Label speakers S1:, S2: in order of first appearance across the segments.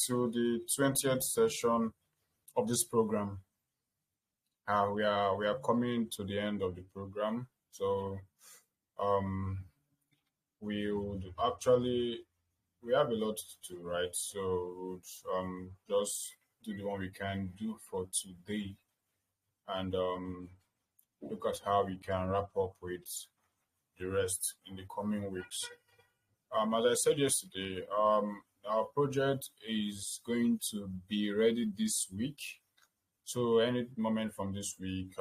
S1: to the 20th session of this program. We are coming to the end of the program, so um, we would actually we have a lot to write, so we would just do the one we can do for today and look at how we can wrap up with the rest in the coming weeks. As I said yesterday, our project is going to be ready this week. So any moment from this week,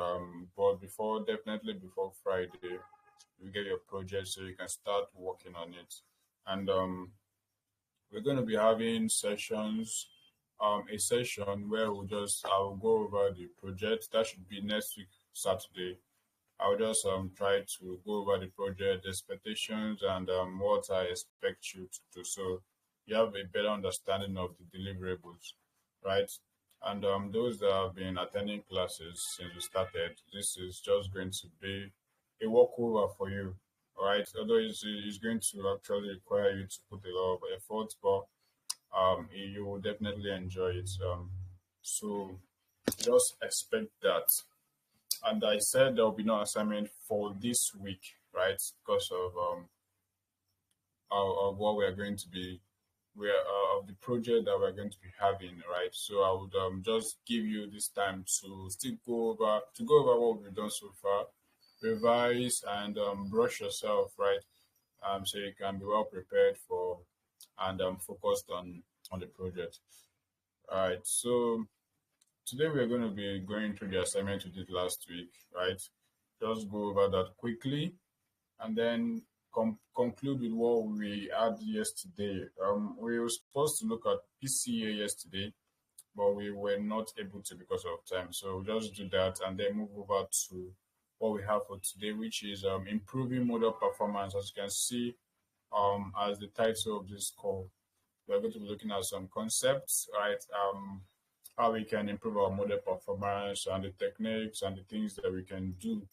S1: but definitely before Friday, you get your project so you can start working on it. And we're going to be having sessions, a session where I'll go over the project. That should be next week, Saturday. I'll just try to go over the project expectations and what I expect you to do, so you have a better understanding of the deliverables, right? And those that have been attending classes since we started, this is just going to be a walkover for you, all right? Although it's going to actually require you to put a lot of effort, but you will definitely enjoy it. So just expect that. And I said there will be no assignment for this week, right? Because of what we are going to be, of the project that we're going to be having, right? So I would just give you this time to still go over what we've done so far, revise and brush yourself, right? So you can be well prepared for and focused on the project. All right. So today we're going to be going through the assignment we did last week, right? Just go over that quickly and then conclude with what we had yesterday. We were supposed to look at PCA yesterday, but we were not able to because of time. So we'll just do that and then move over to what we have for today, which is improving model performance. As you can see, as the title of this call, we're going to be looking at some concepts, right? How we can improve our model performance and the techniques and the things that we can do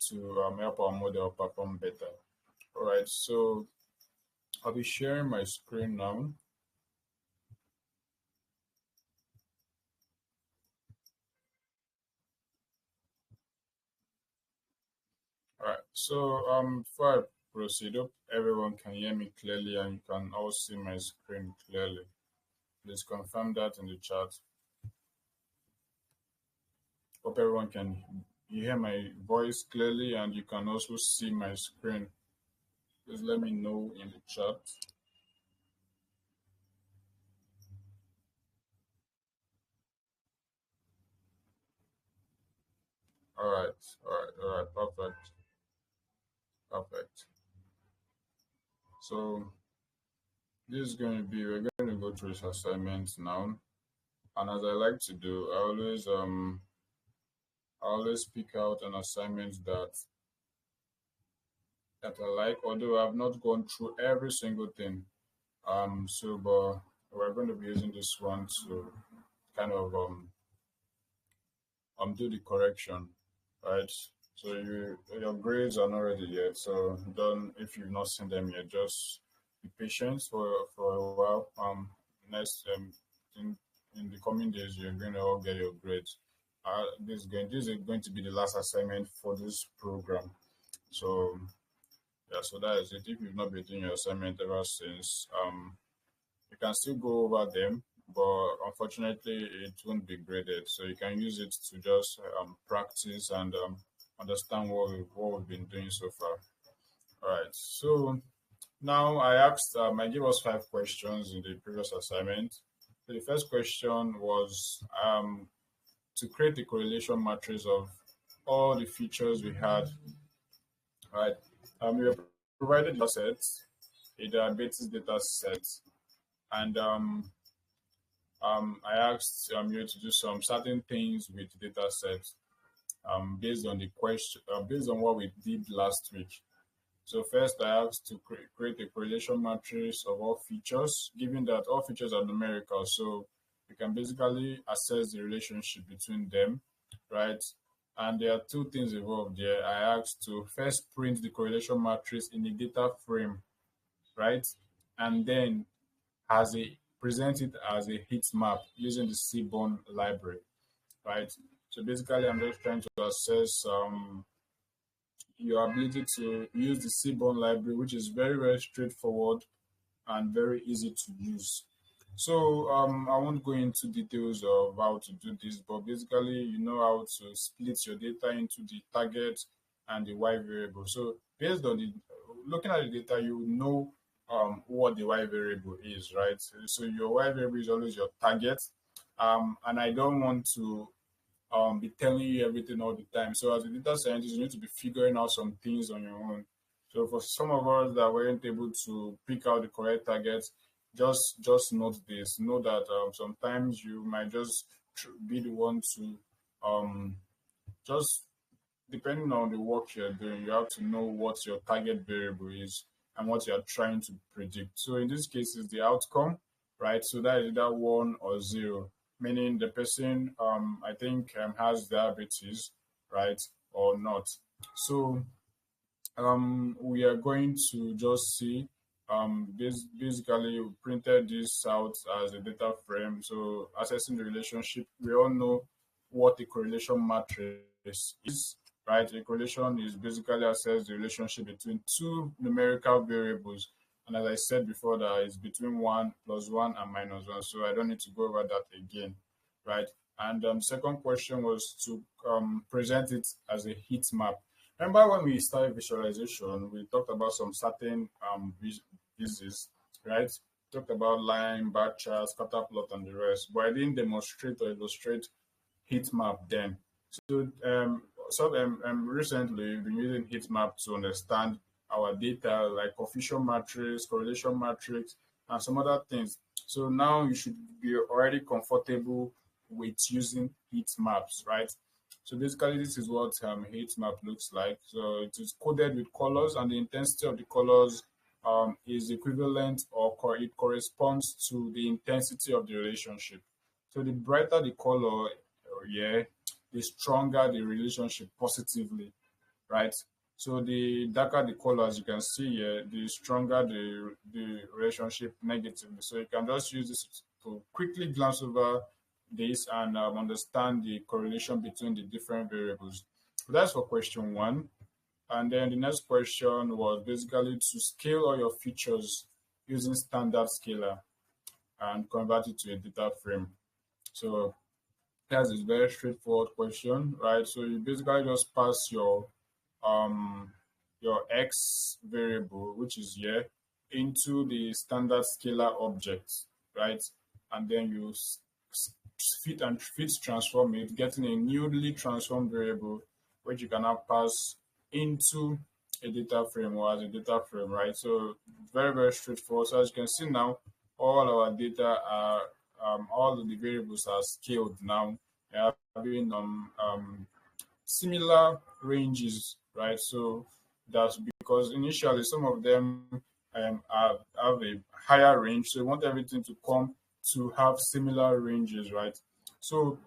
S1: to help our model perform better. All right, so I'll be sharing my screen now. All right, so before I proceed, hope everyone can hear me clearly and you can all see my screen clearly. Please confirm that in the chat. Hope everyone can hear my voice clearly and you can also see my screen. Please let me know in the chat. All right, perfect. So we're going to go through this assignment now. And as I like to do, I always pick out an assignment that I like, although I've not gone through every single thing. But we're going to be using this one to kind of do the correction, right? So your grades are not ready yet, so don't, if you've not seen them yet, just be patient for a while. Next in the coming days, you're going to all get your grades. This is going to be the last assignment for this program. So yeah, so that is it. If you've not been doing your assignment ever since, you can still go over them, but unfortunately it won't be graded. So you can use it to just practice and understand what we've been doing so far. All right. So now I gave us 5 questions in the previous assignment. So the first question was to create a correlation matrix of all the features we had. All right. We have provided data sets, a diabetes data set, and I asked you to do some certain things with the data set based on the question, based on what we did last week. So first, I asked to create a correlation matrix of all features, given that all features are numerical, so you can basically assess the relationship between them, right? And there are 2 things involved there. I asked to first print the correlation matrix in the data frame, right? And then as a present it as a heat map using the Seaborn library, right? So basically, I'm just trying to assess your ability to use the Seaborn library, which is very, very straightforward and very easy to use. So I won't go into details of how to do this, but basically you know how to split your data into the target and the Y variable. So based on the looking at the data, you know what the Y variable is, right? So your Y variable is always your target, and I don't want to be telling you everything all the time. So as a data scientist, you need to be figuring out some things on your own. So for some of us that weren't able to pick out the correct targets, just note this. Know that sometimes you might just be the one to just depending on the work you're doing, you have to know what your target variable is and what you're trying to predict. So in this case, is the outcome, right? So that is either 1 or 0, meaning the person, I think, has diabetes, right, or not. So we are going to just see basically we printed this out as a data frame. So assessing the relationship, we all know what a correlation matrix is, right? A correlation is basically assess the relationship between two numerical variables. And as I said before, that is between 1 plus 1 and minus 1. So I don't need to go over that again, right? And second question was to present it as a heat map. Remember when we started visualization, we talked about some certain pieces, right? Talked about line, bar chart, scatter plot, and the rest. But I didn't demonstrate or illustrate heat map then. Recently, we've been using heat map to understand our data, like coefficient matrix, correlation matrix, and some other things. So now you should be already comfortable with using heat maps, right? So basically, this is what heat map looks like. So it is coded with colors, and the intensity of the colors is equivalent, or it corresponds to the intensity of the relationship. So the brighter the color, the stronger the relationship positively, right? So the darker the color, as you can see here, the stronger the relationship negatively. So you can just use this to quickly glance over this and understand the correlation between the different variables. So that's for question 1. And then the next question was basically to scale all your features using standard scalar and convert it to a data frame. So that's a very straightforward question, right? So you basically just pass your x variable, which is here, into the standard scalar object, right? And then you fit transform it, getting a newly transformed variable, which you can now pass into a data frame or as a data frame, right? So very, very straightforward. So as you can see now, all our data are, all of the variables are scaled now. They are having similar ranges, right? So that's because initially some of them have a higher range. So we want everything to come to have similar ranges, right? So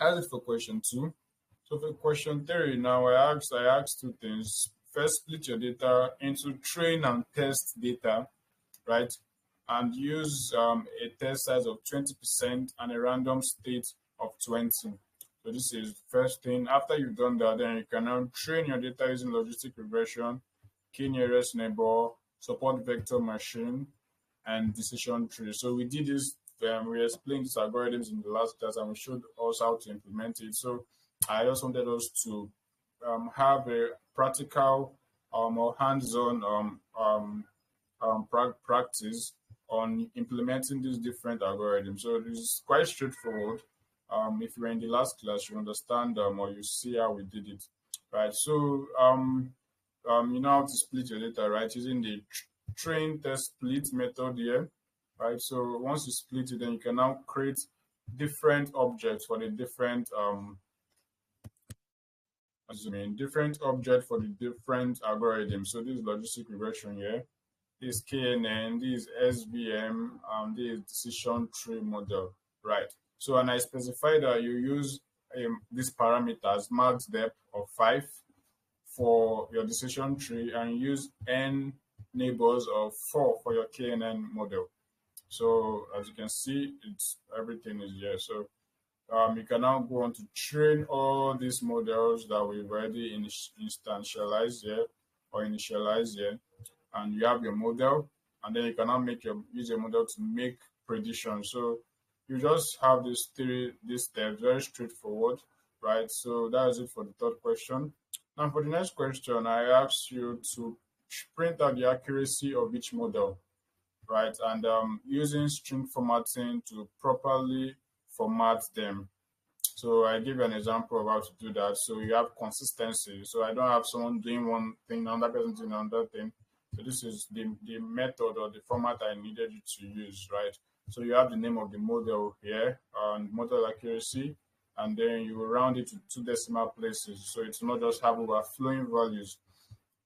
S1: as for question 2. So for question 3, now I asked 2 things. First, split your data into train and test data, right? And use a test size of 20% and a random state of 20. So this is the first thing. After you've done that, then you can now train your data using logistic regression, key nearest neighbor, support vector machine, and decision tree. So we did this, we explained these algorithms in the last class, and we showed us how to implement it. So I just wanted us to have a practical or hands-on practice on implementing these different algorithms. So this is quite straightforward. If you were in the last class, you understand or you see how we did it, right? So you know how to split your data, right? Using the train test split method here, right? So once you split it, then you can now create different objects for the different different object for the different algorithms. So this is logistic regression here, this KNN, this SVM, this decision tree model, right? So and I specify that you use these parameters, max depth of 5 for your decision tree, and use n neighbors of 4 for your KNN model. So as you can see, it's everything is here. So you can now go on to train all these models that we've already instantialized here or initialized here, and you have your model, and then you can now use your model to make predictions. So you just have these steps, very straightforward, right? So that is it for the third question. Now for the next question, I asked you to print out the accuracy of each model, right? And using string formatting to properly format them. So I give you an example of how to do that. So you have consistency. So I don't have someone doing one thing, another person doing another thing. So this is the method or the format I needed you to use, right? So you have the name of the model here and model accuracy, and then you will round it to 2 decimal places. So it's not just have overflowing values.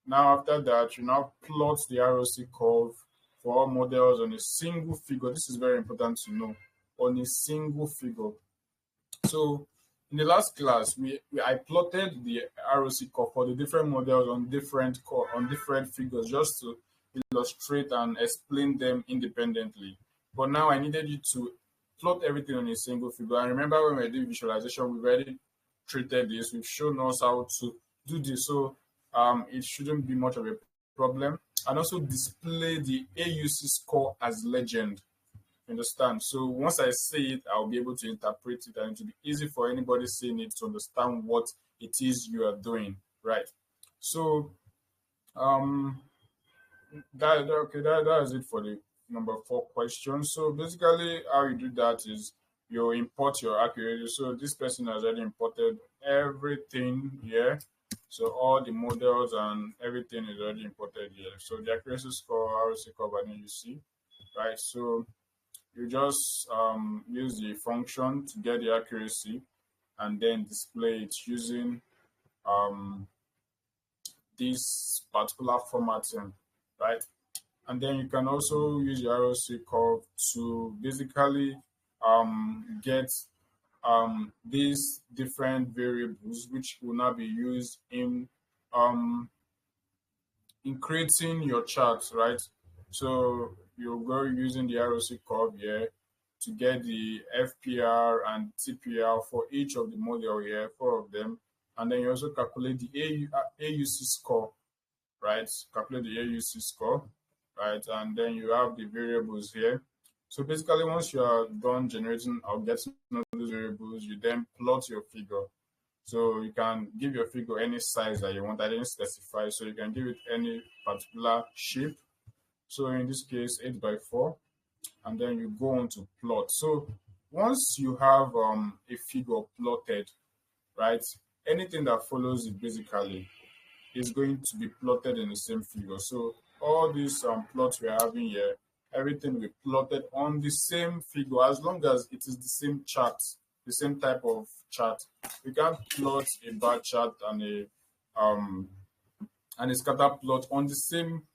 S1: Now after that, you now plot the ROC curve for all models on a single figure. This is very important to know, on a single figure. So in the last class, I plotted the ROC curve for the different models on different figures just to illustrate and explain them independently. But now I needed you to plot everything on a single figure. And remember when we did visualization, we've already treated this. We've shown us how to do this. So it shouldn't be much of a problem. And also display the AUC score as legend. Understand? So once I say it, I'll be able to interpret it, and it will be easy for anybody seeing it to understand what it is you are doing, right? So that is it for the number 4 question. So basically how you do that is you import your accuracy. So this person has already imported everything here. So all the models and everything is already imported here. So the accuracy score, ROC curve, and you see, right? So you just use the function to get the accuracy and then display it using this particular formatting, right? And then you can also use your ROC curve to basically get these different variables, which will now be used in creating your charts, right? So you go using the ROC curve here to get the FPR and TPR for each of the model here, 4 of them, and then you also calculate the AUC score, right? Calculate the AUC score, right? And then you have the variables here. So basically, once you are done generating or getting those variables, you then plot your figure. So you can give your figure any size that you want. I didn't specify, so you can give it any particular shape. So in this case, 8x4, and then you go on to plot. So once you have a figure plotted, right, anything that follows it basically is going to be plotted in the same figure. So all these plots we're having here, everything will be plotted on the same figure as long as it is the same chart, the same type of chart. We can't plot a bar chart and a scatter plot on the same.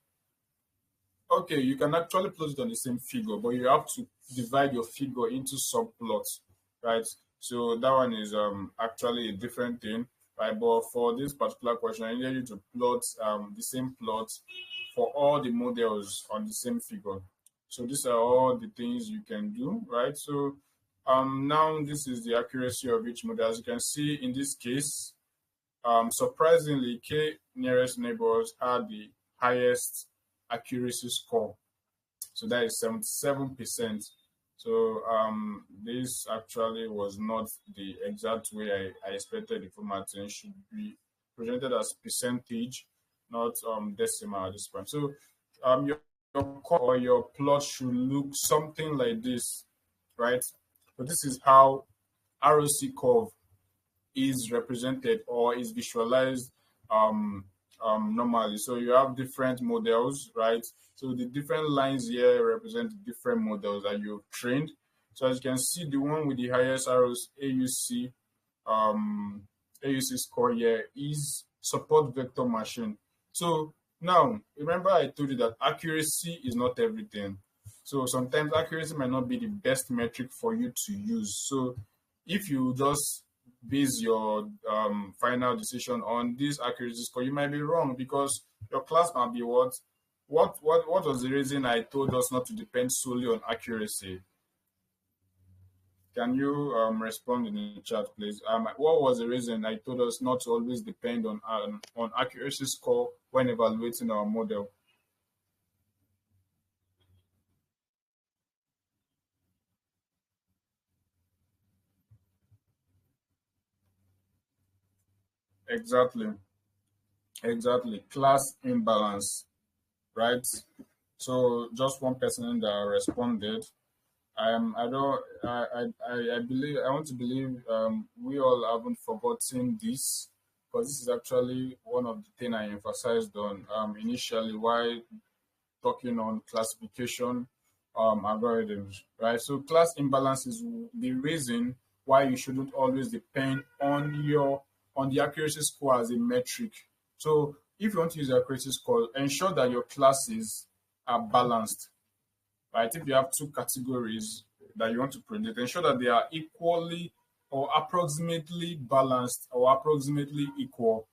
S1: Okay, you can actually plot it on the same figure, but you have to divide your figure into subplots, right? So that one is actually a different thing, right? But for this particular question, I need you to plot the same plot for all the models on the same figure. So these are all the things you can do, right? So now this is the accuracy of each model. As you can see in this case, surprisingly, K nearest neighbors had the highest accuracy score. So that is 77%. So this actually was not the exact way I expected the formatting. It should be presented as percentage, not decimal at this point. So your curve or your plot should look something like this, right? So this is how ROC curve is represented or is visualized normally. So you have different models, right? So the different lines here represent different models that you've trained. So as you can see, the one with the highest AUC score here is support vector machine. So now remember I told you that accuracy is not everything. So sometimes accuracy might not be the best metric for you to use. So if you just base your final decision on this accuracy score, you might be wrong because your class might be what what was the reason I told us not to depend solely on accuracy? Can you respond in the chat, please? What was the reason I told us not to always depend on accuracy score when evaluating our model? Exactly, exactly. Class imbalance, right? So just one person that responded. I don't. I believe. I want to believe. We all haven't forgotten this, because this is actually one of the things I emphasized on initially while talking on classification algorithms, right? So class imbalance is the reason why you shouldn't always depend on the accuracy score as a metric. So if you want to use the accuracy score, ensure that your classes are balanced, right? If you have two categories that you want to predict, ensure that they are equally or approximately balanced or approximately equal.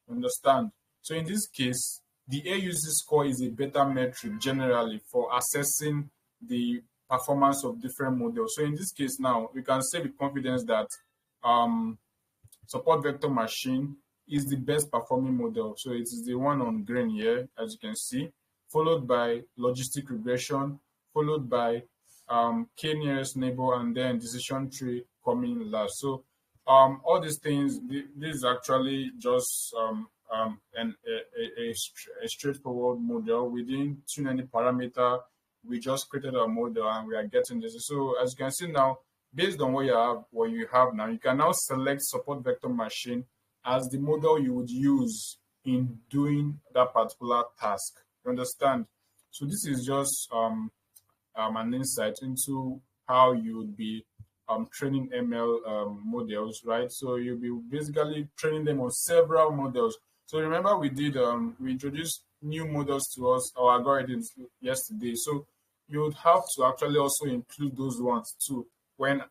S1: Understand? So in this case, the AUC score is a better metric generally for assessing the performance of different models. So in this case now, we can say with confidence that um, support vector machine is the best performing model. So it is the one on green here, as you can see, followed by logistic regression, followed by k nearest neighbor, and then decision tree coming last. So all these things, this is actually just a straightforward model. We didn't tune any parameter. We just created a model and we are getting this. So as you can see now, based on what you have now, you can now select support vector machine as the model you would use in doing that particular task. You understand? So this is just an insight into how you would be training ML models, right? So you'll be basically training them on several models. So remember, we introduced new models to us, our algorithms yesterday. So you would have to actually also include those ones too when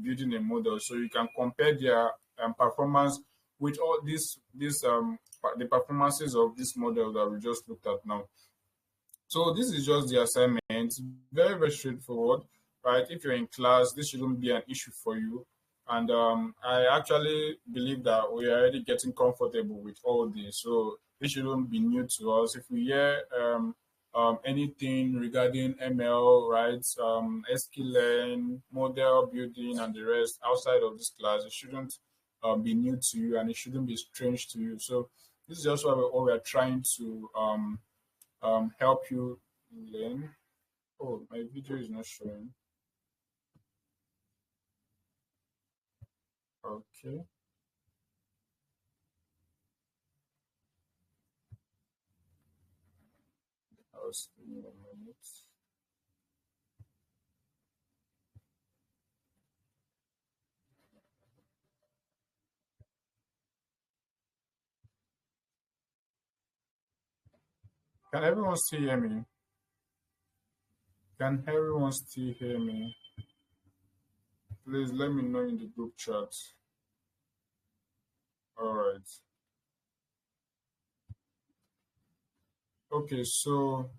S1: building a model, so you can compare their performance with all the performances of this model that we just looked at now. So this is just the assignment. Very, very straightforward, right? If you're in class, this shouldn't be an issue for you. And I actually believe that we are already getting comfortable with all this. So this shouldn't be new to us. If we hear anything regarding ML, right, sklearn, model building, and the rest outside of this class, it shouldn't be new to you, and it shouldn't be strange to you. So this is just what we're trying to help you learn. Oh, my video is not showing. Okay, I'll see in a minute. Can everyone still hear me? Can everyone still hear me? Please let me know in the group chat. All right. Okay, so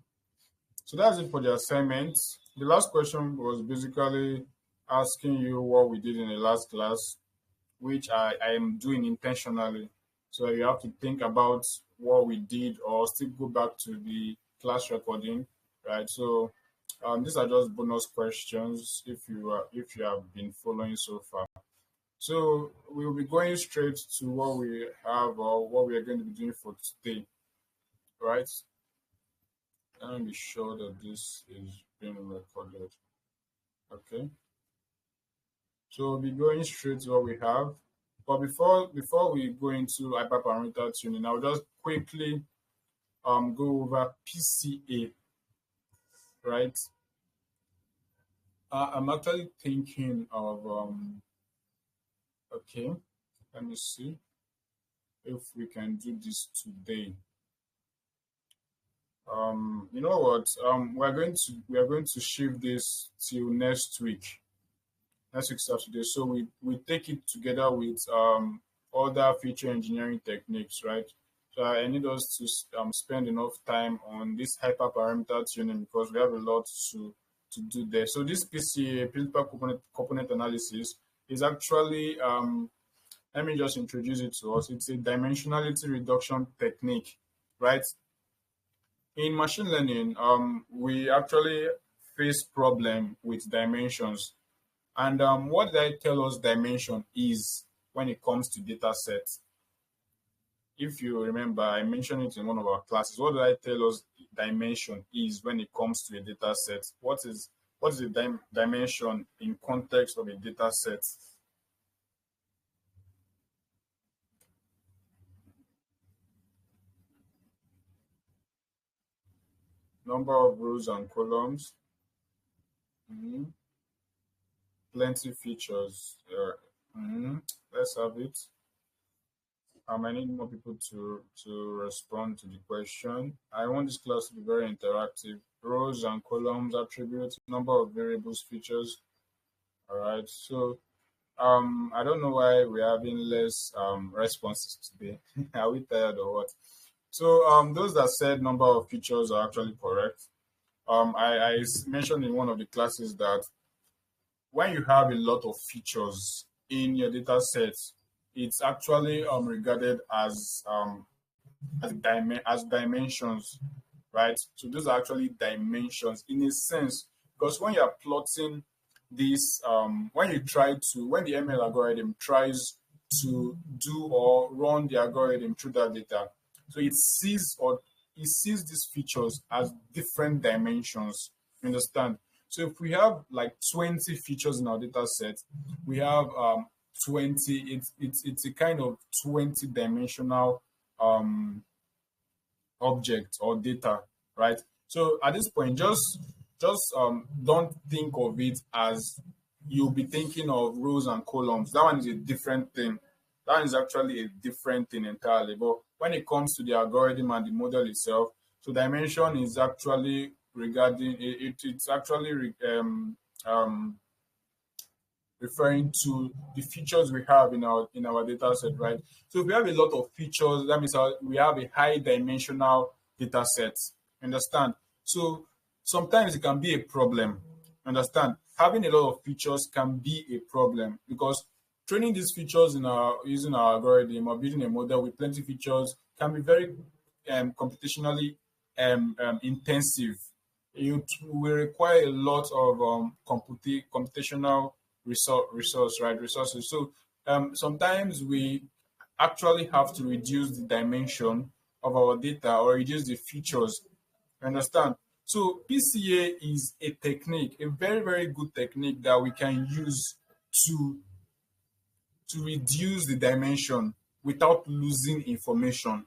S1: that's it for the assignment. The last question was basically asking you what we did in the last class, which I am doing intentionally. So you have to think about what we did or still go back to the class recording, right? So these are just bonus questions if you have been following so far. So we'll be going straight to what we have or what we are going to be doing for today, right? Let me be sure that this is being recorded. Okay. So we'll be going straight to what we have. But before we go into hyperparameter tuning, I'll just quickly go over PCA, right? I'm actually thinking of okay, let me see if we can do this today. You know what? We are going to shift this till next week. Next week Saturday. So we take it together with other feature engineering techniques, right? I need us to spend enough time on this hyperparameter tuning because we have a lot to do there. So this PCA, principal component analysis, is actually let me just introduce it to us. It's a dimensionality reduction technique, right? In machine learning, we actually face problem with dimensions. And what did I tell us dimension is when it comes to data sets? If you remember, I mentioned it in one of our classes. What did I tell us dimension is when it comes to a data set? What is the dimension in context of a data set? Number of rows and columns. Mhm. Plenty features. Let's have it. I need more people to respond to the question. I want this class to be very interactive. Rows and columns, attributes, number of variables, features. All right. So I don't know why we're having less responses today. Are we tired or what? So those that said number of features are actually correct. I mentioned in one of the classes that when you have a lot of features in your data set, it's actually regarded as dimensions, right? So those are actually dimensions in a sense, because when you're plotting this, when the ML algorithm tries to do or run the algorithm through that data, so it sees these features as different dimensions. You understand? So if we have like 20 features in our data set, we have 20. It's a kind of 20 dimensional um object or data, right? So at this point, just don't think of it as you'll be thinking of rows and columns. That one is a different thing. That is actually a different thing entirely. But when it comes to the algorithm and the model itself, so dimension is actually regarding it's actually um, referring to the features we have in our data set, right? So if we have a lot of features, that means we have a high dimensional data set. Understand? So sometimes it can be a problem. Understand? Having a lot of features can be a problem because training these features in our using our algorithm or building a model with plenty of features can be very computationally intensive. You will require a lot of computational resources. So sometimes we actually have to reduce the dimension of our data or reduce the features. Understand? So PCA is a technique, a very, very good technique that we can use to reduce the dimension without losing information.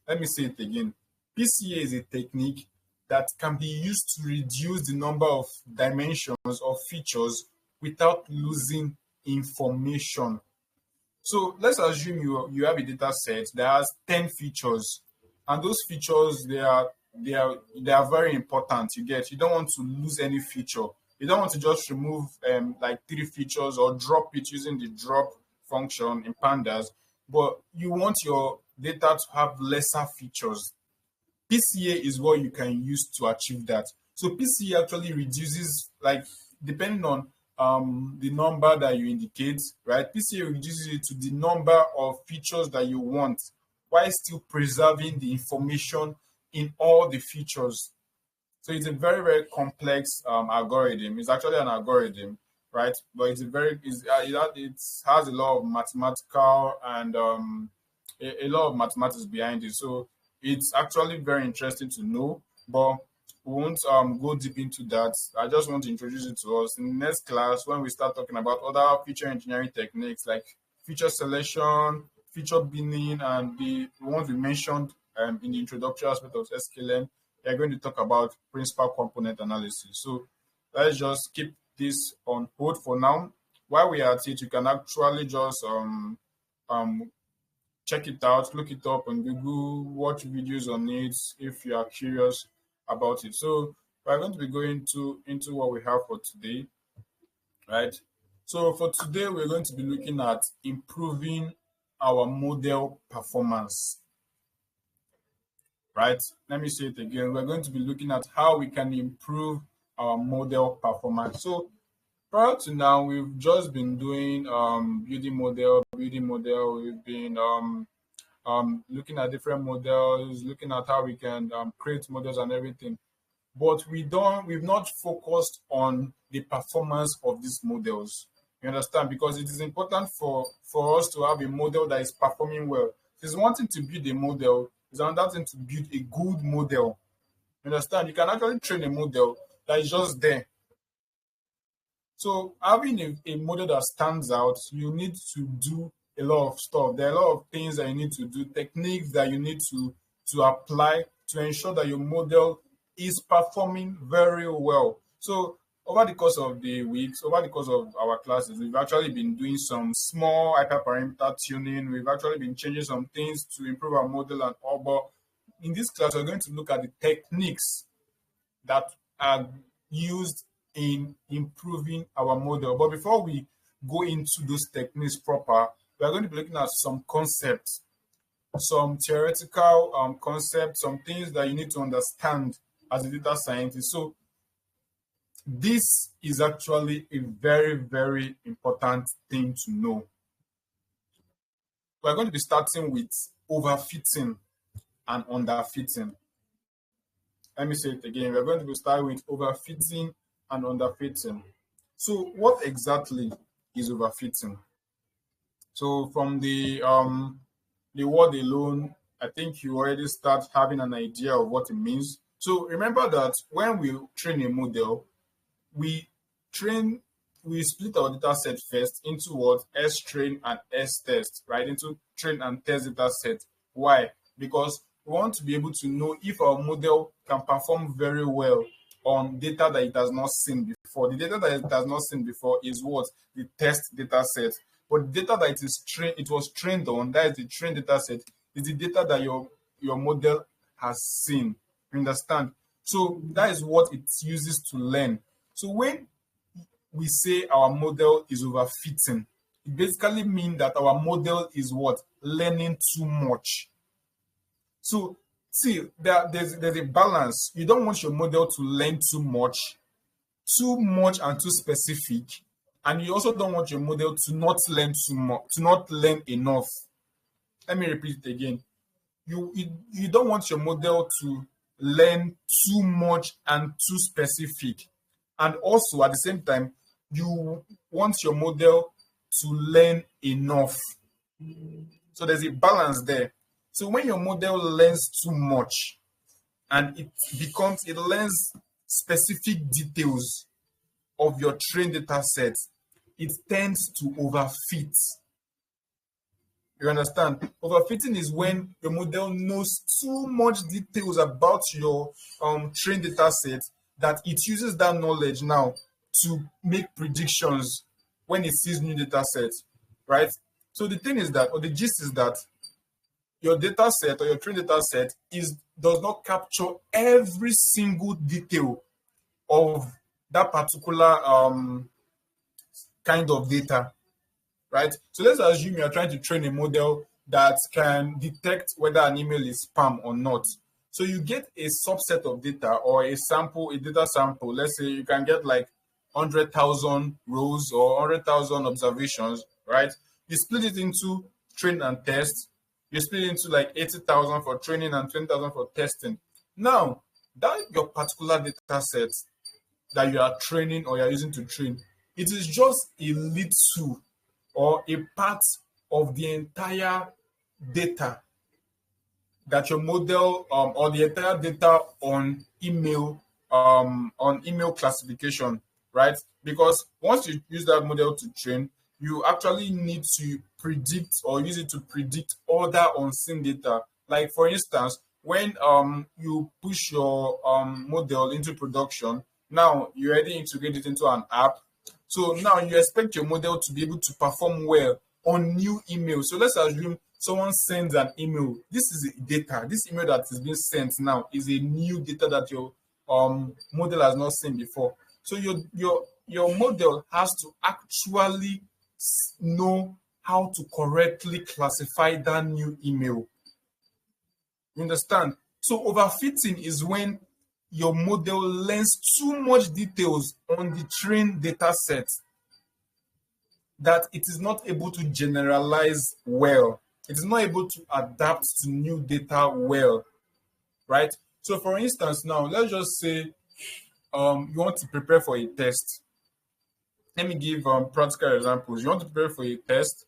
S1: Let me say it again. PCA is a technique that can be used to reduce the number of dimensions or features without losing information. So let's assume you have a data set that has 10 features, and those features they are very important. You don't want to lose any feature. You don't want to just remove like 3 features or drop it using the drop function in pandas, but you want your data to have lesser features. PCA is what you can use to achieve that. So PCA actually reduces, like, depending on the number that you indicate, right? PCA reduces it to the number of features that you want while still preserving the information in all the features. So it's a very, very complex algorithm. It's actually an algorithm, right? But it has a lot of mathematical and a lot of mathematics behind it. So it's actually very interesting to know, but we won't go deep into that. I just want to introduce it to us. In the next class, when we start talking about other feature engineering techniques like feature selection, feature binning, and the ones we mentioned in the introductory aspect of SKLM, we are going to talk about principal component analysis. So let's just keep this on hold for now. While we are at it, you can actually just um, check it out, look it up on Google, watch videos on it if you are curious about it. So we're going to be going into what we have for today, right? So for today, we're going to be looking at improving our model performance. right? Let me say it again. We're going to be looking at how we can improve our model performance. So prior to now, we've just been doing building model. We've been looking at different models, looking at how we can create models and everything. But we've not focused on the performance of these models. You understand? Because it is important for us to have a model that is performing well. It is one thing to build a model, it's another thing to build a good model. You understand? You can actually train a model that is just there. So having a model that stands out, you need to do a lot of stuff. There are a lot of things that you need to do, techniques that you need to apply to ensure that your model is performing very well. So over the course of the weeks, over the course of our classes, we've actually been doing some small hyperparameter tuning. We've actually been changing some things to improve our model and all. But in this class, we're going to look at the techniques that are used in improving our model. But before we go into those techniques proper, we are going to be looking at some concepts, some theoretical concepts, some things that you need to understand as a data scientist. So this is actually a very, very important thing to know. We're going to be starting with overfitting and underfitting. Let me say it again. We're going to be starting with overfitting and underfitting. So what exactly is overfitting? So from the word alone, I think you already start having an idea of what it means. So remember that when we train a model, we split our data set first into what? S-train and S-test, right? Into train and test data set. Why? Because we want to be able to know if our model can perform very well on data that it has not seen before. The data that it has not seen before is what? The test data set. But the data that it was trained on, that is the trained data set, is the data that your model has seen. You understand? So that is what it uses to learn. So when we say our model is overfitting, it basically means that our model is what? Learning too much. So see, there's a balance. You don't want your model to learn too much and too specific, and you also don't want your model to not learn too much, to not learn enough. Let me repeat it again. You don't want your model to learn too much and too specific, and also at the same time you want your model to learn enough. So there's a balance there. So when your model learns too much and it learns specific details of your trained data set, it tends to overfit. You understand? Overfitting is when your model knows too much details about your trained data set that it uses that knowledge now to make predictions when it sees new data sets, right? So the thing is that, or the gist is that your data set or your trained data set does not capture every single detail of that particular kind of data, right? So let's assume you are trying to train a model that can detect whether an email is spam or not. So you get a subset of data or a data sample. Let's say you can get like 100,000 rows or 100,000 observations, right? You split it into train and test. You split it into like 80,000 for training and 20,000 for testing. Now, that your particular data set that you are training or you are using to train, it is just a little or a part of the entire data that your model or the entire data on email classification, right? Because once you use that model to train, you actually need to predict or use it to predict other unseen data. Like for instance, when you push your model into production, now you already integrate it into an app. So now you expect your model to be able to perform well on new emails. So let's assume someone sends an email. This is data. This email that is being sent now is a new data that your model has not seen before. So your model has to actually know how to correctly classify that new email. You understand? So overfitting is when your model learns too much details on the trained data set that it is not able to generalize well. It is not able to adapt to new data well, right? So for instance, now let's just say you want to prepare for a test. Let me give practical examples. You want to prepare for a test,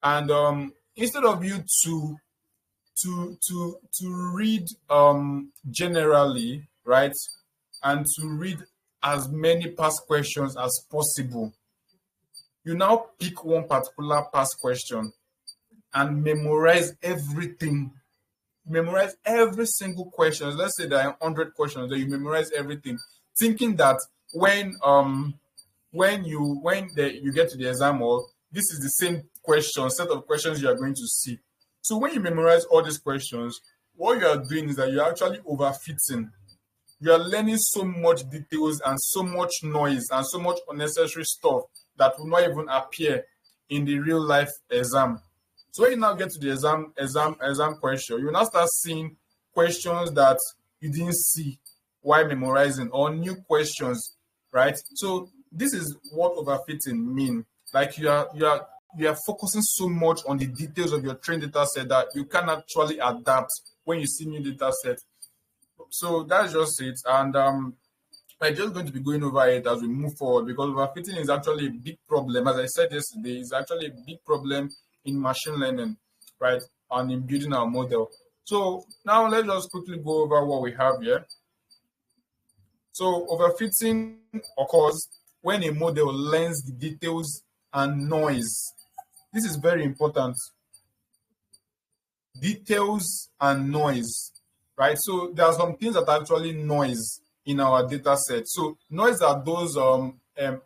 S1: and instead of you to read generally, right, and to read as many past questions as possible, you now pick one particular past question and memorize everything. Memorize every single question. Let's say there are 100 questions, that you memorize everything, thinking that when you get to the exam hall, this is the same set of questions you are going to see. So when you memorize all these questions, what you are doing is that you're actually overfitting. You are learning so much details and so much noise and so much unnecessary stuff that will not even appear in the real life exam. So when you now get to the exam question, you will now start seeing questions that you didn't see while memorizing, or new questions, right? So this is what overfitting mean. Like you are focusing so much on the details of your trained data set that you can actually adapt when you see new data set. So that's just it. And I'm just going to be going over it as we move forward, because overfitting is actually a big problem. As I said yesterday, it's actually a big problem in machine learning, right? And in building our model. So now let's just quickly go over what we have here. So overfitting occurs when a model learns the details and noise. This is very important. Details and noise, right? So there are some things that are actually noise in our data set. So noise are those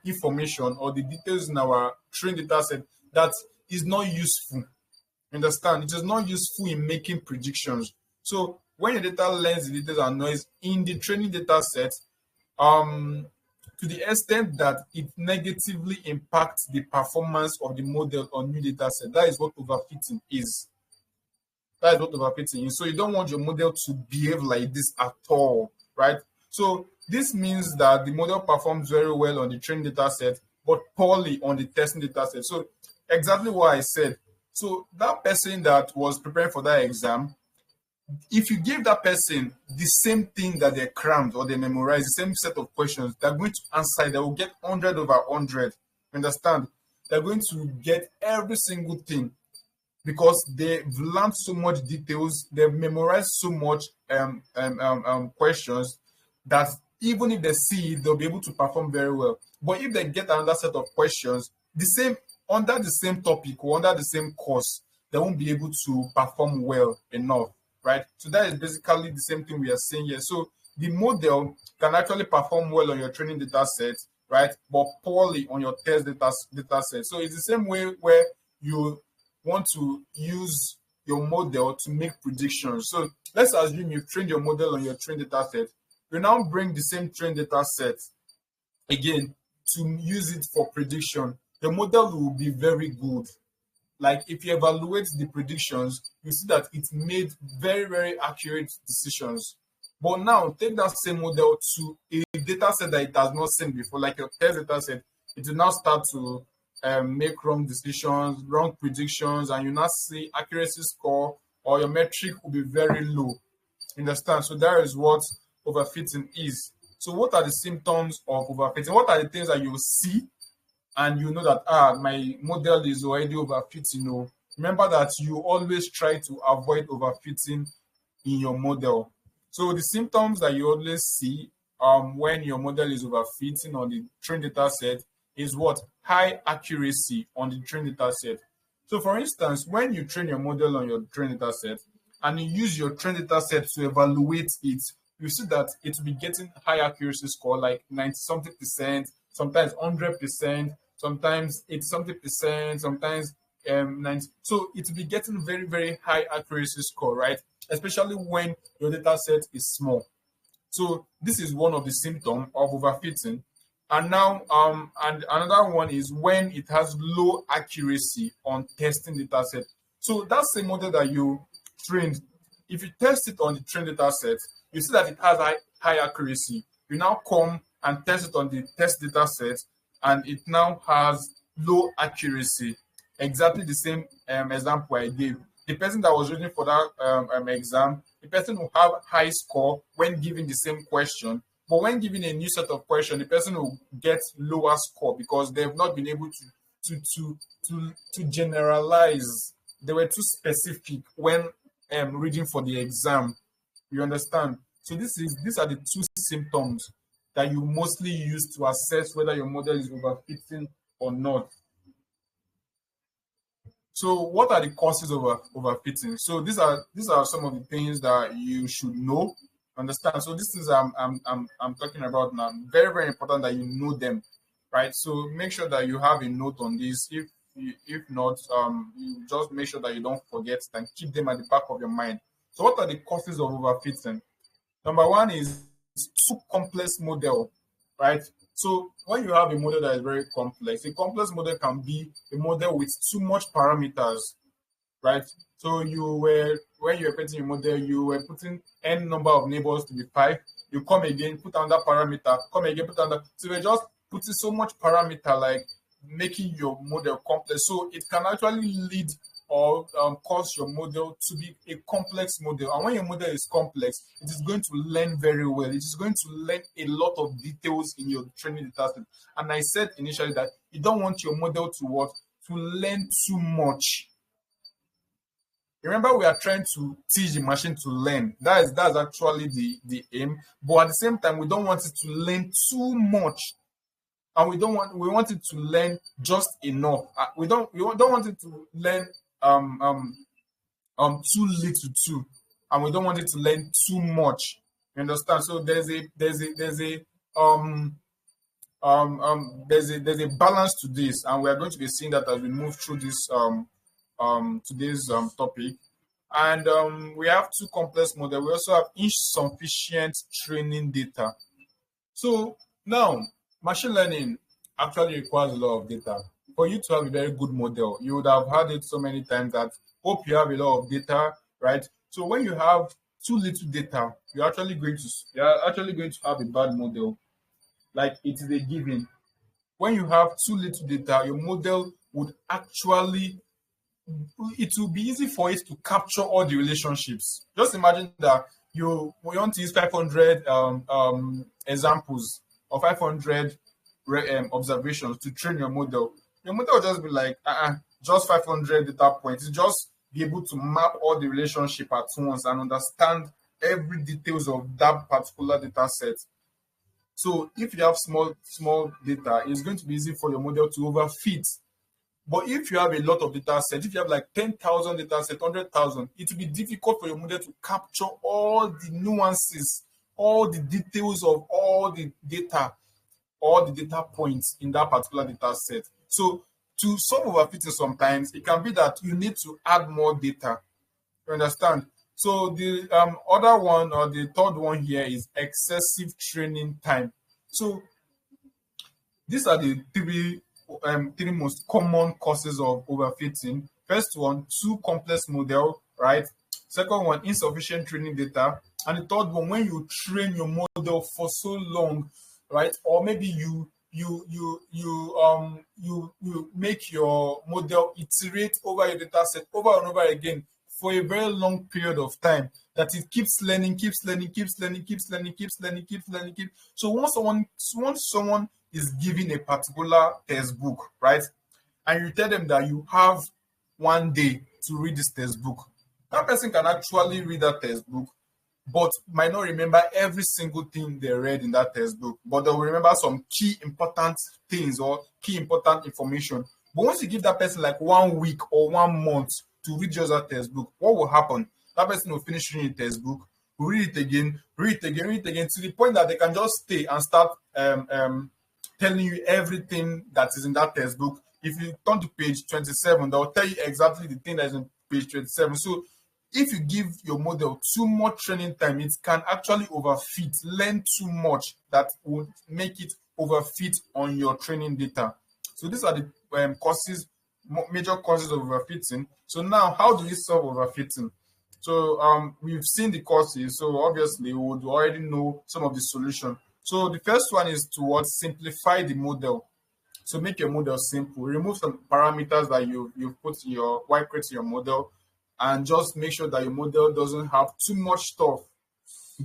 S1: information or the details in our trained data set that is not useful. Understand? It is not useful in making predictions. So when the data learns the details and noise in the training data set, to the extent that it negatively impacts the performance of the model on new data set, that is what overfitting is. That is what overfitting is. So you don't want your model to behave like this at all, right? So this means that the model performs very well on the training data set, but poorly on the testing data set. So exactly what I said. So that person that was preparing for that exam, if you give that person the same thing that they crammed or they memorized, the same set of questions, they're going to answer. They will get 100 over 100. Understand? They're going to get every single thing because they've learned so much details. They've memorized so much questions that even if they see it, they'll be able to perform very well. But if they get another set of questions, the same under the same topic or under the same course, they won't be able to perform well enough. Right? So that is basically the same thing we are saying here. So the model can actually perform well on your training data set, right? But poorly on your test data set. So it's the same way where you want to use your model to make predictions. So let's assume you've trained your model on your trained data set. You now bring the same trained data set again to use it for prediction. The model will be very good. Like if you evaluate the predictions, you see that it made very, very accurate decisions. But now take that same model to a data set that it has not seen before, like your test data set. It will now start to make wrong decisions, wrong predictions, and you now see accuracy score or your metric will be very low. Understand? So that is what overfitting is. So what are the symptoms of overfitting? What are the things that you will see and you know that my model is already overfitting? Remember that you always try to avoid overfitting in your model. So the symptoms that you always see when your model is overfitting on the trained data set is what? High accuracy on the trained data set. So for instance, when you train your model on your trained data set and you use your trained data set to evaluate it, you see that it will be getting high accuracy score like 90 something percent, sometimes 100%, sometimes 80 something percent, sometimes 90. So it will be getting very, very high accuracy score, right? Especially when your data set is small. So this is one of the symptoms of overfitting. And now, and another one is when it has low accuracy on testing data set. So that's the model that you trained if you test it on the trained data set, you see that it has high accuracy. You now come and test it on the test data set, and it now has low accuracy. Exactly the same example I gave. The person that was reading for that exam, the person will have high score when given the same question, but when given a new set of questions, the person will get lower score because they have not been able to generalize. They were too specific when reading for the exam. You understand? So these are the two symptoms that you mostly use to assess whether your model is overfitting or not. So what are the causes of overfitting? So these are some of the things that you should know, understand. So this is I'm talking about now. Very, very important that you know them, right? So make sure that you have a note on this. If not, you just make sure that you don't forget and keep them at the back of your mind. So what are the causes of overfitting? Number one is too complex model, right? So when you have a model that is very complex, a complex model can be a model with too much parameters, right? So when you were putting your model, you were putting n number of neighbors to be 5. You come again, put another parameter, come again, put another. So you're just putting so much parameter, like making your model complex. So it can actually lead or cause your model to be a complex model. And when your model is complex, it is going to learn very well. It is going to learn a lot of details in your training data set. And I said initially that you don't want your model to learn too much. Remember, we are trying to teach the machine to learn. That's actually the aim. But at the same time, we don't want it to learn too much. And we want it to learn just enough. We don't want it to learn too little too, and we don't want it to learn too much. You understand? So there's a balance to this, and we are going to be seeing that as we move through this today's topic. And we have two complex models. We also have insufficient training data. So now, machine learning actually requires a lot of data. For you to have a very good model, you would have heard it so many times that hope you have a lot of data, right? So when you have too little data, you're actually going to have a bad model. Like, it is a given. When you have too little data, your model would actually, it will be easy for it to capture all the relationships. Just imagine that we want to use 500 examples or 500 observations to train your model. Your model will just be like, just 500 data points. You just be able to map all the relationship at once and understand every details of that particular data set. So if you have small data, it's going to be easy for your model to overfit. But if you have a lot of data sets, if you have like 10,000 data sets, 100,000, it will be difficult for your model to capture all the nuances, all the details of all the data points in that particular data set. So to solve overfitting, sometimes it can be that you need to add more data. You understand? So the other one, or the third one here, is excessive training time. So these are the three most common causes of overfitting. First one, too complex model, right? Second one, insufficient training data. And the third one, when you train your model for so long, right? Or maybe you make your model iterate over your data set over and over again for a very long period of time, that it keeps learning. So once someone is given a particular textbook, right, and you tell them that you have 1 day to read this textbook, that person can actually read that textbook, but might not remember every single thing they read in that textbook, but they'll remember some key important things or key important information. But once you give that person like 1 week or 1 month to read just that textbook, what will happen? That person will finish reading the textbook, will read it again, to the point that they can just stay and start telling you everything that is in that textbook. If you turn to page 27, they'll tell you exactly the thing that is in page 27. So if you give your model too much training time, it can actually overfit, learn too much that would make it overfit on your training data. So these are the major causes of overfitting. So now, how do we solve overfitting? So we've seen the causes, so obviously we would already know some of the solution. So the first one is to simplify the model. So make your model simple. Remove some parameters that you've put in your while creating your model, and just make sure that your model doesn't have too much stuff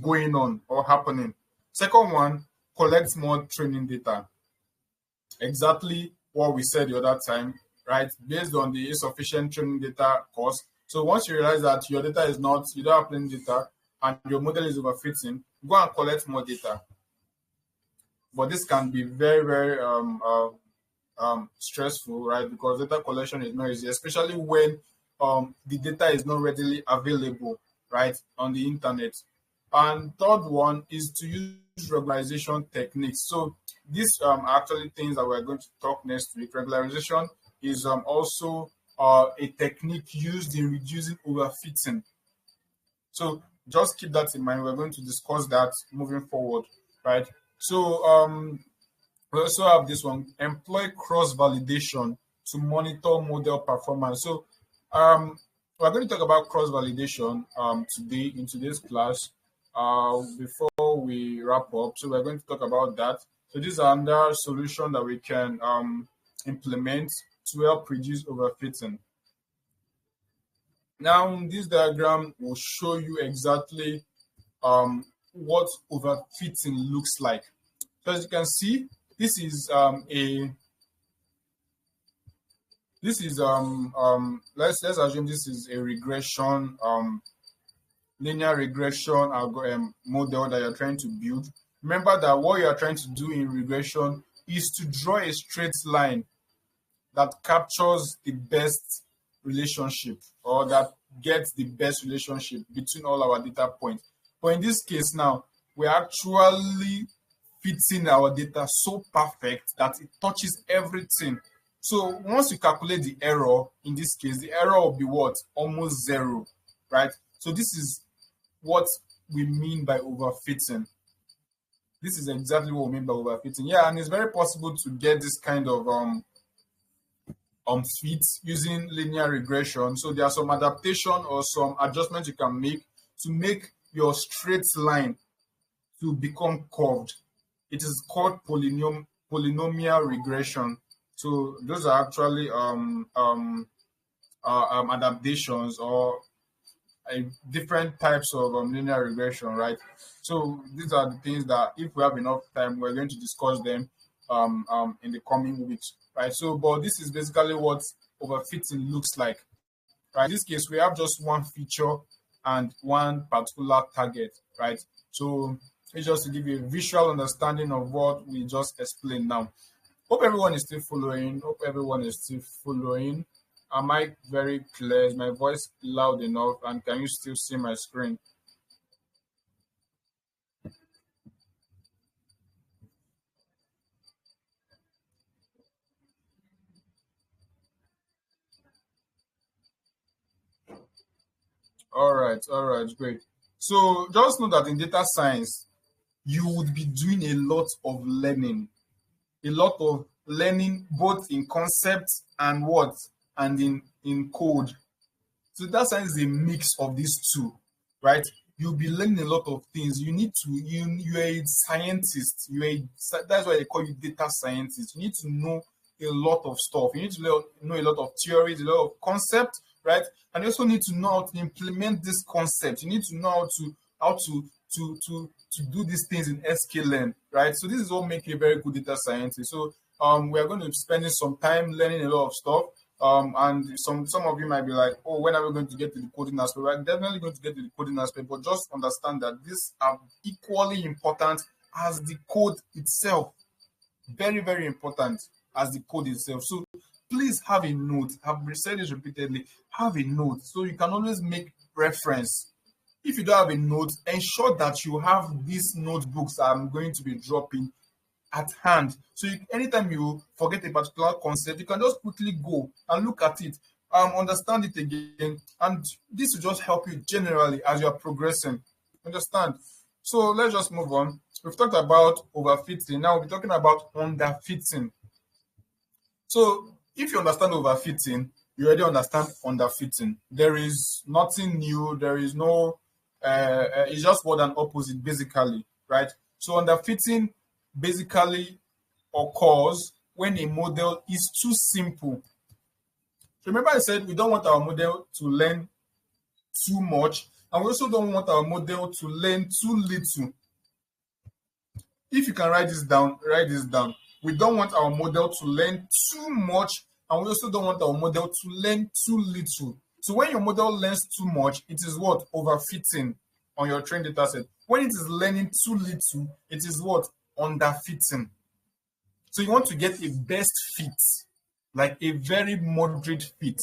S1: going on or happening. Second one, collect more training data. Exactly what we said the other time, right? Based on the insufficient training data cost. So once you realize that your data is not, you don't have training data and your model is overfitting, go and collect more data. But this can be very, very stressful, right? Because data collection is not easy, especially when the data is not readily available, right, on the internet. And third one is to use regularization techniques. So these are actually things that we're going to talk next week. Regularization is also a technique used in reducing overfitting. So just keep that in mind. We're going to discuss that moving forward, right? So we also have this one, employ cross-validation to monitor model performance. So we're going to talk about cross-validation today in today's class before we wrap up. So we're going to talk about that. So this is another solution that we can implement to help reduce overfitting. Now, this diagram will show you exactly what overfitting looks like. So as you can see, let's assume this is a regression linear regression model that you're trying to build. Remember that what you are trying to do in regression is to draw a straight line that captures the best relationship, or that gets the best relationship between all our data points. But in this case now, we're actually fitting our data so perfect that it touches everything. So once you calculate the error, in this case, the error will be what? Almost zero, right? So this is what we mean by overfitting. This is exactly what we mean by overfitting. Yeah, and it's very possible to get this kind of fit using linear regression. So there are some adaptation or some adjustments you can make to make your straight line to become curved. It is called polynomial regression. So those are actually adaptations or different types of linear regression, right? So these are the things that, if we have enough time, we're going to discuss them in the coming weeks, right? So, but this is basically what overfitting looks like, right? In this case, we have just one feature and one particular target, right? So it's just to give you a visual understanding of what we just explained now. Hope everyone is still following. Am I very clear? Is my voice loud enough? And can you still see my screen? All right, great. So just know that in data science, you would be doing a lot of learning, both in concept and in code. So data science is a mix of these two, right? You'll be learning a lot of things. You're a scientist. That's why they call you data scientist. You need to know a lot of stuff. You need to know a lot of theories, a lot of concepts, right? And you also need to know how to implement this concept. You need to know how to do these things in sklearn, right? So this is what makes you a very good data scientist. So we are going to be spending some time learning a lot of stuff. And some of you might be like, oh, when are we going to get to the coding aspect? We're definitely going to get to the coding aspect, but just understand that these are equally important as the code itself. Very, very important as the code itself. So please have a note. I've said this repeatedly. Have a note so you can always make reference. If you don't have a note, ensure that you have these notebooks I'm going to be dropping at hand. So anytime you forget a particular concept, you can just quickly go and look at it, understand it again, and this will just help you generally as you are progressing. Understand? So let's just move on. We've talked about overfitting. Now we'll be talking about underfitting. So if you understand overfitting, you already understand underfitting. There is nothing new. There is no, it's just word and opposite, basically, right? So underfitting basically occurs when a model is too simple. So remember I said we don't want our model to learn too much, and we also don't want our model to learn too little. If you can write this down, write this down. We don't want our model to learn too much, and we also don't want our model to learn too little. So when your model learns too much, it is what? Overfitting on your trained data set. When it is learning too little, it is what? Underfitting. So you want to get a best fit, like a very moderate fit.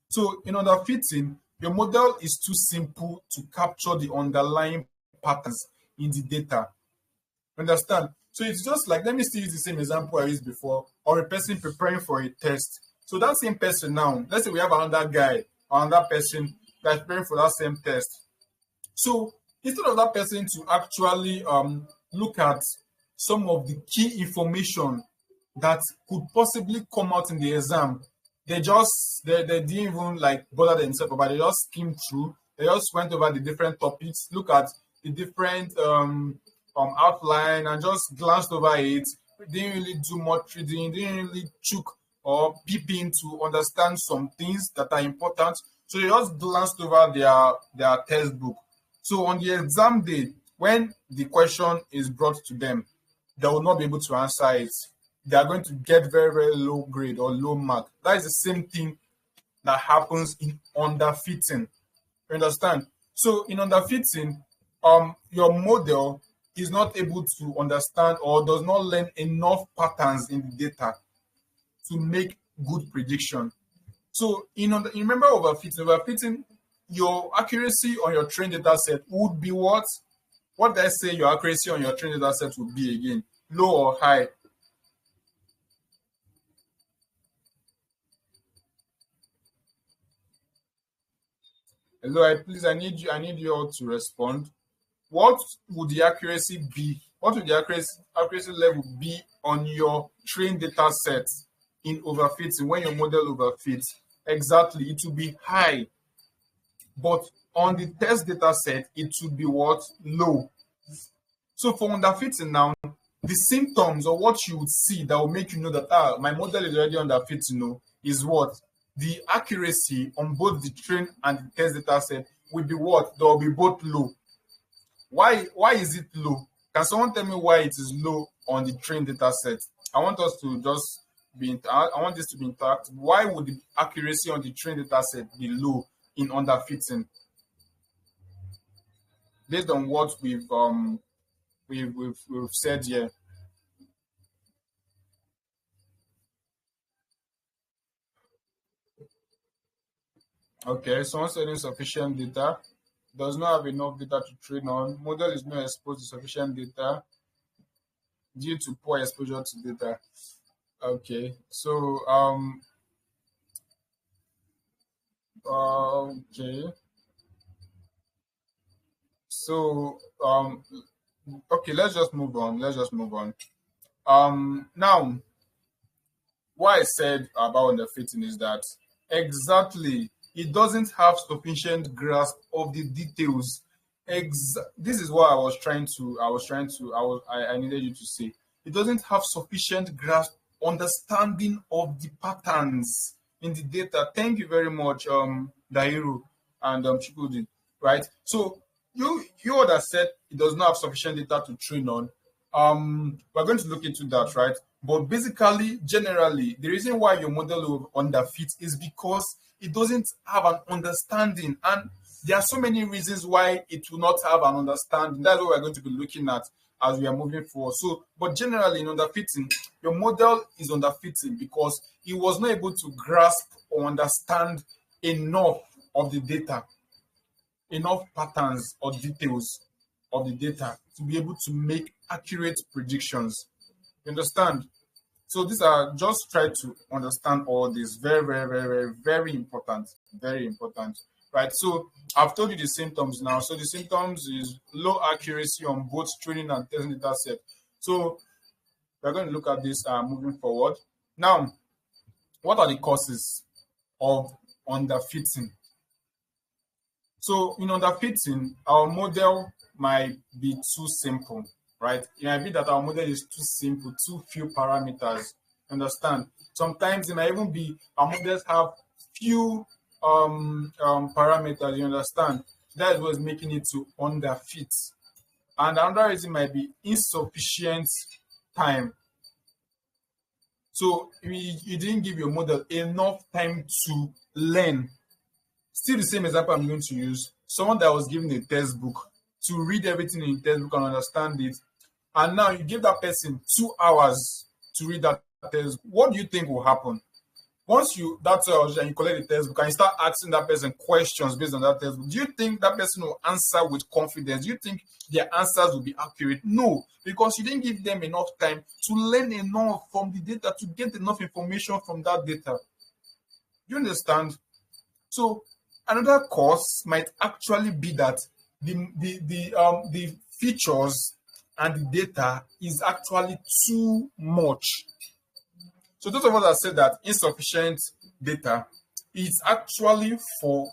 S1: So in underfitting, your model is too simple to capture the underlying patterns in the data. Understand? So it's just like, let me still use the same example I used before, or a person preparing for a test. So that same person now, let's say we have another guy or another person that's preparing for that same test. So instead of that person to actually look at some of the key information that could possibly come out in the exam, they didn't even like bother themselves about it. They just skimmed through. They just went over the different topics, look at the different outline, and just glanced over it. Didn't really do much reading. Didn't really chook or peep in to understand some things that are important. So they just glanced over their textbook. So on the exam day, when the question is brought to them, they will not be able to answer it. They are going to get very, very low grade or low mark. That is the same thing that happens in underfitting. You understand? So in underfitting, your model is not able to understand or does not learn enough patterns in the data to make good prediction. So remember overfitting, your accuracy on your trained data set would be what? What did I say your accuracy on your trained data set would be again? Low or high? Hello, please, I need you all to respond. What would the accuracy be? What would the accuracy level be on your trained data set in overfitting when your model overfits? Exactly, it will be high. But on the test data set, it should be what? Low. So for underfitting now, the symptoms or what you would see that will make you know that my model is already underfitting, is what? The accuracy on both the train and the test data set will be what? They will be both low. Why is it low? Can someone tell me why it is low on the train data set? I want us to just I want this to be intact. Why would the accuracy on the train data set be low in underfitting? Based on what we've said here. Okay, someone said insufficient data, does not have enough data to train on, model is not exposed to sufficient data due to poor exposure to data. Okay, so okay. So okay, let's just move on. Now what I said about underfitting is that exactly it doesn't have sufficient grasp of the details. This is what I needed you to say. It doesn't have sufficient grasp, understanding of the patterns in the data. Thank you very much, Dairu and Chikudi. Right. So you would have said it does not have sufficient data to train on. We're going to look into that, right? But basically, generally, the reason why your model will underfit is because it doesn't have an understanding, and there are so many reasons why it will not have an understanding. That's what we're going to be looking at as we are moving forward. So, but generally, in underfitting, your model is underfitting because it was not able to grasp or understand enough of the data, enough patterns or details of the data to be able to make accurate predictions. You understand? So these are just try to understand all this. Very, very, very, very, very important. Very important. Right. So I've told you the symptoms now. So the symptoms is low accuracy on both training and testing data set. So we're going to look at this moving forward. Now, what are the causes of underfitting. So in underfitting, our model might be too simple, right? It might be that our model is too simple, too few parameters. Understand? Sometimes it might even be our models have few parameters. You understand? That is what's making it to underfit. And another reason might be insufficient time. So you didn't give your model enough time to learn. Still the same example I'm going to use. Someone that was given a textbook to read everything in the textbook and understand it. And now you give that person 2 hours to read that textbook. What do you think will happen? Once that's and you collect the textbook and you start asking that person questions based on that textbook, do you think that person will answer with confidence? Do you think their answers will be accurate? No, because you didn't give them enough time to learn enough from the data, to get enough information from that data. You understand? So another cause might actually be that the features and the data is actually too much. So those of us that said that insufficient data is actually for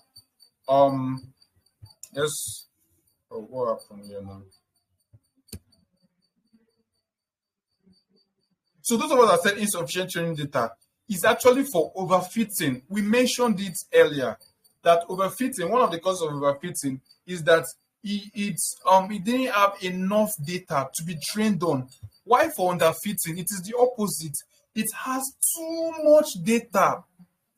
S1: yes. Oh, what happened here now? So those of us that said insufficient training data is actually for overfitting. We mentioned it earlier that overfitting, one of the causes of overfitting is that it didn't have enough data to be trained on. Why for underfitting? It is the opposite. It has too much data.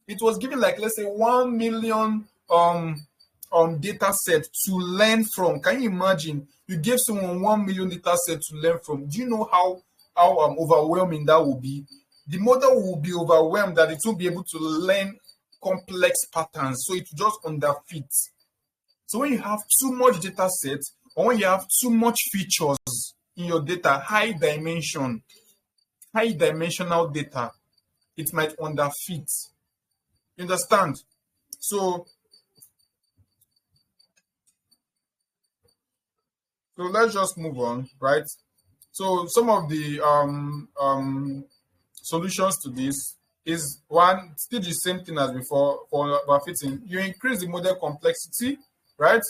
S1: It was given like, let's say, 1 million data set to learn from. Can you imagine? You gave someone 1 million data set to learn from. Do you know how overwhelming that will be? The model will be overwhelmed that it won't be able to learn complex patterns. So it will just underfit. So when you have too much data set, or when you have too much features in your data, high dimensional data, it might underfit. You understand? So let's just move on, right? So some of the solutions to this is one, still the same thing as before for overfitting. You increase the model complexity, right?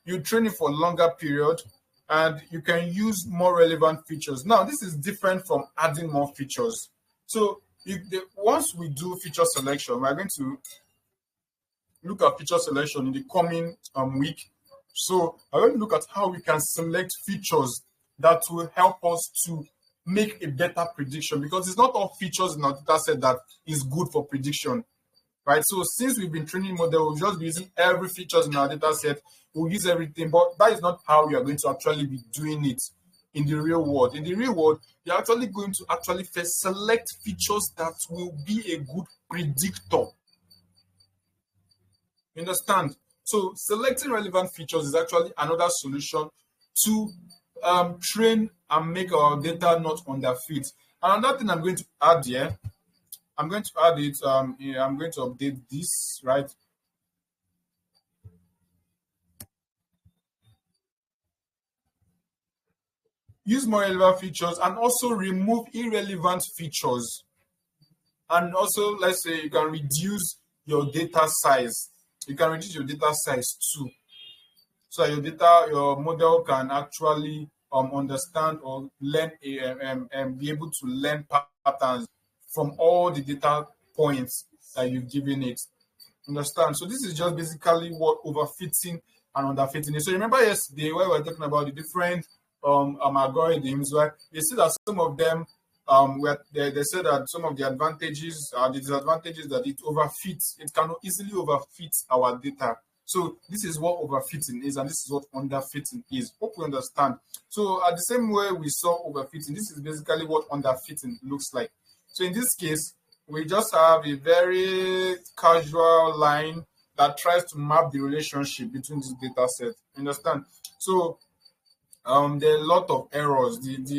S1: You train it for a longer period, and you can use more relevant features. Now, this is different from adding more features. So once we do feature selection, we're going to look at feature selection in the coming week. So I'm going to look at how we can select features that will help us to make a better prediction, because it's not all features in our data set that is good for prediction, right? So since we've been training model, we'll just be using every features in our data set. We'll use everything, but that is not how we are going to actually be doing it in the real world. In the real world, you're actually going to actually first select features that will be a good predictor. You understand? So selecting relevant features is actually another solution to train and make our data not underfit. Another thing I'm going to add here, I'm going to add it, I'm going to update this, right? Use more relevant features and also remove irrelevant features. And also, let's say you can reduce your data size. You can reduce your data size too. So your model can actually understand or learn and be able to learn patterns from all the data points that you've given it. Understand? So this is just basically what overfitting and underfitting is. So remember yesterday where we were talking about the different algorithms, right? You see that some of them they said that some of the advantages are the disadvantages that it overfits. It can easily overfit our data. So this is what overfitting is, and this is what underfitting is. Hope you understand. So at the same way we saw overfitting, this is basically what underfitting looks like. So in this case, we just have a very casual line that tries to map the relationship between this data set. Understand? So there are a lot of errors. It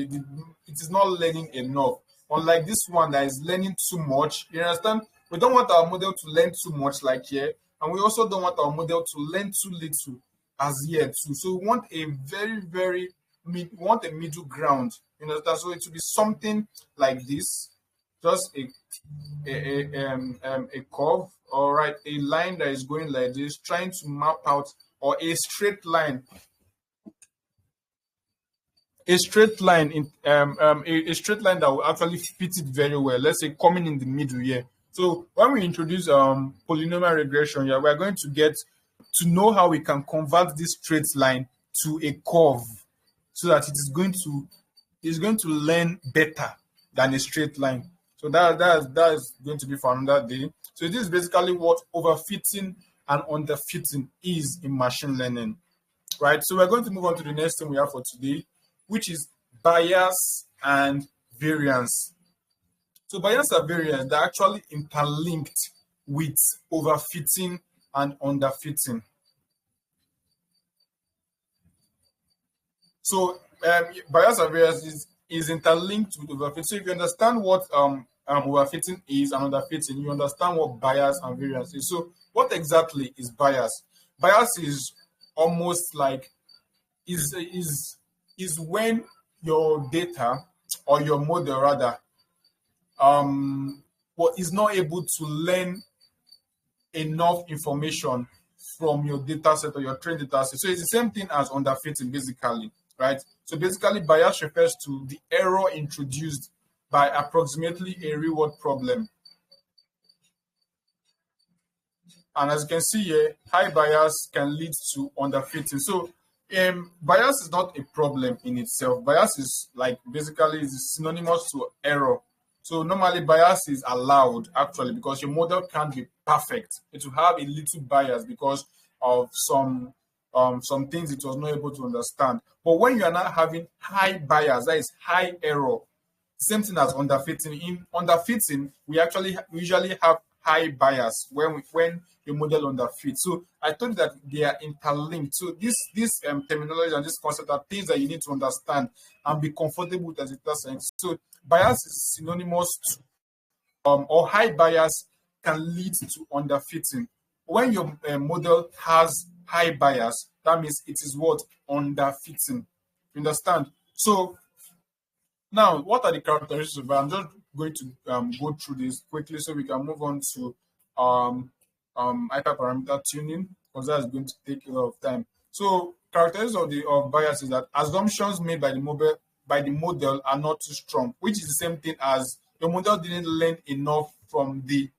S1: is not learning enough. Unlike this one that is learning too much. You understand? We don't want our model to learn too much like here. And we also don't want our model to learn too little as yet too. So we want a we want a middle ground. You understand? So it should be something like this. just a curve, all right, a line that is going like this, trying to map out, or a straight line, a straight line that will actually fit it very well. Let's say coming in the middle here. So when we introduce polynomial regression, yeah, we're going to get to know how we can convert this straight line to a curve, so that it's going to learn better than a straight line. So that is going to be for another day. So this is basically what overfitting and underfitting is in machine learning, right? So we're going to move on to the next thing we have for today, which is bias and variance. So bias and variance, they're actually interlinked with overfitting and underfitting. So bias and variance is interlinked with overfitting. So if you understand what overfitting is and underfitting, you understand what bias and variance is. So what exactly is bias? Bias is almost like is when your data, or your model rather, is not able to learn enough information from your data set or your trained data set. So it's the same thing as underfitting, basically, right? So basically, bias refers to the error introduced by approximately a real-world problem. And as you can see here, high bias can lead to underfitting. So bias is not a problem in itself. Bias is like basically is synonymous to error. So normally bias is allowed actually because your model can't be perfect. It will have a little bias because of some things it was not able to understand. But when you are not having high bias, that is high error. Same thing as underfitting. In underfitting, we usually have high bias when your model underfits. So I thought that they are interlinked. So this terminology and this concept are things that you need to understand and be comfortable with as a person. So bias is synonymous to or high bias can lead to underfitting. When your model has high bias, that means it is what underfitting. You understand? So now, what are the characteristics of it? I'm just going to go through this quickly so we can move on to hyperparameter tuning, because that's going to take a lot of time. So, characteristics of bias is that assumptions made by the model are not too strong, which is the same thing as your model didn't learn enough from the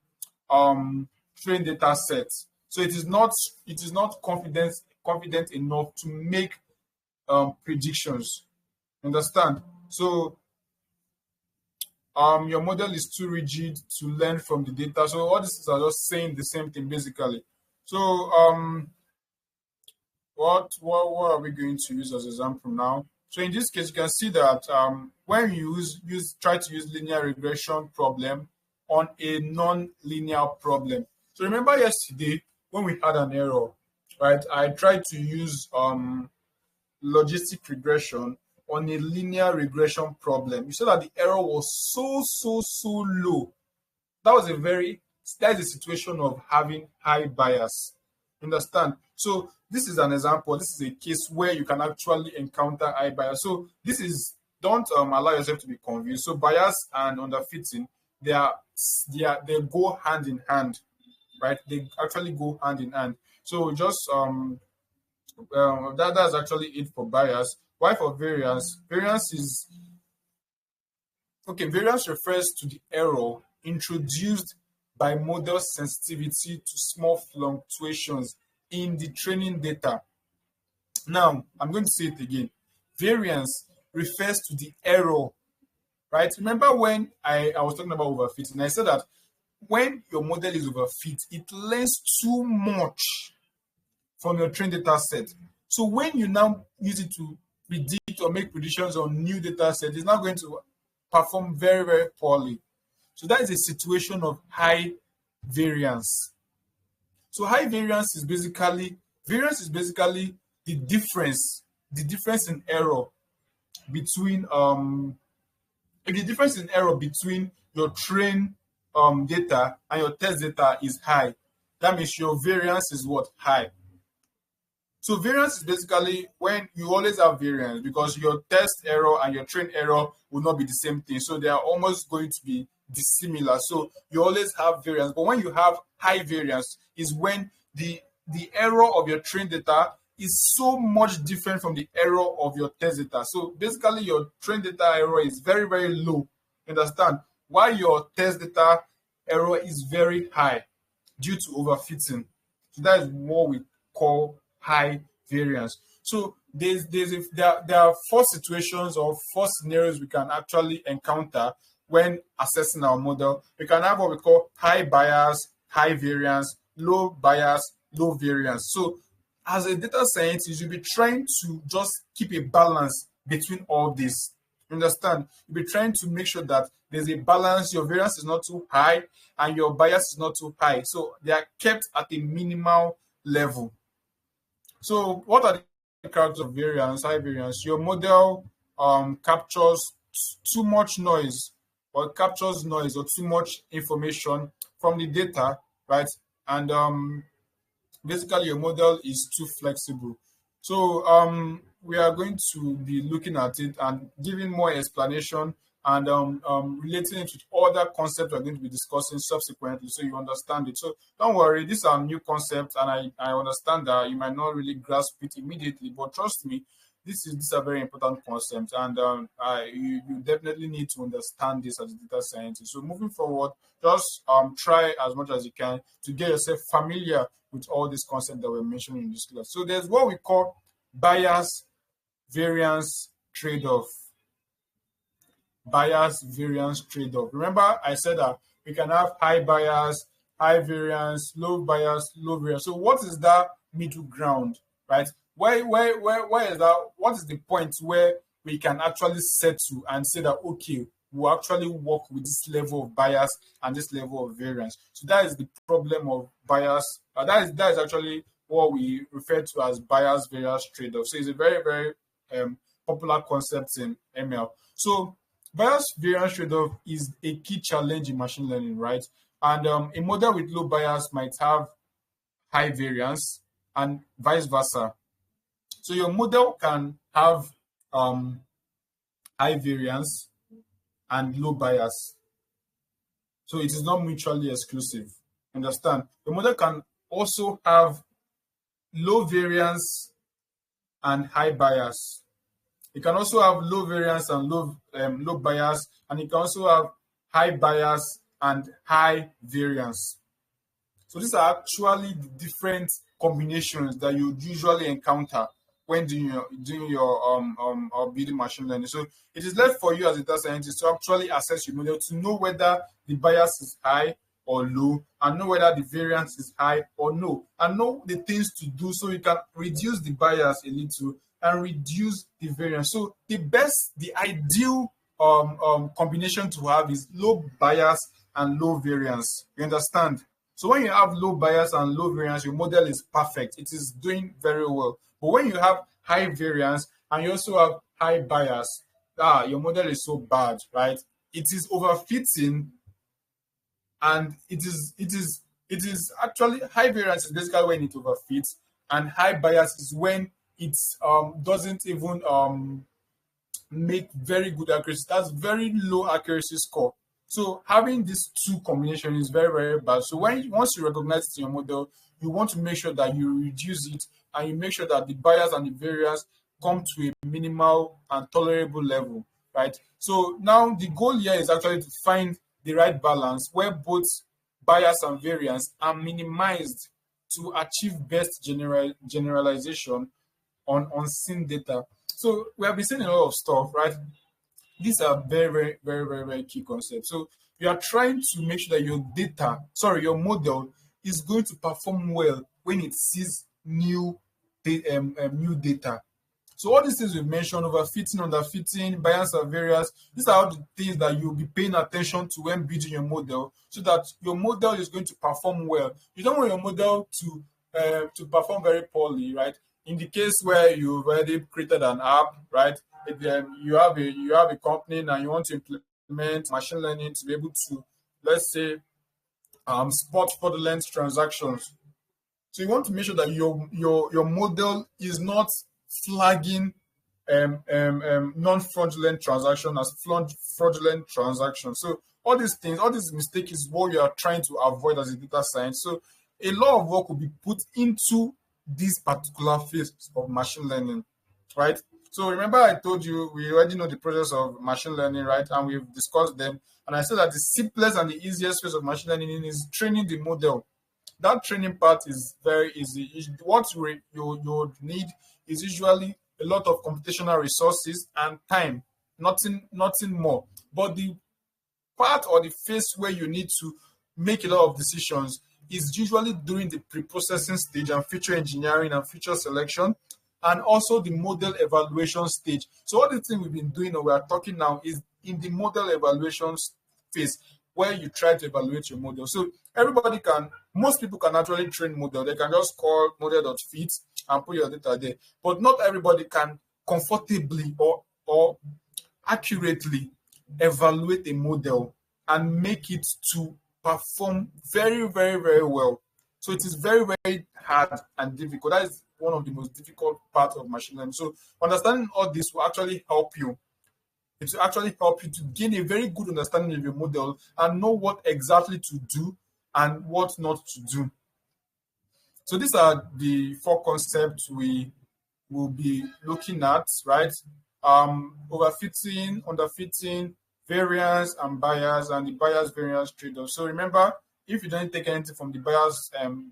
S1: trained data set. So it is not confident enough to make predictions. Understand? So your model is too rigid to learn from the data. So all these are just saying the same thing basically. So what are we going to use as example now? So in this case, you can see that when you try to use linear regression problem on a non-linear problem. So remember yesterday when we had an error, right? I tried to use logistic regression on a linear regression problem. You saw that the error was so low. That is a situation of having high bias. Understand? So this is an example. This is a case where you can actually encounter high bias. So don't allow yourself to be confused. So bias and underfitting, they go hand in hand, right? They actually go hand in hand. So just that's actually it for bias. Why for variance? Variance refers to the error introduced by model sensitivity to small fluctuations in the training data. Now, I'm going to say it again. Variance refers to the error, right? Remember when I was talking about overfitting, I said that when your model is overfit, it learns too much from your trained data set. So when you now use it to predict or make predictions on new data set, it's not going to perform very, very poorly. So that is a situation of high variance. So high variance is basically the difference in error between your trained data and your test data is high. That means your variance is what? High. So variance is basically when you always have variance because your test error and your train error will not be the same thing. So they are almost going to be dissimilar. So you always have variance. But when you have high variance is when the error of your trained data is so much different from the error of your test data. So basically your trained data error is very, very low. Understand? While your test data error is very high due to overfitting. So that is what we call high variance. So there are four situations or four scenarios we can actually encounter when assessing our model. We can have what we call high bias, high variance, low bias, low variance. So as a data scientist, you'll be trying to just keep a balance between all this. Understand? You'll be trying to make sure that there's a balance, your variance is not too high and your bias is not too high. So they are kept at a minimal level. So what are the characteristics of variance, high variance? Your model captures too much noise or captures noise or too much information from the data, right? And basically your model is too flexible. So we are going to be looking at it and giving more explanation and relating it with other concepts we're going to be discussing subsequently so you understand it. So don't worry, these are new concepts and I understand that you might not really grasp it immediately, but trust me, these are very important concepts and you definitely need to understand this as a data scientist. So moving forward, just try as much as you can to get yourself familiar with all these concepts that we're mentioning in this class. So there's what we call bias variance trade-off. Bias variance trade-off. Remember, I said that we can have high bias, high variance, low bias, low variance. So what is that middle ground, right? Where is that? What is the point where we can actually settle and say that okay, we'll actually work with this level of bias and this level of variance? So that is the problem of bias. That is actually what we refer to as bias variance trade-off. So it's a very, very popular concept in ML. So bias variance trade-off is a key challenge in machine learning, right? And a model with low bias might have high variance and vice versa. So your model can have high variance and low bias. So it is not mutually exclusive. Understand? The model can also have low variance and high bias. It can also have low variance and low bias, and it can also have high bias and high variance. So these are actually the different combinations that you usually encounter when doing your building machine learning. So it is left for you as a data scientist to actually assess your model to know whether the bias is high or low, and know whether the variance is high or no, and know the things to do so you can reduce the bias a little and reduce the variance. So the ideal combination to have is low bias and low variance. You understand? So when you have low bias and low variance, your model is perfect. It is doing very well. But when you have high variance and you also have high bias, your model is so bad, right? It is overfitting, and it is actually high variance is basically when it overfits, and high bias is when it doesn't even make very good accuracy. That's very low accuracy score. So having these two combinations is very, very bad. So once you recognize it in your model, you want to make sure that you reduce it and you make sure that the bias and the variance come to a minimal and tolerable level, right? So now the goal here is actually to find the right balance where both bias and variance are minimized to achieve best generalization on unseen data. So we have been seeing a lot of stuff, right? These are very, very, very, very, very key concepts. So you are trying to make sure that your model is going to perform well when it sees new data. So all these things we've mentioned, overfitting, underfitting, bias and variance, these are all the things that you'll be paying attention to when building your model so that your model is going to perform well. You don't want your model to perform very poorly, right? In the case where you've already created an app, right? You have a company and you want to implement machine learning to be able to, let's say, spot fraudulent transactions. So you want to make sure that your model is not flagging non-fraudulent transaction as fraudulent transaction. So all these things, all these mistakes is what you are trying to avoid as a data science. So a lot of work will be put into this particular phase of machine learning, right? So remember I told you we already know the process of machine learning, right? And we've discussed them. And I said that the simplest and the easiest phase of machine learning is training the model. That training part is very easy. What you need is usually a lot of computational resources and time, nothing more. But the part or the phase where you need to make a lot of decisions is usually during the pre-processing stage and feature engineering and feature selection, and also the model evaluation stage. So all the thing we've been doing or we are talking now is in the model evaluation phase, where you try to evaluate your model. So most people can actually train model. They can just call model.fit and put your data there. But not everybody can comfortably or accurately evaluate a model and make it to perform very, very, very well. So it is very, very hard and difficult. That is one of the most difficult parts of machine learning. So understanding all this will actually help you. It will actually help you to gain a very good understanding of your model and know what exactly to do and what not to do. So these are the 4 concepts we will be looking at, right? Overfitting, underfitting, variance, and bias, and the bias variance trade-off. So remember, if you don't take anything from the bias and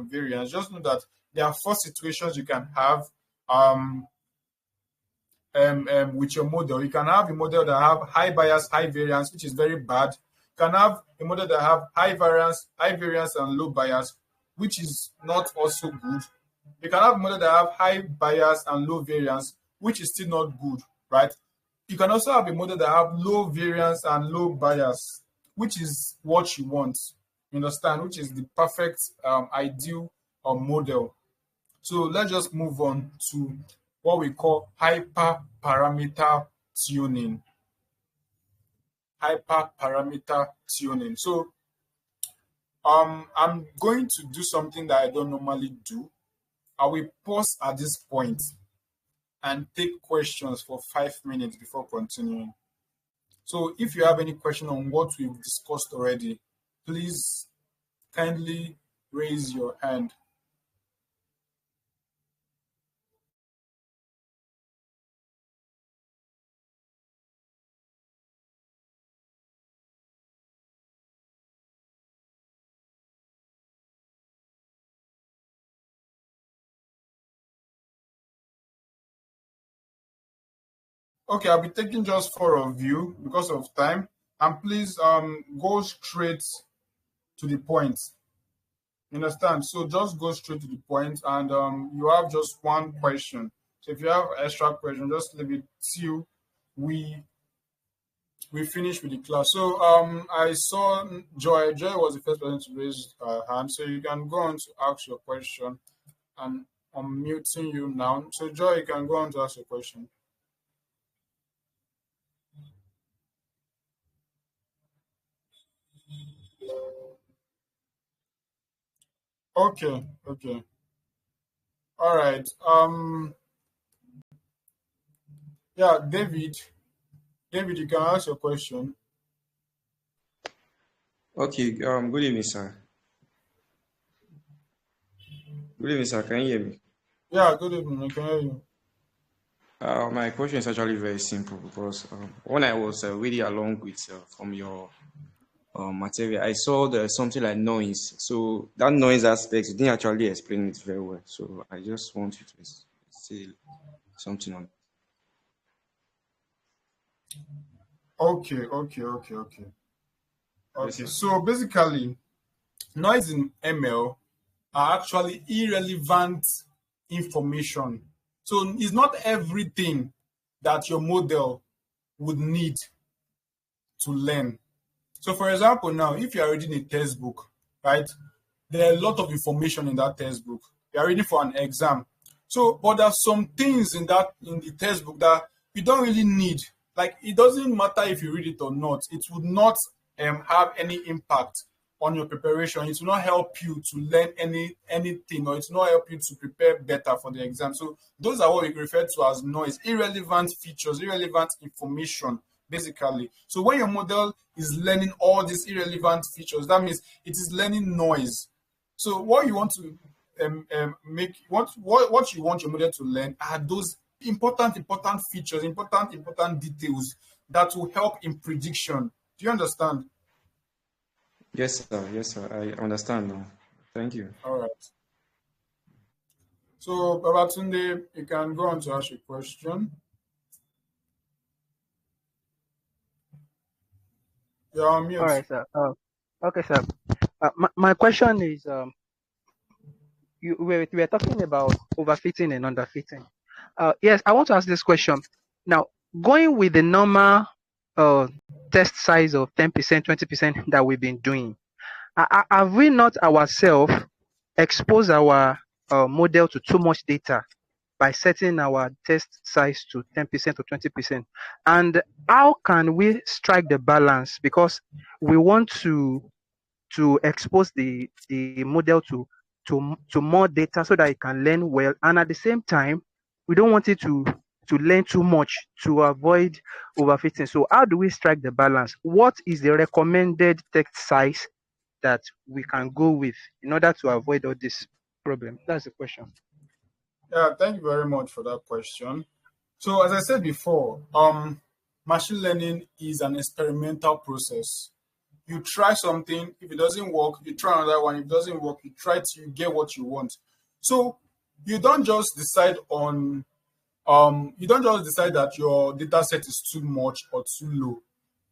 S1: variance, just know that there are 4 situations you can have with your model. You can have a model that have high bias, high variance, which is very bad. You can have a model that have high variance, and low bias, which is not also good. You can have a model that have high bias and low variance, which is still not good, right? You can also have a model that have low variance and low bias, which is what you want. You understand? Which is the perfect ideal model. So let's just move on to what we call hyperparameter tuning. Hyperparameter tuning. So I'm going to do something that I don't normally do. I will pause at this point and take questions for 5 minutes before continuing. So if you have any question on what we've discussed already, please kindly raise your hand. Okay, I'll be taking just 4 of you because of time. And please go straight to the point. You understand? So just go straight to the point, and you have just 1 question. So if you have extra question, just leave it till we finish with the class. So I saw Joy. Joy was the first person to raise her hand. So you can go on to ask your question. And I'm muting you now. So Joy, you can go on to ask your question. Okay. All right. Yeah, David, you can ask your question.
S2: Okay, good evening, sir. Good evening, sir. Can you hear me?
S1: Yeah, good evening. I can hear you.
S2: My question is actually very simple because when I was reading along with from your material, I saw there's something like noise. So that noise aspect, you didn't actually explain it very well. So I just want you to say something on it.
S1: Okay.
S2: Yes, sir.
S1: So basically, noise in ML are actually irrelevant information. So it's not everything that your model would need to learn. So for example, now, if you are reading a textbook, right, there are a lot of information in that textbook. You are reading for an exam. So, but there are some things in the textbook that you don't really need. Like, it doesn't matter if you read it or not. It would not have any impact on your preparation. It will not help you to learn anything, or it will not help you to prepare better for the exam. So those are what we refer to as noise, irrelevant features, irrelevant information basically. So when your model is learning all these irrelevant features, that means it is learning noise. So what you want to make what you want your model to learn are those important features, important details that will help in prediction. Do you understand?
S2: Yes, sir. Yes, sir. I understand now. Thank you.
S1: All right. So Babatunde, you can go on to ask your question. You're on
S3: All
S1: mute.
S3: right, sir. Okay, sir. My question is, we were talking about overfitting and underfitting. Yes, I want to ask this question. Now, going with the normal test size of 10%, 20% that we've been doing, have we not ourselves exposed our model to too much data by setting our test size to 10% or 20%? And how can we strike the balance? Because we want to expose the model to more data so that it can learn well, and at the same time we don't want it to learn too much to avoid overfitting. So how do we strike the balance? What is the recommended text size that we can go with in order to avoid all this problem? That's the question.
S1: Yeah, thank you very much for that question. So as I said before, machine learning is an experimental process. You try something, if it doesn't work, you try another one. If it doesn't work, you try to get what you want. So you don't just decide on that your data set is too much or too low.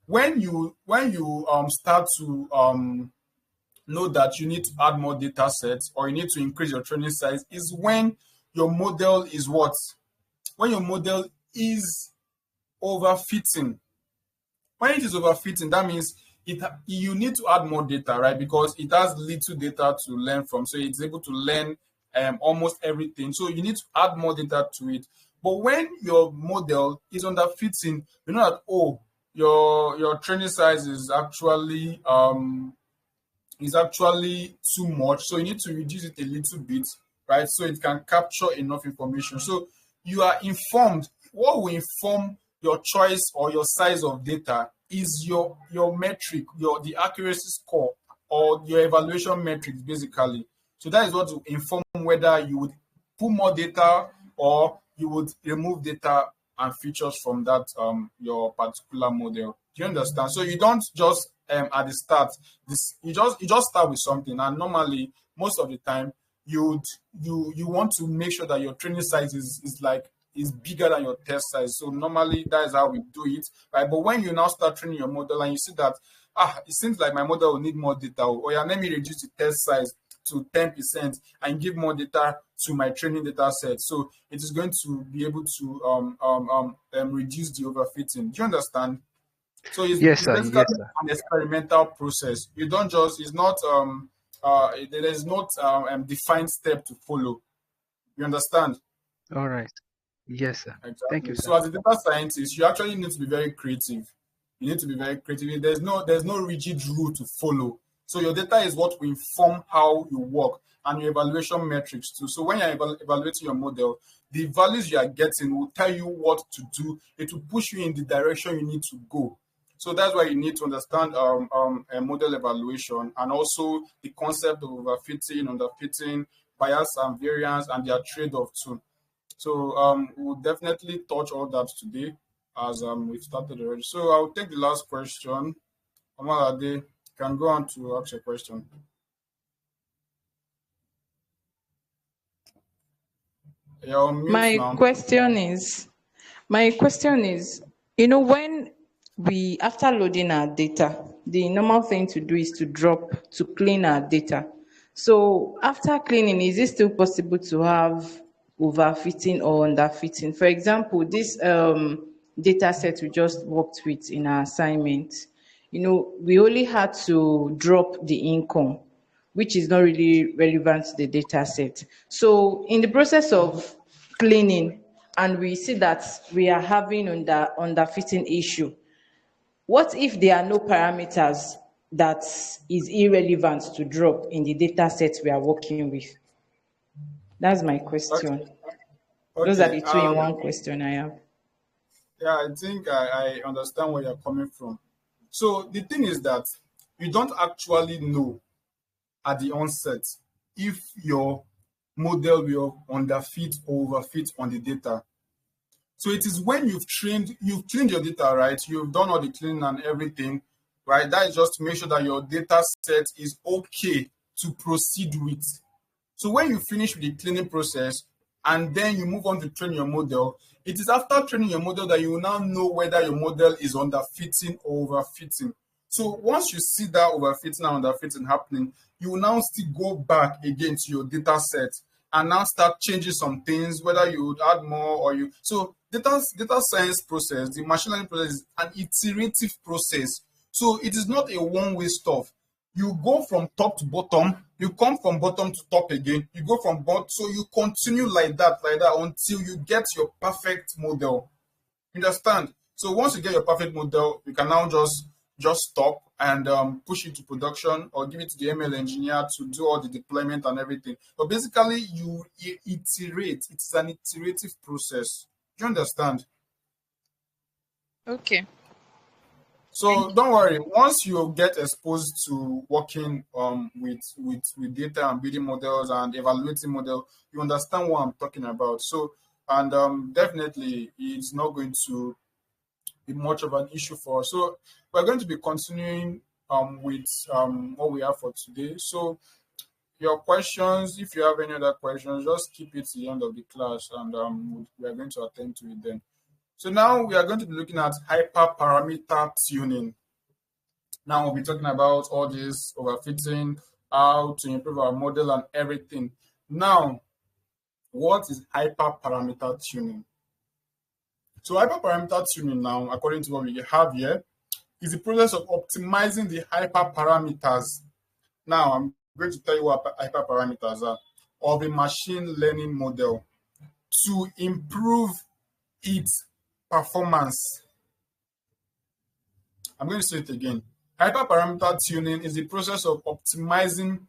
S1: When you start to know that you need to add more data sets or you need to increase your training size is when your model is what? When your model is overfitting. When it is overfitting, that means you need to add more data, right? Because it has little data to learn from. So it's able to learn almost everything. So you need to add more data to it. But when your model is underfitting, you know that, oh, your training size is actually too much. So you need to reduce it a little bit, right? So it can capture enough information. So you are informed. What will inform your choice or your size of data is your metric, the accuracy score or your evaluation metrics, basically. So that is what will inform whether you would put more data or you would remove data and features from that your particular model. Do you understand? So you don't just at the start, you just start with something, and normally most of the time you want to make sure that your training size is bigger than your test size. So normally that is how we do it, right? But when you now start training your model and you see that it seems like my model will need more data, or yeah, let me reduce the test size to 10% and give more data to my training data set. So it is going to be able to reduce the overfitting. Do you understand? So
S3: Yes,
S1: it's
S3: sir.
S1: basically
S3: Yes, sir.
S1: an experimental process. You don't just, it's not, there is not defined step to follow. You understand?
S3: All right. Yes, sir. Thank
S1: Exactly.
S3: you, sir.
S1: So as a data scientist, you actually need to be very creative. You need to be very creative. There's no rigid rule to follow. So your data is what will inform how you work and your evaluation metrics too. So when you're evaluating your model, the values you are getting will tell you what to do. It will push you in the direction you need to go. So that's why you need to understand a model evaluation and also the concept of overfitting, underfitting, bias and variance, and their trade-off too. So we'll definitely touch all that today as we've started already. So I'll take the last question. Amalade, can go on to ask your question. You're on mute
S4: My
S1: now.
S4: question is, when we, after loading our data, the normal thing to do is to clean our data. So after cleaning, is it still possible to have overfitting or underfitting? For example, this data set we just worked with in our assignment, we only had to drop the income, which is not really relevant to the data set. So in the process of cleaning, and we see that we are having underfitting issue, what if there are no parameters that is irrelevant to drop in the data set we are working with? That's my
S1: Okay.
S4: question. Those are
S1: Okay.
S4: the two in one question I have.
S1: Yeah, I think I understand where you're coming from. So the thing is that you don't actually know at the onset if your model will underfit or overfit on the data. So it is when you've cleaned your data, right? You've done all the cleaning and everything, right? That is just to make sure that your data set is okay to proceed with. So when you finish with the cleaning process and then you move on to train your model, it is after training your model that you will now know whether your model is underfitting or overfitting. So once you see that overfitting and underfitting happening, you will now still go back again to your data set and now start changing some things, whether you would add more or you. So data science process, the machine learning process is an iterative process. So it is not a one-way stuff. You go from top to bottom, you come from bottom to top again, you go from bottom, so you continue like that until you get your perfect model. You understand? So once you get your perfect model, you can now just stop and push it to production or give it to the ML engineer to do all the deployment and everything. But basically, you iterate. It's an iterative process. Do you understand?
S4: Okay.
S1: So don't worry. Once you get exposed to working with data and building models and evaluating model, you understand what I'm talking about. So and definitely it's not going to be much of an issue for us. So we're going to be continuing with what we have for today. So your questions, if you have any other questions, just keep it to the end of the class, and we are going to attend to it then. So now we are going to be looking at hyperparameter tuning. Now we'll be talking about all this overfitting, how to improve our model and everything. Now, what is hyperparameter tuning? So hyperparameter tuning now, according to what we have here, is the process of optimizing the hyperparameters. Now, I'm going to tell you what hyperparameters are of a machine learning model to improve its performance. I'm going to say it again. Hyperparameter tuning is the process of optimizing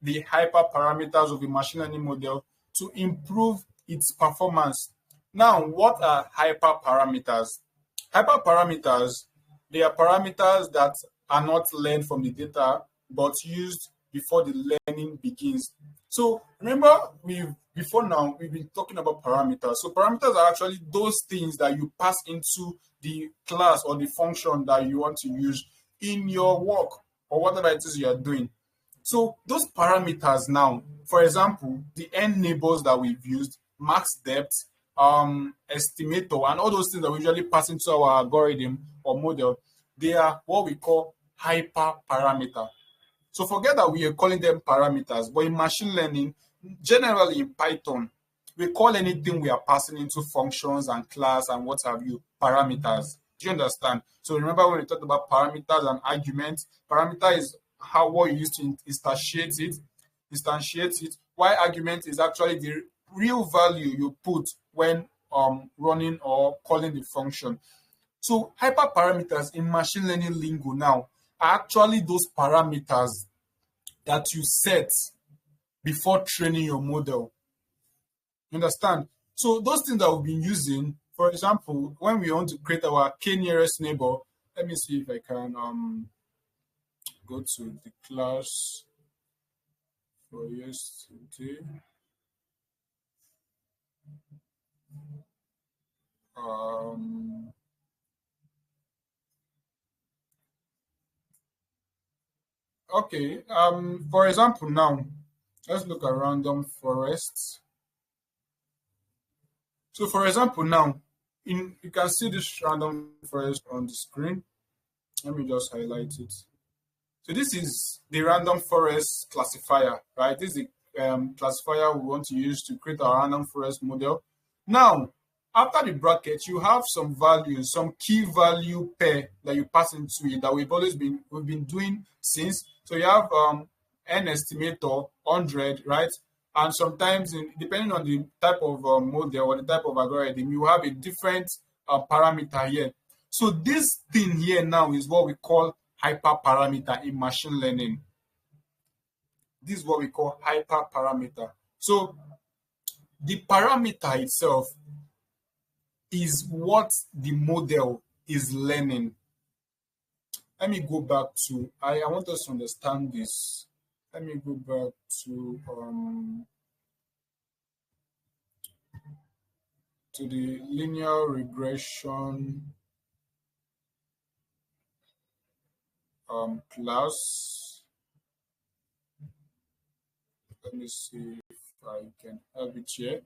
S1: the hyperparameters of a machine learning model to improve its performance. Now, what are hyperparameters? Hyperparameters, they are parameters that are not learned from the data but used before the learning begins. So remember, we've been talking about parameters. So parameters are actually those things that you pass into the class or the function that you want to use in your work or whatever it is you are doing. So those parameters now, for example, the n neighbors that we've used, max depth, estimator, and all those things that we usually pass into our algorithm or model, they are what we call hyperparameter. So forget that we are calling them parameters, but in machine learning, generally in Python, we call anything we are passing into functions and class and what have you, parameters. Do you understand? So remember when we talked about parameters and arguments, parameter is what you use to instantiate it, while argument is actually the real value you put when running or calling the function. So hyperparameters in machine learning lingo now are actually those parameters that you set before training your model. You understand? So those things that we've been using, for example, when we want to create our k nearest neighbor, let me see if I can go to the class for yesterday. Okay, for example, now let's look at random forests. So, for example, now you can see this random forest on the screen. Let me just highlight it. So, this is the random forest classifier, right? This is the classifier we want to use to create our random forest model. Now, after the bracket, you have some values, some key value pair that you pass into it that we've been doing since. So you have n estimator 100, right? And sometimes, depending on the type of model or the type of algorithm, you have a different parameter here. So this thing here now is what we call hyperparameter in machine learning. This is what we call hyperparameter. So the parameter itself is what the model is learning. Let me go back to, I want us to understand this. Let me go back to the linear regression class. Let me see if I can have it here.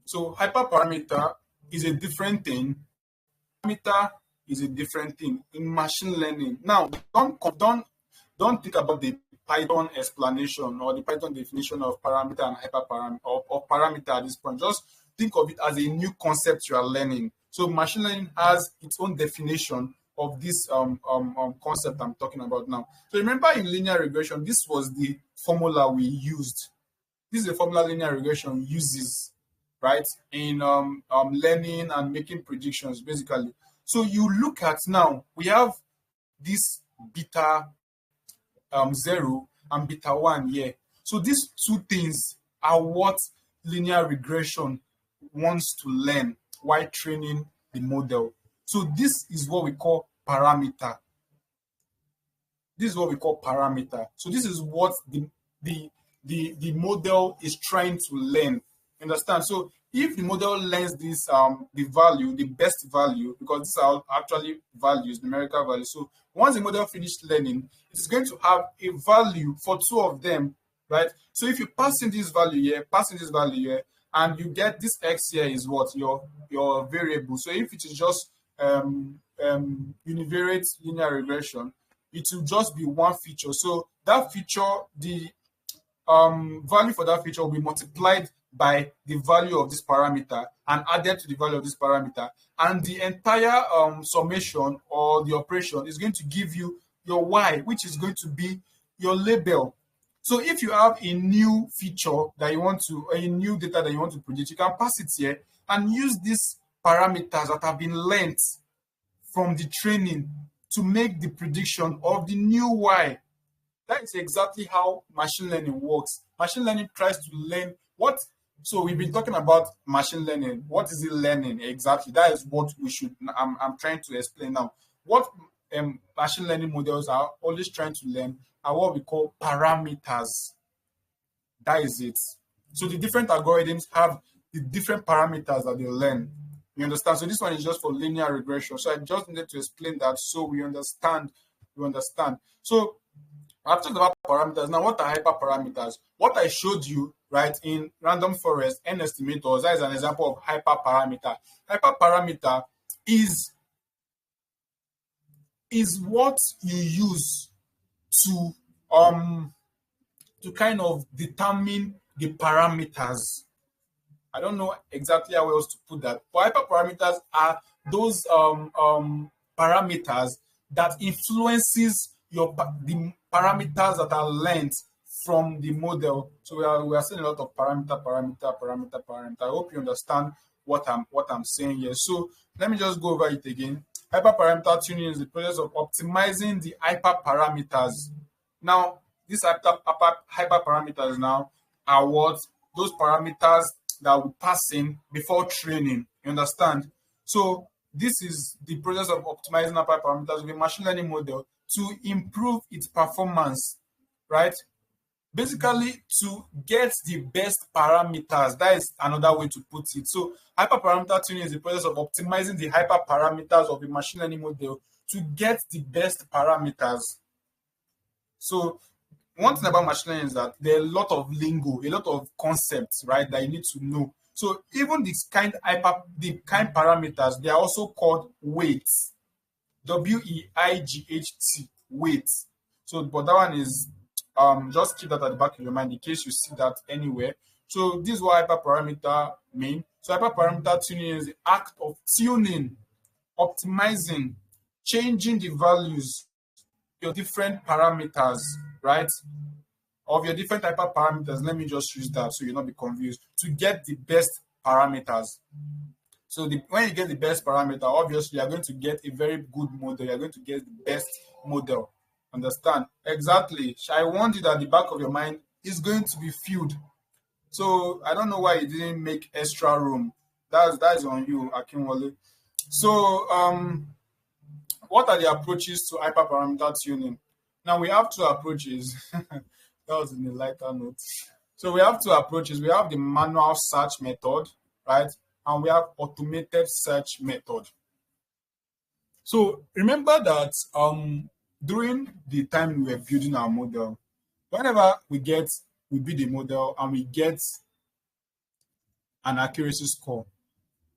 S1: So hyperparameter is a different thing. Parameter is a different thing in machine learning. Now, don't think about the Python explanation or the Python definition of parameter and hyperparameter or parameter at this point. Just think of it as a new concept you are learning. So machine learning has its own definition of this concept I'm talking about now. So remember in linear regression, this was the formula we used. This is the formula linear regression uses, right, in learning and making predictions, basically. So you look at now, we have this beta 0 and beta 1 here. So these two things are what linear regression wants to learn while training the model. So this is what we call parameter. This is what we call parameter. So this is what the model is trying to learn. Understand? So if the model learns this the value, the best value, because these are actually values, numerical values. So once the model finished learning, it's going to have a value for two of them, right? So if you pass in this value here, and you get this x here is what your variable. So if it is just univariate linear regression, it will just be one feature. So that feature, the value for that feature will be multiplied by the value of this parameter and added to the value of this parameter, and the entire summation or the operation is going to give you your y, which is going to be your label. So if you have a new feature that you want to, or a new data that you want to predict, you can pass it here and use these parameters that have been learned from the training to make the prediction of the new y. That is exactly how machine learning works. Machine learning tries to learn what. So we've been talking about machine learning. What is it learning exactly? That is what we should. I'm trying to explain now. What machine learning models are always trying to learn are what we call parameters. That is it. So the different algorithms have the different parameters that they learn. You understand? So this one is just for linear regression. So I just needed to explain that so we understand. So I've talked about parameters. Now, what are hyperparameters? What I showed you, right, in random forest n estimators, that is an example of hyperparameter. Hyperparameter is what you use to kind of determine the parameters. I don't know exactly how else to put that. But hyperparameters are those parameters that influences the parameters that are learned from the model. So we are seeing a lot of parameter. I hope you understand what I'm saying here. So let me just go over it again. Hyperparameter tuning is the process of optimizing the hyperparameters. Now, these hyperparameters now are what those parameters that we pass in before training. You understand? So this is the process of optimizing hyperparameters with a machine learning model to improve its performance, right? Basically, to get the best parameters. That is another way to put it. So hyperparameter tuning is the process of optimizing the hyperparameters of a machine learning model to get the best parameters. So one thing about machine learning is that there are a lot of lingo, a lot of concepts, right, that you need to know. So even the kind parameters, they are also called weights. WEIGHT, weights. So, but that one is just keep that at the back of your mind in case you see that anywhere. So this is what hyperparameter mean. So hyperparameter tuning is the act of tuning, optimizing, changing the values of your different parameters, right? Of your different hyperparameters. Let me just use that so you'll not be confused. To get the best parameters. So when you get the best parameter, obviously you're going to get a very good model. You're going to get the best model. Understand? Exactly. I want it at the back of your mind is going to be filled. So I don't know why you didn't make extra room. That's on you, Akinwale. So what are the approaches to hyperparameter tuning? Now we have two approaches. That was in the lighter note. So we have two approaches. We have the manual search method, right? And we have automated search method. So remember that during the time we were building our model, whenever we build the model and we get an accuracy score,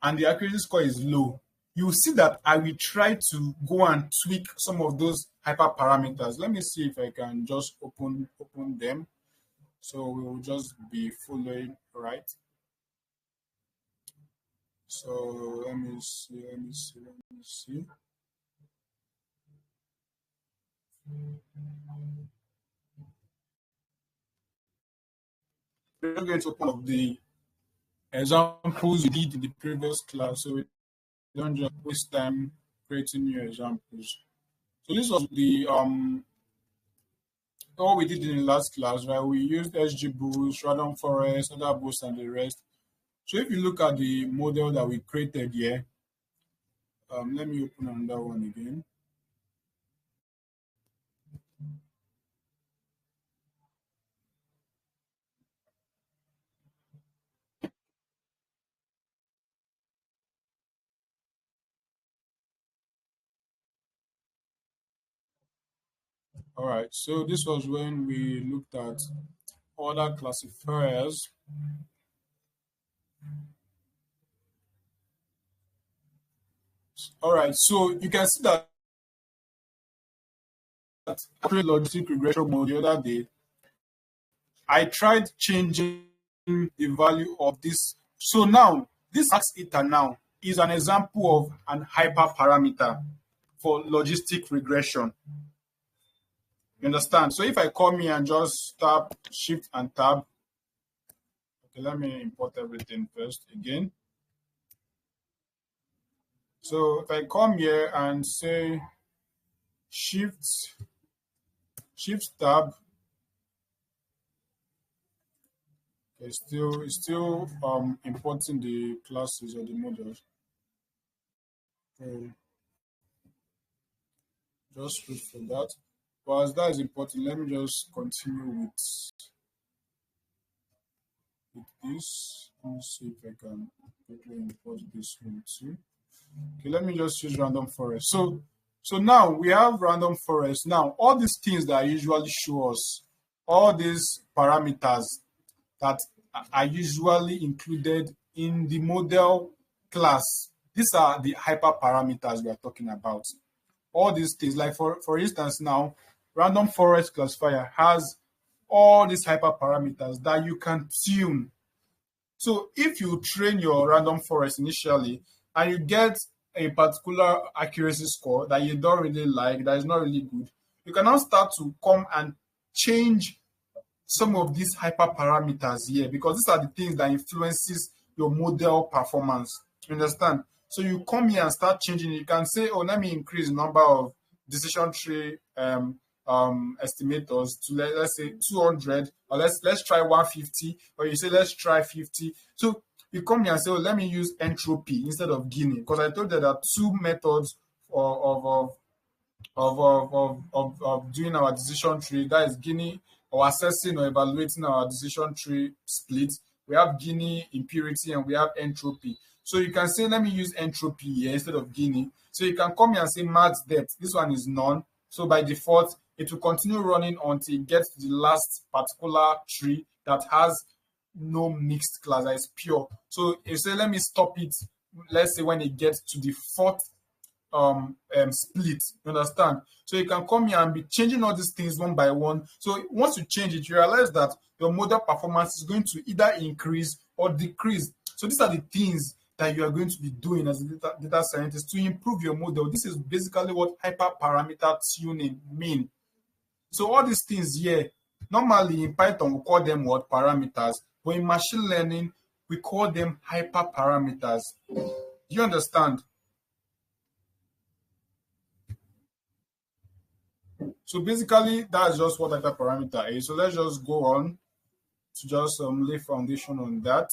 S1: and the accuracy score is low, you see that I will try to go and tweak some of those hyperparameters. Let me see if I can just open them. So we will just be following, right? So let me see. We're going to open up the examples we did in the previous class, so we don't just waste time creating new examples. So this was the what we did in the last class, right? We used XGBoost, random forest, other boosts, and the rest. So if you look at the model that we created here, let me open another one again. All right, so this was when we looked at other classifiers. All right, so you can see that logistic regression model the other day, I tried changing the value of this. So now, this max eta now is an example of an hyperparameter for logistic regression. You understand? So if I come here and just tap Shift and Tab, okay, let me import everything first again. So if I come here and say Shift Tab, it's still importing the classes or the models. Okay. Just wait for that. But as that is important, let me just continue with this. Let me see if I can quickly import this one too. Okay, let me just use random forest. So now we have random forest. Now all these things that usually show us, all these parameters that are usually included in the model class, these are the hyperparameters we are talking about. All these things, like for instance now, random forest classifier has all these hyperparameters that you can tune. So if you train your random forest initially and you get a particular accuracy score that you don't really like, that is not really good, you can now start to come and change some of these hyperparameters here, because these are the things that influences your model performance. You understand? So you come here and start changing it. You can say, oh, let me increase the number of decision tree estimators to let's say 200, or let's try 150, or you say let's try 50. So you come here and say, oh, let me use entropy instead of Gini, because I told you there are two methods of doing our decision tree. That is Gini, or assessing or evaluating our decision tree split. We have Gini, impurity, and we have entropy. So you can say, let me use entropy here instead of Gini. So you can come here and say max depth. This one is none. So by default, it will continue running until it gets to the last particular tree that has no mixed class, that is pure. So you say, let me stop it, let's say when it gets to the fourth split. You understand? So you can come here and be changing all these things one by one. So once you change it, you realize that your model performance is going to either increase or decrease. So these are the things that you are going to be doing as a data scientist to improve your model. This is basically what hyperparameter tuning mean. So all these things here, normally in Python we call them what? Parameters. But in machine learning, we call them hyperparameters. Do you understand? So basically, that's just what hyperparameter is. So let's just go on. to just lay foundation on that.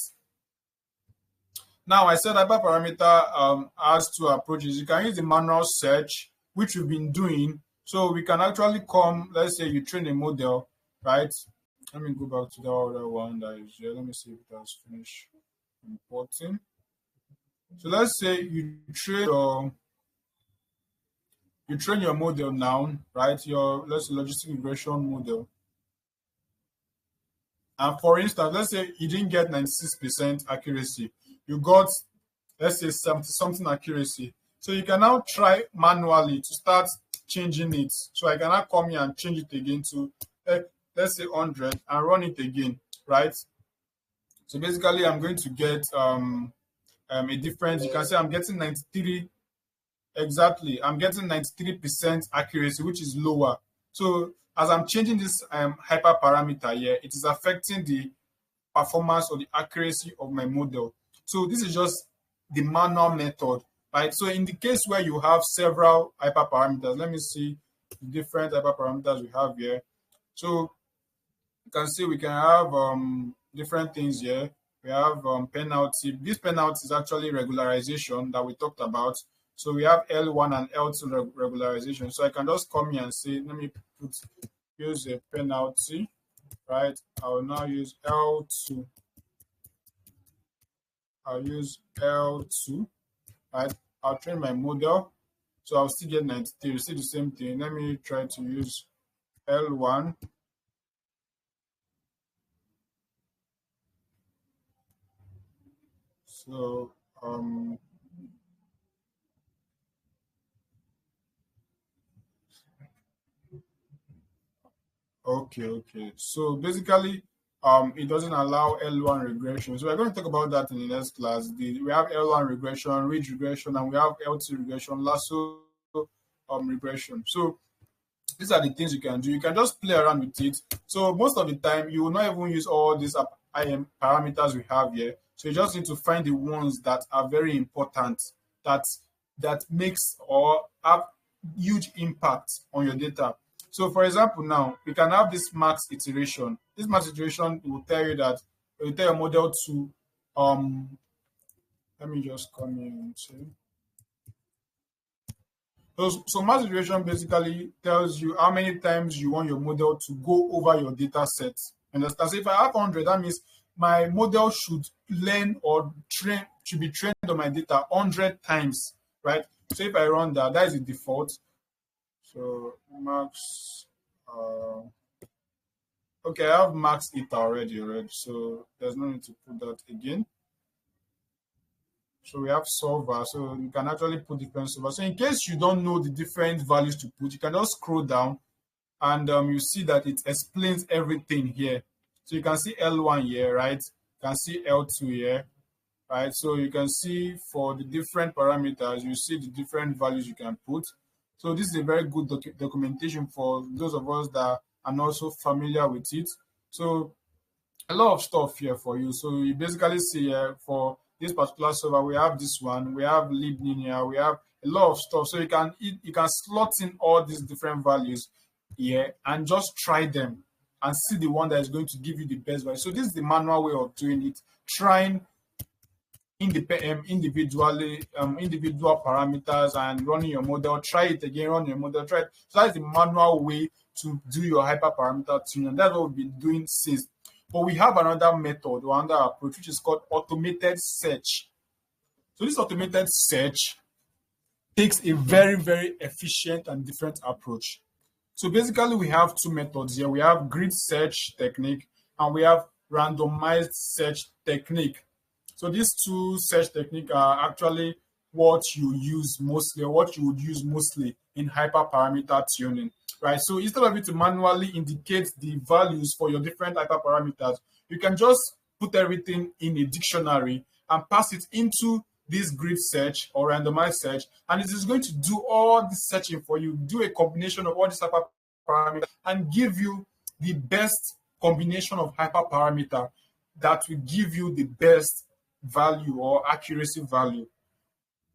S1: Now, I said hyperparameter has two approaches. You can use the manual search, which we've been doing. So we can actually come, let's say you train a model, right? Let me go back to the other one that is here. Let me see if it has finished importing. So let's say you train your model now, right? Your, let's say, logistic regression model. And for instance, let's say you didn't get 96% accuracy. You got, let's say, something accuracy. So you can now try manually to start changing it. So I can now come here and change it again to, let's say, 100 and run it again, right? So basically, I'm going to get a difference. You can say I'm getting 93. Exactly, I'm getting 93% accuracy, which is lower. So as I'm changing this hyperparameter here, it is affecting the performance or the accuracy of my model. So this is just the manual method, right? So in the case where you have several hyperparameters, let me see the different hyperparameters we have here. So you can see we can have different things here. We have penalty. This penalty is actually regularization that we talked about. So we have L1 and L2 regularization. So I can just come here and say, let me use a penalty, right? I will now use L2. I'll use L2, right? I'll train my model. So I'll still get 93. You see the same thing. Let me try to use L1. So, okay. So basically, it doesn't allow L1 regression. So we're going to talk about that in the next class. We have L1 regression, ridge regression, and we have L2 regression, lasso regression. So these are the things you can do. You can just play around with it. So most of the time, you will not even use all these IM parameters we have here. So you just need to find the ones that are very important, that makes or have huge impact on your data. So for example, now we can have this max iteration. This max iteration will tell you that, it will tell your model to let me just come in and say. So max iteration basically tells you how many times you want your model to go over your data set. Understand? So if I have 100, that means my model should learn or should be trained on my data 100 times, right? So if I run that, that is the default. So max, okay, I have max it already, so there's no need to put that again. So we have solver, so you can actually put different solvers. So in case you don't know the different values to put, you can just scroll down and you see that it explains everything here. So you can see L1 here, right? You can see L2 here, right? So you can see for the different parameters, you see the different values you can put. So this is a very good documentation for those of us that are not so familiar with it. So a lot of stuff here for you. So you basically see here for this particular server, we have this one, we have linear, we have a lot of stuff. So you can slot in all these different values here and just try them and see the one that is going to give you the best value. So this is the manual way of doing it, trying individual parameters and running your model. Try it again, run your model, try it. So that's the manual way to do your hyperparameter tuning. That's what we've been doing since. But we have another method or another approach, which is called automated search. So this automated search takes a very, very efficient and different approach. So basically, we have two methods here. We have grid search technique and we have randomized search technique. So these two search techniques are actually what you use mostly, or what you would use mostly in hyperparameter tuning, right? So instead of it to manually indicate the values for your different hyperparameters, you can just put everything in a dictionary and pass it into this grid search or randomized search, and it is going to do all the searching for you, do a combination of all these hyperparameters and give you the best combination of hyperparameter that will give you the best value or accuracy value.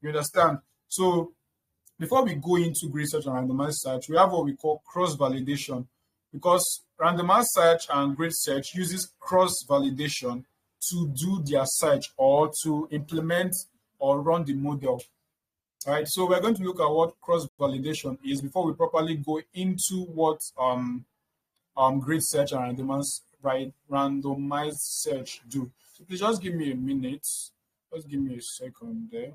S1: You understand? So before we go into GridSearch and randomized search, we have what we call cross-validation, because randomized search and grid search uses cross-validation to do their search or to implement or run the model. All right, so we're going to look at what cross-validation is before we properly go into what grid search and randomized search do. So please just give me a minute. Just give me a second there.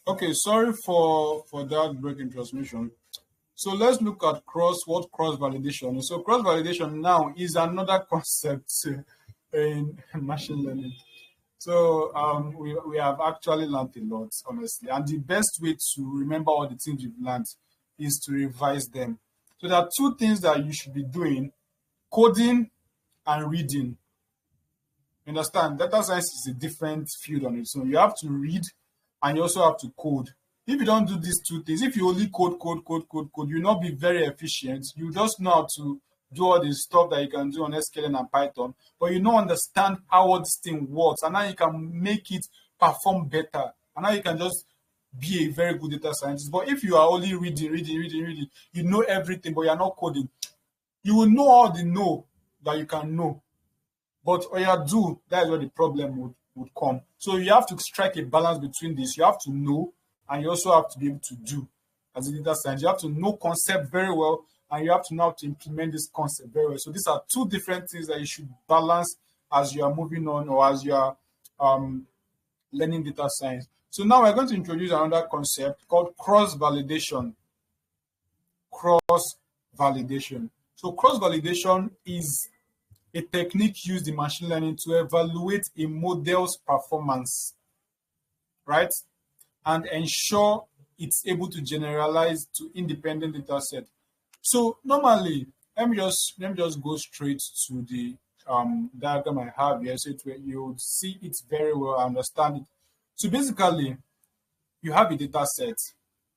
S1: Okay, sorry for that break in transmission. So let's look at what cross validation is. So cross validation now is another concept in machine learning. So we have actually learned a lot, honestly. And the best way to remember all the things you've learned is to revise them. So there are two things that you should be doing: coding and reading. Understand? Data science is a different field on its own. You have to read and you also have to code. If you don't do these two things, if you only code, you'll not be very efficient. You just know how to do all the stuff that you can do on SQL and Python, but you don't understand how all this thing works, and now you can make it perform better. And now you can just be a very good data scientist. But if you are only reading, you know everything, but you're not coding, you will know all the know that you can know. But all you do, that is where the problem would come. So you have to strike a balance between this. You have to know, and you also have to be able to do. As a data scientist, you have to know concept very well, and you have to know how to implement this concept very well. So these are two different things that you should balance as you are moving on or as you are learning data science. So now we're going to introduce another concept called cross-validation. Cross-validation. So cross-validation is a technique used in machine learning to evaluate a model's performance, right? And ensure it's able to generalize to independent data set. So normally, let me just go straight to the diagram I have here, so you see it very well, understand it. So basically, you have a data set,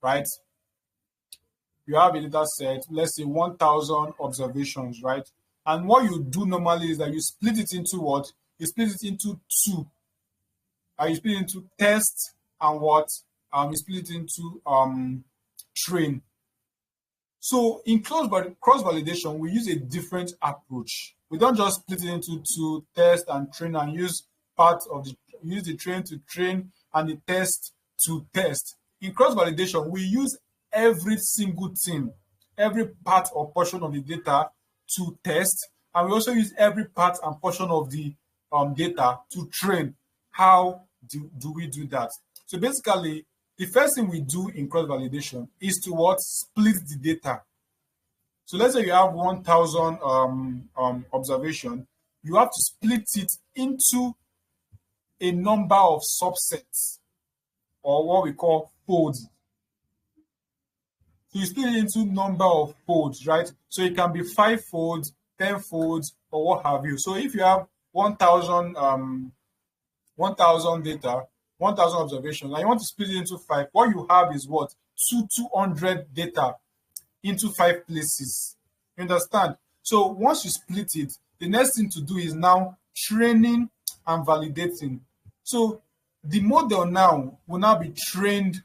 S1: right? You have a data set, let's say 1,000 observations, right? And what you do normally is that you split it into what? You split it into two. You split it into test and what? You split it into train. So in cross-validation, we use a different approach. We don't just split it into two, test and train, and use the train to train and the test to test. In cross-validation, we use every single thing, every part or portion of the data to test, and we also use every part and portion of the data to train. How do we do that? So basically, the first thing we do in cross-validation is to split the data. So let's say you have 1,000 observation. You have to split it into a number of subsets, or what we call folds. So you split it into number of folds, right? So it can be 5 folds, 10 folds, or what have you. So if you have 1,000 data, 1,000 observations, and you want to split it into 5, what you have is what? 200 data into 5 places. You understand? So once you split it, the next thing to do is now training and validating. So the model now will now be trained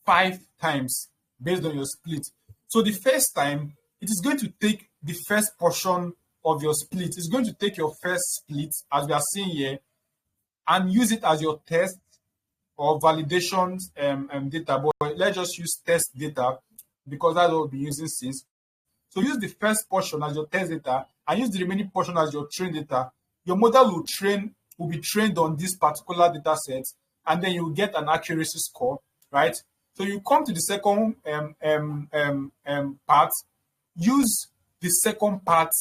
S1: 5 times based on your split. So the first time, it is going to take the first portion of your split. It's going to take your first split, as we are seeing here, and use it as your test or validation data. But let's just use test data because that's what we'll be using since. So use the first portion as your test data and use the remaining portion as your train data. Your model will be trained on this particular data set, and then you will get an accuracy score, right? So you come to the second part, use the second part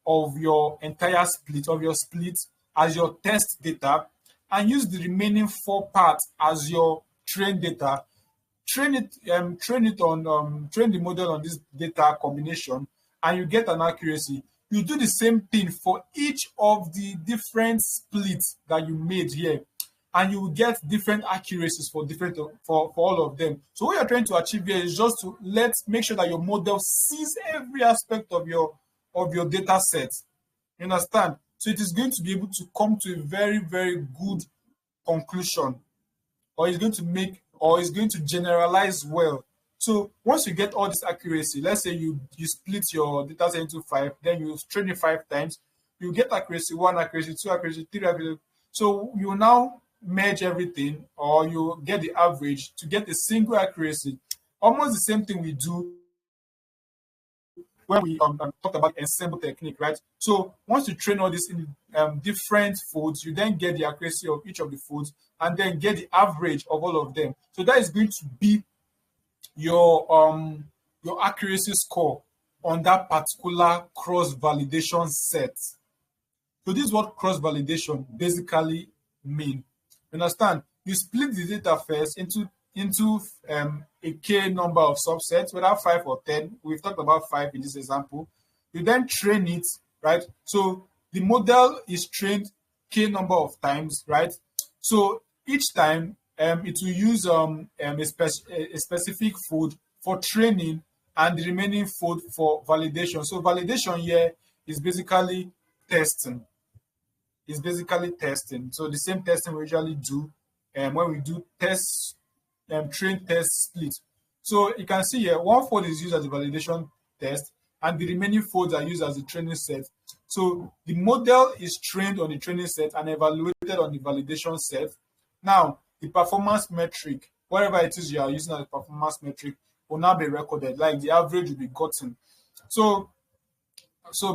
S1: of your entire split, as your test data, and use the remaining 4 parts as your train data. train the model on this data combination, and you get an accuracy. You do the same thing for each of the different splits that you made here, and you will get different accuracies for all of them. So what you're trying to achieve here is just to make sure that your model sees every aspect of your data set. You understand? So it is going to be able to come to a very, very good conclusion, or it's going to generalize well. So once you get all this accuracy, let's say you split your data set into 5, then you train it 5 times, you get accuracy 1, accuracy 2, accuracy 3, accuracy. So you now merge everything, or you get the average to get a single accuracy. Almost the same thing we do when we talked about ensemble technique, right? So once you train all this in different folds, you then get the accuracy of each of the folds, and then get the average of all of them. So that is going to be your accuracy score on that particular cross validation set. So this is what cross validation basically mean. You understand? You split the data first into a k number of subsets, whether 5 or 10. We've talked about 5 in this example. You then train it, right? So the model is trained k number of times, right? So each time it will use a specific fold for training and the remaining fold for validation. So validation here is basically testing. So the same testing we usually do when we do tests, train, test, split. So you can see here, one fold is used as a validation test, and the remaining folds are used as a training set. So the model is trained on the training set and evaluated on the validation set. Now, the performance metric, whatever it is you are using as a performance metric, will now be recorded, like the average will be gotten. So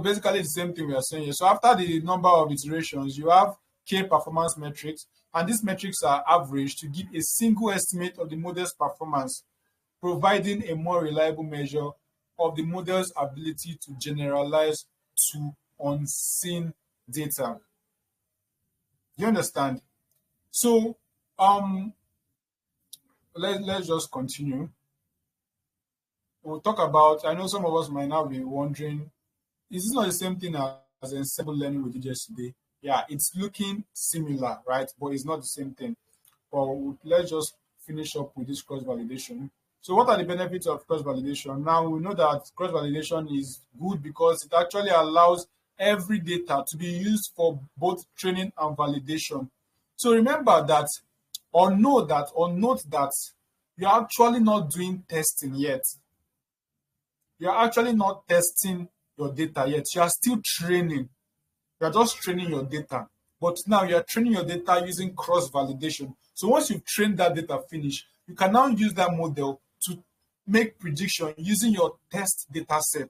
S1: basically the same thing we are saying here. So after the number of iterations, you have k performance metrics, and these metrics are averaged to give a single estimate of the model's performance, providing a more reliable measure of the model's ability to generalize to unseen data. You understand? So let's just continue. We'll talk about, I know some of us might now be wondering, is this not the same thing as ensemble learning we did yesterday? Yeah, it's looking similar, right? But it's not the same thing. But let's just finish up with this cross-validation. So what are the benefits of cross-validation? Now, we know that cross-validation is good because it actually allows every data to be used for both training and validation. So remember that, or note that you're actually not doing testing yet. You're actually not testing your data yet. You are still training. You're just training your data. But now you're training your data using cross-validation. So once you've trained that data finish, you can now use that model to make prediction using your test data set.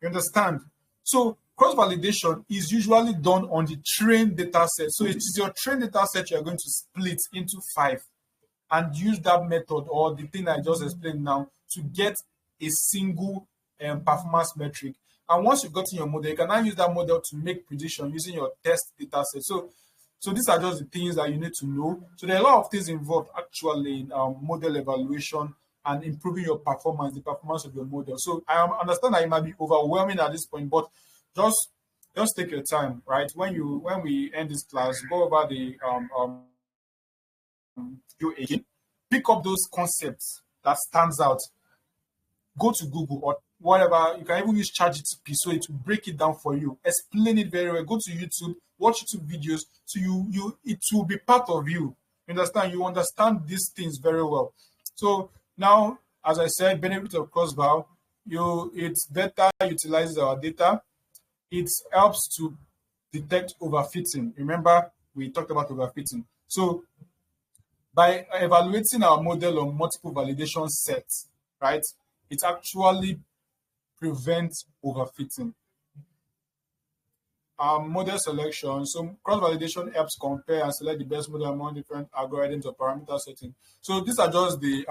S1: You understand? So cross-validation is usually done on the trained data set. So it is your trained data set you're going to split into 5 and use that method, or the thing I just explained now, to get a single performance metric. And once you've gotten your model, you can now use that model to make prediction using your test data set. So these are just the things that you need to know. So there are a lot of things involved actually in model evaluation and improving your performance, the performance of your model. So I understand that it might be overwhelming at this point, but just take your time, right? When we end this class, go over the video again, pick up those concepts that stands out. Go to Google or whatever. You can even use ChatGPT so it will break it down for you, explain it very well. Go to YouTube, watch YouTube videos, so it will be part of you. Understand? You understand these things very well. So now, as I said, benefit of cross-val, it's better utilizes our data. It helps to detect overfitting. Remember, we talked about overfitting. So by evaluating our model on multiple validation sets, right, it actually prevents overfitting. Model selection. So cross-validation helps compare and select the best model among different algorithms or parameter settings. So these are just the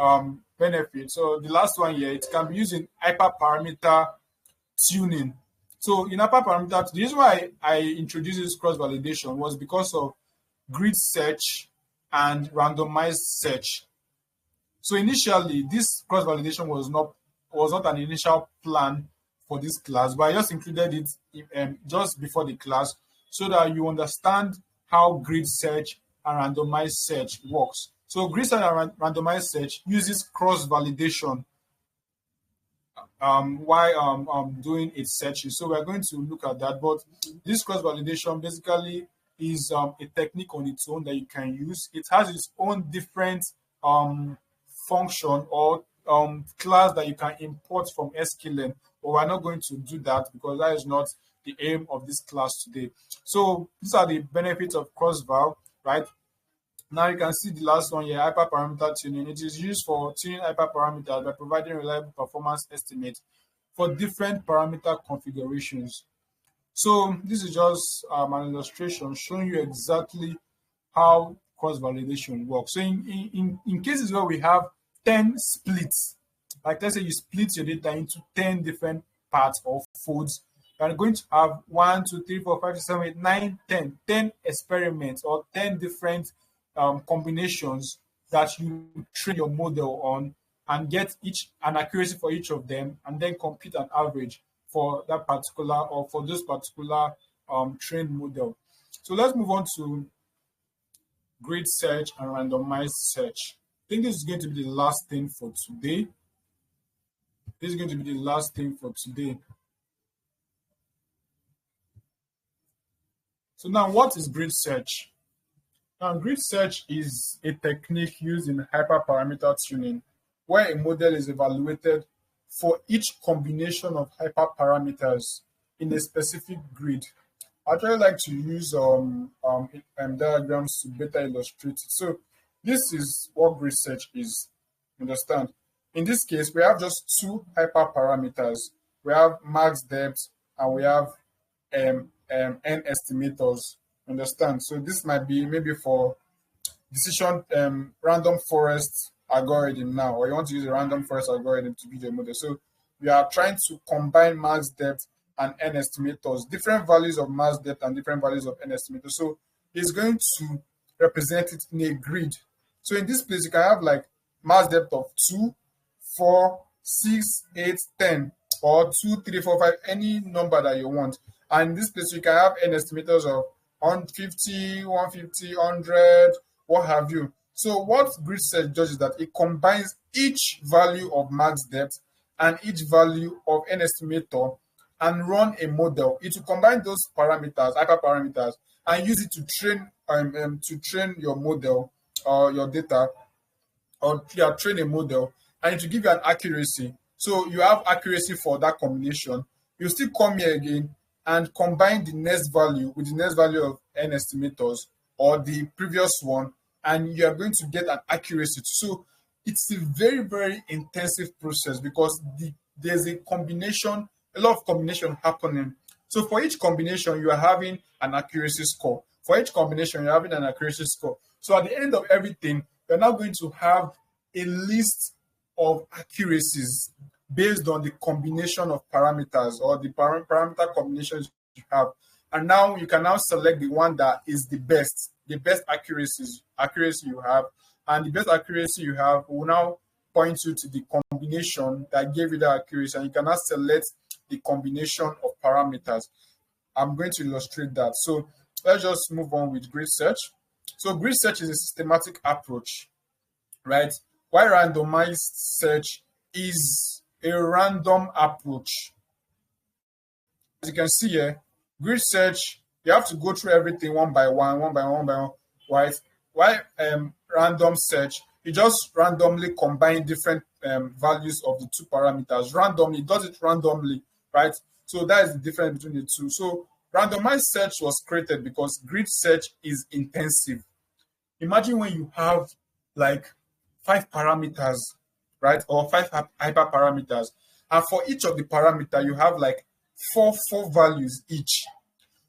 S1: benefits. So the last one here, it can be used in hyperparameter tuning. So in hyperparameter, the reason why I introduced this cross-validation was because of GridSearch and RandomizedSearch. So initially, this cross-validation was not an initial plan for this class, but I just included it just before the class so that you understand how grid search and randomized search works. So grid search and randomized search uses cross-validation while doing its searches. So we're going to look at that. But this cross-validation basically is a technique on its own that you can use. It has its own different function or class that you can import from sklearn, but we're not going to do that because that is not the aim of this class today. So these are the benefits of cross-val, right? Now you can see the last one here, hyperparameter tuning. It is used for tuning hyperparameters by providing reliable performance estimates for different parameter configurations. So this is just an illustration showing you exactly how cross-validation works. So in cases where we have 10 splits, like let's say you split your data into 10 different parts or folds, you're going to have 1, 2, 3, 4, 5, 6, 7, 8, 9, 10 experiments or 10 different combinations that you train your model on and get an accuracy for each of them, and then compute an average for that particular or for this particular trained model. So let's move on to grid search and randomized search. I think this is going to be the last thing for today. So now, what is grid search? Now, grid search is a technique used in hyperparameter tuning, where a model is evaluated for each combination of hyperparameters in a specific grid. I actually like to use diagrams to better illustrate it. So this is what grid search is. Understand? In this case, we have just two hyperparameters. We have max depth and we have n estimators. Understand? So this might be maybe for decision random forest algorithm now, or you want to use a random forest algorithm to build a model. So we are trying to combine max depth and n estimators, different values of max depth and different values of n estimators. So it's going to represent it in a grid. So in this place, you can have like max depth of 2, 4, 6, 8, 10, or 2, 3, 4, 5, any number that you want. And in this place, you can have n estimators of 150, 150, 100, what have you. So what grid search does is that it combines each value of max depth and each value of n estimator and run a model. It will combine those parameters, hyperparameters, and use it to train your model or your data, or train a model, and it will give you an accuracy. So you have accuracy for that combination. You still come here again and combine the next value with the next value of n estimators or the previous one, and you are going to get an accuracy. So it's a very, very intensive process because there's a lot of combination happening. So for each combination, you are having an accuracy score. For each combination, you're having an accuracy score. So at the end of everything, you're now going to have a list of accuracies based on the combination of parameters or the parameter combinations you have. And now you can now select the one that is the best accuracy you have. And the best accuracy you have will now point you to the combination that gave you the accuracy. And you can now select the combination of parameters. I'm going to illustrate that. So let's just move on with grid search. So grid search is a systematic approach, right? While randomized search is a random approach. As you can see here, grid search, you have to go through everything one by one, right? While random search, you just randomly combine different values of the two parameters. Randomly, it does it randomly, right? So that is the difference between the two. So randomized search was created because grid search is intensive. Imagine when you have like 5 parameters, right? Or 5 hyperparameters. And for each of the parameter, you have like four values each.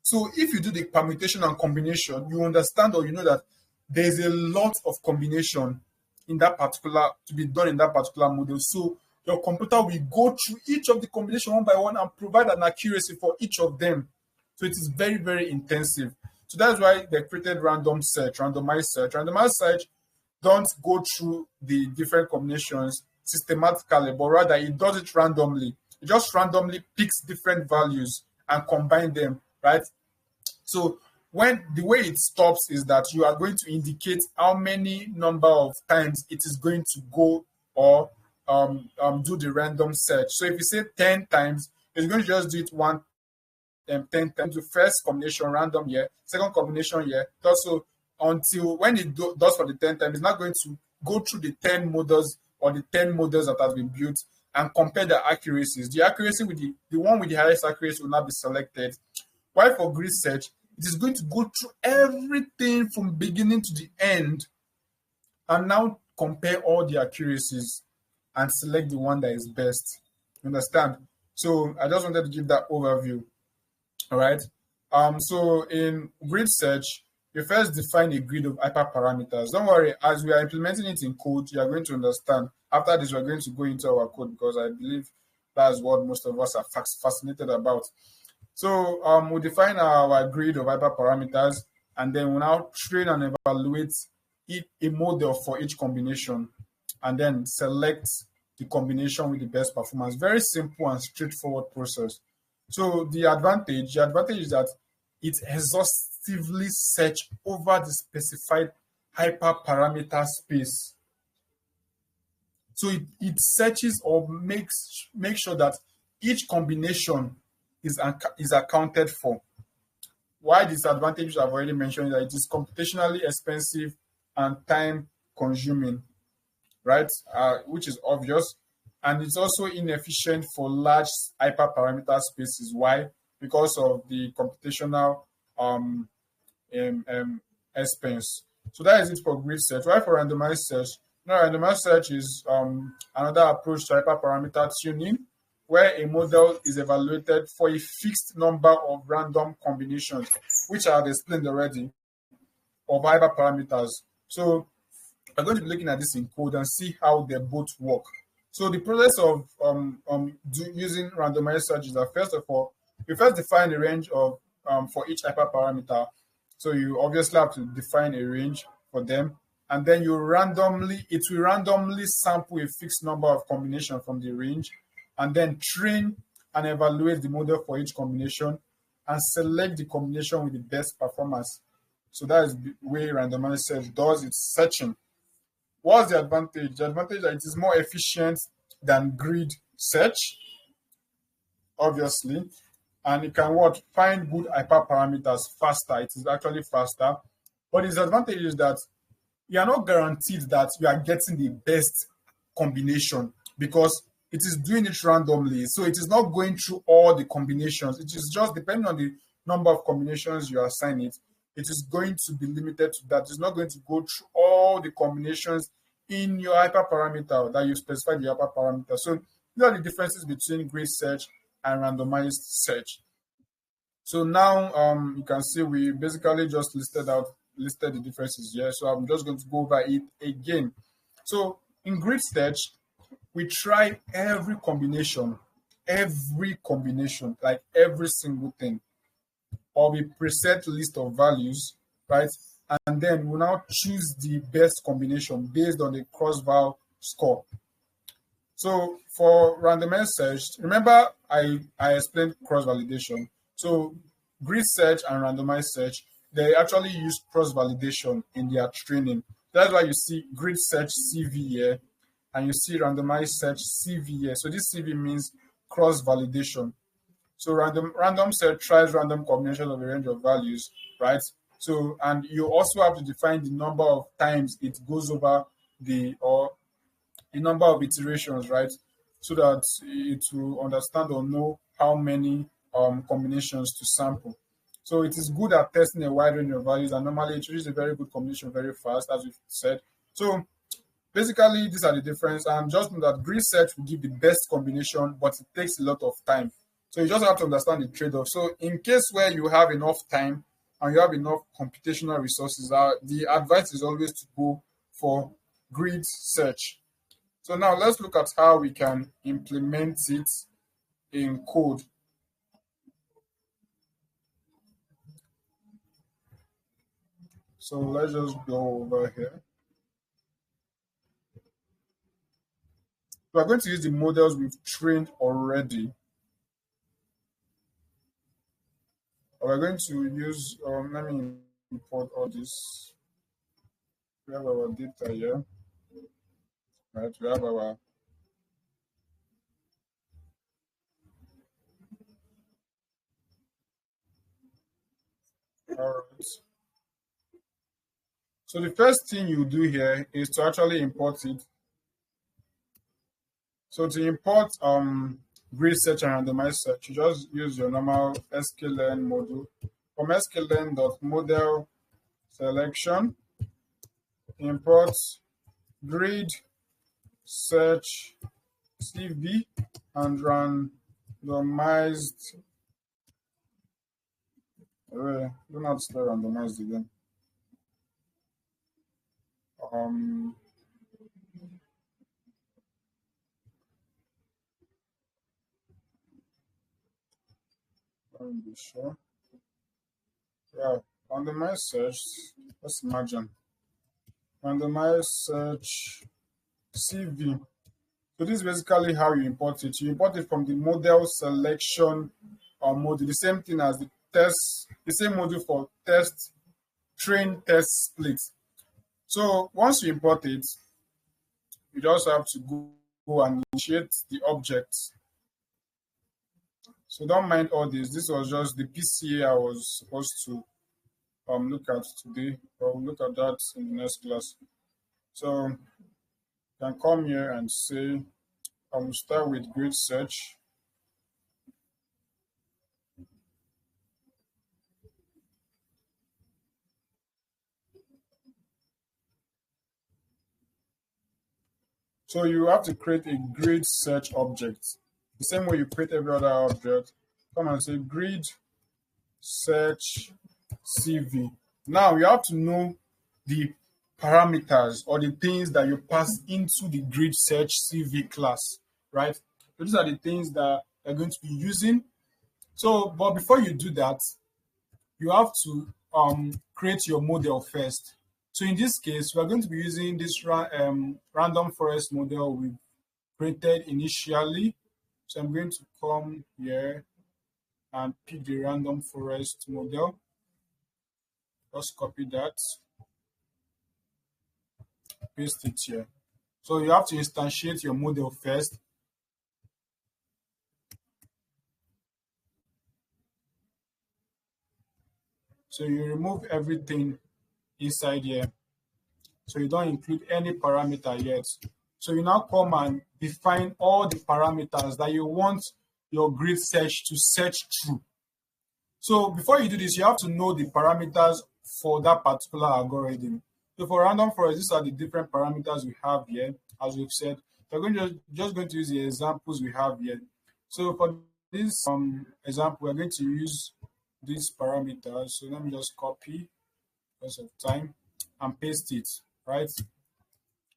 S1: So if you do the permutation and combination, you understand or you know that there's a lot of combination in that particular to be done in that particular model. So your computer will go through each of the combination one by one and provide an accuracy for each of them. So it is very, very intensive. So that's why they created random search, randomized search. Randomized search don't go through the different combinations systematically, but rather it does it randomly. It just randomly picks different values and combine them, right? So when the way it stops is that you are going to indicate how many number of times it is going to go or do the random search. So if you say 10 times, it's going to just do it 10 times. The first combination random here, second combination here. Also, until when it does for the 10 times, it's not going to go through the 10 models or the 10 models that have been built and compare the accuracies. The accuracy with the one with the highest accuracy will not be selected. While for grid search, it is going to go through everything from beginning to the end and now compare all the accuracies and select the one that is best. You understand? So I just wanted to give that overview. All right. So in grid search, you first define a grid of hyperparameters. Don't worry, as we are implementing it in code, you are going to understand. After this, we're going to go into our code because I believe that's what most of us are fascinated about. So we define our grid of hyperparameters, and then we now train and evaluate a model for each combination, and then select the combination with the best performance. Very simple and straightforward process. So the advantage is that it exhaustively search over the specified hyperparameter space. So it searches or makes sure that each combination is accounted for. Why disadvantages I've already mentioned that it is computationally expensive and time consuming, right? Which is obvious. And it's also inefficient for large hyperparameter spaces. Why? Because of the computational expense. So that is it for grid search. Why for randomized search? Now, randomized search is another approach to hyperparameter tuning, where a model is evaluated for a fixed number of random combinations, which I have explained already, of hyperparameters. So I'm going to be looking at this in code and see how they both work. So the process of using randomized search is that, first of all, you first define a range of for each hyperparameter. So you obviously have to define a range for them, and then it will randomly sample a fixed number of combinations from the range, and then train and evaluate the model for each combination and select the combination with the best performance. So that is the way randomized search does its searching. What's the advantage? The advantage is that it is more efficient than grid search, obviously, and it can find good hyperparameters faster. It is actually faster. But the disadvantage is that you are not guaranteed that you are getting the best combination because it is doing it randomly. So it is not going through all the combinations. It is just depending on the number of combinations you assign it. It is going to be limited to that. It's not going to go through all the combinations in your hyperparameter that you specified the hyperparameter. So these are the differences between grid search and randomized search. So now you can see we basically just listed the differences here. So I'm just going to go over it again. So in grid search, we try every combination, like every single thing, or we preset list of values, right? And then we now choose the best combination based on the cross-val score. So for randomized search, remember I explained cross-validation. So grid search and randomized search, they actually use cross-validation in their training. That's why you see GridSearchCV here, and you see RandomizedSearchCV here. So this CV means cross-validation. So random search tries random combinations of a range of values, right? So, and you also have to define the number of times it goes over the number of iterations, right? So that it will understand or know how many combinations to sample. So it is good at testing a wide range of values, and normally it chooses a very good combination very fast, as we've said. So basically, these are the difference. And just know that grid search will give the best combination, but it takes a lot of time. So you just have to understand the trade-off. So in case where you have enough time and you have enough computational resources, the advice is always to go for grid search. So now let's look at how we can implement it in code. So let's just go over here. We are going to use the models we've trained already. We're going to use, let me import all this. We have our data here, right? We have our all right. So the first thing you do here is to actually import it. So to import GridSearch and RandomizedSearch, you just use your normal sklearn module. From sklearn.model selection, import GridSearchCV and randomized. Do not spell randomized again. Let me be sure. Yeah, randomized search. Let's imagine randomized search CV. So this is basically how you import it. You import it from the model selection module. The same thing as the test, the same module for test, train, test, split. So once you import it, you just have to go and initiate the object. So don't mind all this. This was just the PCA I was supposed to look at today. We'll look at that in the next class. So you can come here and say, start with GridSearch. So you have to create a GridSearch object. The same way you create every other object. Come and say GridSearchCV. Now you have to know the parameters or the things that you pass into the GridSearchCV class, right? So these are the things that you're going to be using. So, but before you do that, you have to create your model first. So in this case, we're going to be using this random forest model we created initially. So I'm going to come here and pick the random forest model. Just copy that, paste it here. So you have to instantiate your model first. So you remove everything inside here. So you don't include any parameter yet. So you now come and define all the parameters that you want your grid search to search through. So before you do this, you have to know the parameters for that particular algorithm. So for random forest, these are the different parameters we have here, as we've said. We're going to just going to use the examples we have here. So for this example, we're going to use these parameters. So let me just copy because of time and paste it, right?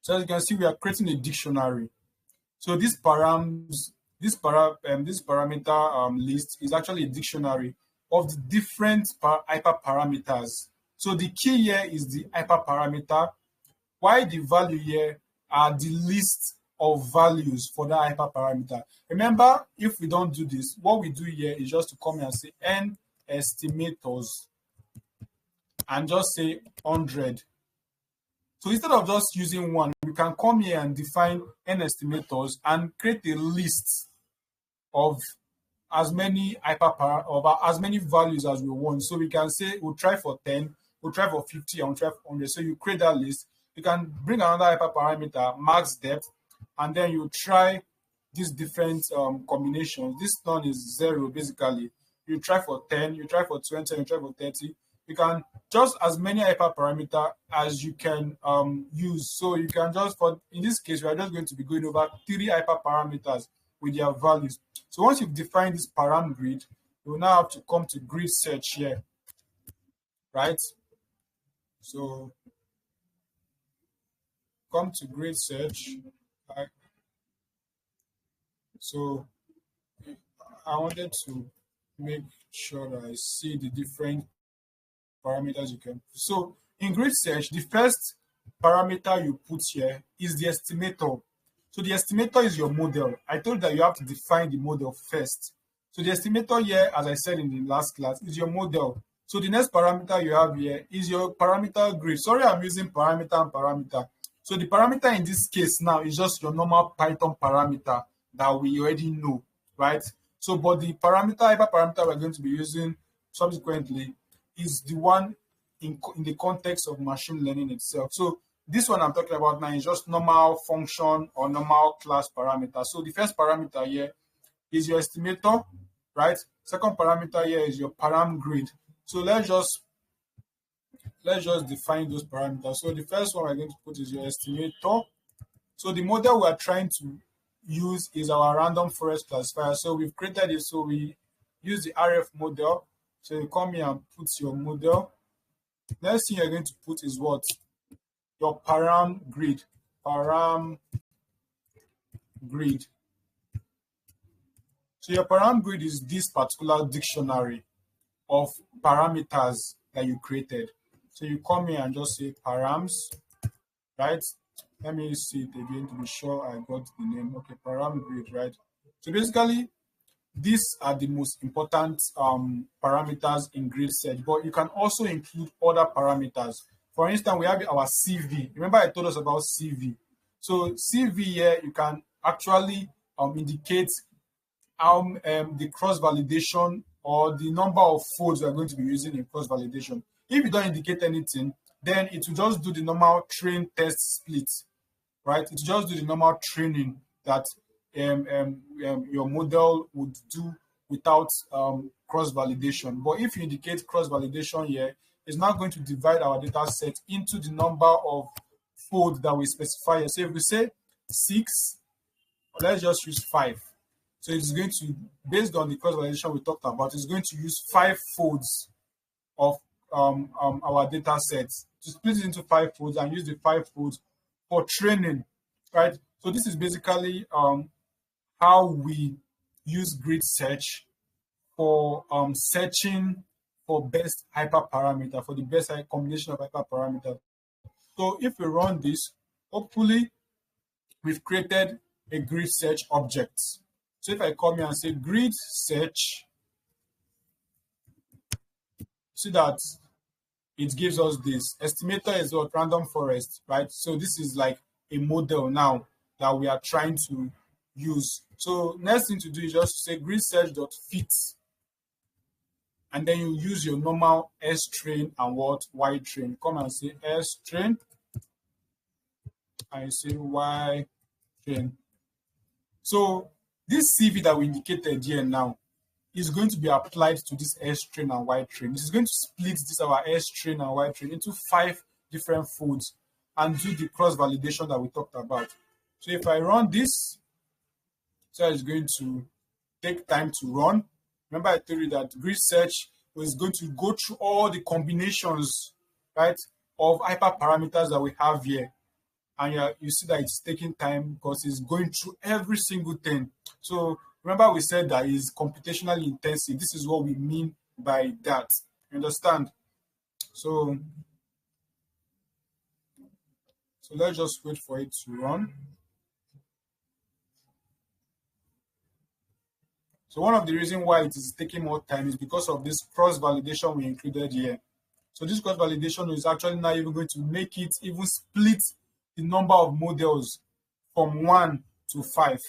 S1: So as you can see, we are creating a dictionary. So this parameter list is actually a dictionary of the different hyperparameters. So the key here is the hyperparameter, while the value here are the list of values for that hyperparameter. Remember, if we don't do this, what we do here is just to come here and say n estimators and just say 100. So instead of just using one, we can come here and define n estimators and create a list of as many as many values as we want. So we can say we'll try for 10, we'll try for 50, and we'll try for 100. So you create that list. You can bring another hyperparameter, max depth, and then you try these different combinations. This one is 0 basically. You try for 10, you try for 20, you try for 30. You can just as many hyperparameter as you can use. So you can just, for in this case, we are just going to be going over 3 hyperparameters with their values. So once you've defined this param grid, you will now have to come to grid search here, right? So come to grid search. Right? So I wanted to make sure that I see the different parameters you can put. So in grid search, the first parameter you put here is the estimator. So the estimator is your model. I told you that you have to define the model first. So the estimator here, as I said in the last class, is your model. So the next parameter you have here is your parameter grid. Sorry, I'm using parameter and parameter. So the parameter in this case now is just your normal Python parameter that we already know, right? So, but the hyperparameter we're going to be using subsequently is the one in the context of machine learning itself. So this one I'm talking about now is just normal function or normal class parameter. So the first parameter here is your estimator, right? Second parameter here is your param grid. So let's just define those parameters. So the first one we're going to put is your estimator. So the model we are trying to use is our random forest classifier. So we've created it. So we use the RF model. So you come here and put your model. Next thing you're going to put is what? Your param grid. Param grid. So your param grid is this particular dictionary of parameters that you created. So you come here and just say params, right? Let me see it again to be sure I got the name. Okay, param grid, right? So basically, these are the most important parameters in GridSearch, but you can also include other parameters. For instance, we have our CV. Remember I told us about CV. So CV here, you can actually indicate how the cross-validation or the number of folds we are going to be using in cross-validation. If you don't indicate anything, then it will just do the normal train test split, right? It will just do the normal training that your model would do without cross-validation. But if you indicate cross-validation here, it's not going to divide our data set into the number of folds that we specify here. So if we say 6, let's just use 5. So it's going to, based on the cross-validation we talked about, it's going to use 5 folds of our data sets to split it into 5 folds and use the 5 folds for training, right? So this is basically how we use GridSearch for searching for best hyperparameter, for the best combination of hyperparameter. So if we run this, hopefully we've created a GridSearch object. So if I come here and say GridSearch, see that it gives us this. Estimator is what? Random forest, right? So this is like a model now that we are trying to use. So next thing to do is just say gridsearch.fit. And then you use your normal S train and what? Y train. Come and say S train. And you say Y train. So this CV that we indicated here now is going to be applied to this S train and Y train. This is going to split this our S train and Y train into 5 different folds and do the cross validation that we talked about. So if I run this, so it's going to take time to run. Remember I told you that GridSearch was going to go through all the combinations, right, of hyperparameters that we have here. And you see that it's taking time because it's going through every single thing. So remember we said that it's computationally intensive. This is what we mean by that. You understand? So let's just wait for it to run. So one of the reasons why it is taking more time is because of this cross-validation we included here. So this cross-validation is actually not even going to make it even split the number of models from 1 to 5.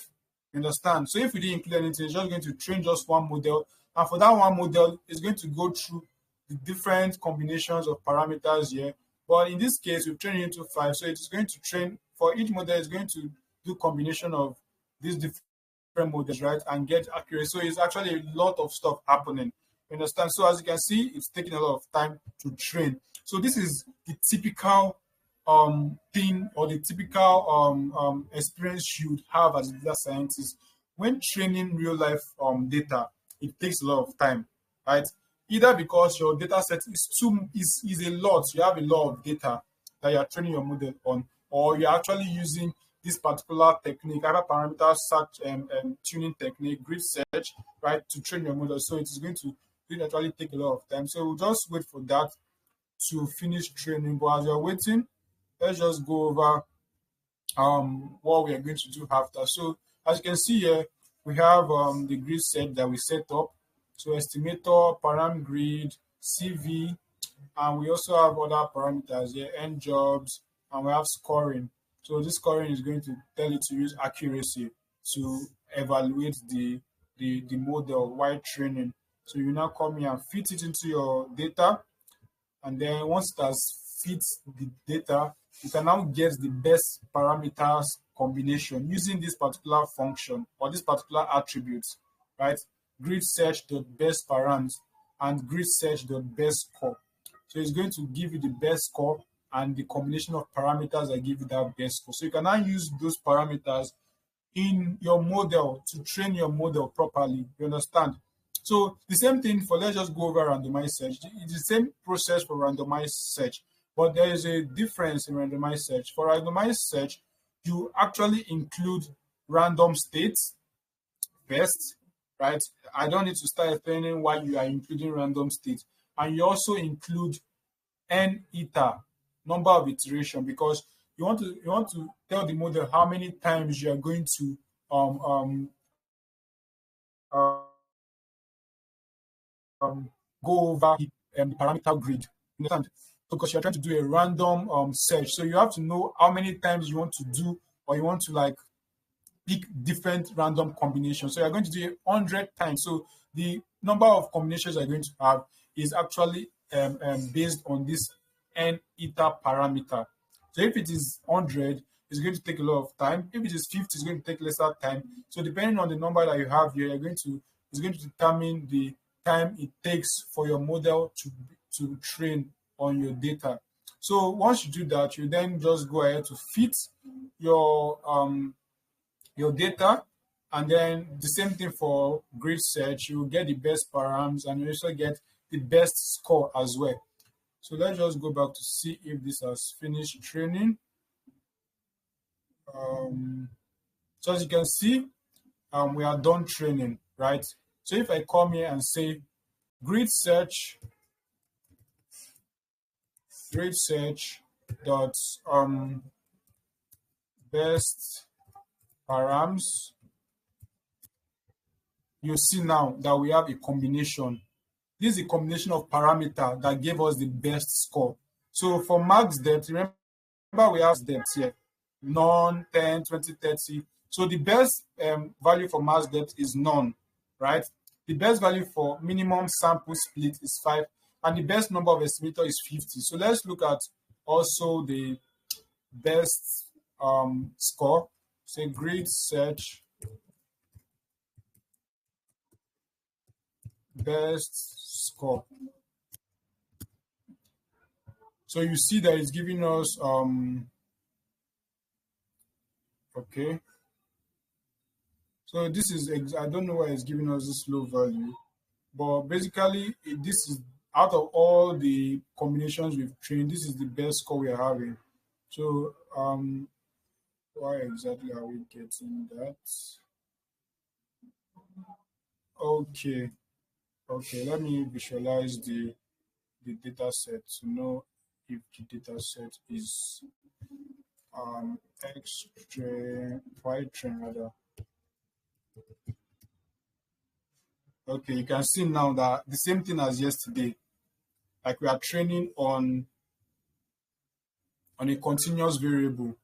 S1: You understand? So if we didn't include anything, it's just going to train just one model. And for that one model, it's going to go through the different combinations of parameters here. But in this case, we've trained it into 5. So it's going to train, for each model, it's going to do combination of these different models, right, and get accurate. So it's actually a lot of stuff happening. You understand? So as you can see, it's taking a lot of time to train. So this is the typical thing or the typical experience you would have as a data scientist when training real life data. It takes a lot of time, right? Either because your data set is a lot, you have a lot of data that you are training your model on, or you're actually using this particular technique, hyperparameter search and tuning technique, GridSearch, right, to train your model. So it is going to actually take a lot of time. So we'll just wait for that to finish training. But as you're waiting, let's just go over what we are going to do after. So as you can see here, we have the grid set that we set up. So estimator, param grid, CV, and we also have other parameters here, end jobs, and we have scoring. So this scoring is going to tell you to use accuracy to evaluate the model while training. So you now come here and fit it into your data, and then once it has fit the data, you can now get the best parameters combination using this particular function or this particular attribute, right? GridSearch.bestParams and GridSearch.bestScore. So it's going to give you the best score and the combination of parameters that give you that best score. So you can now use those parameters in your model to train your model properly. You understand? So the same thing for, let's just go over randomized search. It's the same process for randomized search, but there is a difference in randomized search. For randomized search, you actually include random states first, right? I don't need to start explaining why you are including random states. And you also include n eta, number of iteration, because you want to tell the model how many times you are going to go over the parameter grid. You understand? Because you're trying to do a random search, so you have to know how many times you want to do, or you want to like pick different random combinations. So you're going to do it 100 times. So the number of combinations you're going to have is actually based on this n eta parameter. So if it is 100, it's going to take a lot of time. If it is 50, it's going to take lesser time. So depending on the number that you have here, it's going to determine the time it takes for your model to train on your data. So once you do that, you then just go ahead to fit your data, and then the same thing for grid search. You will get the best params, and you also get the best score as well. So let's just go back to see if this has finished training. So as you can see, we are done training, right? So if I come here and say grid search dot best params, you see now that we have a combination. This is a combination of parameter that gave us the best score. So for max depth, remember we have depth here, none, 10, 20, 30. So the best value for max depth is none, right? The best value for minimum sample split is 5, and the best number of estimator is 50. So let's look at also the best score. Say grid search best score. So you see that it's giving us okay. So this is, I don't know why it's giving us this low value, but basically this is, out of all the combinations we've trained, this is the best score we are having. So why exactly are we getting that? Okay, let me visualize the data set to know if the data set is X train, Y train rather. Okay, you can see now that the same thing as yesterday, like we are training on a continuous variable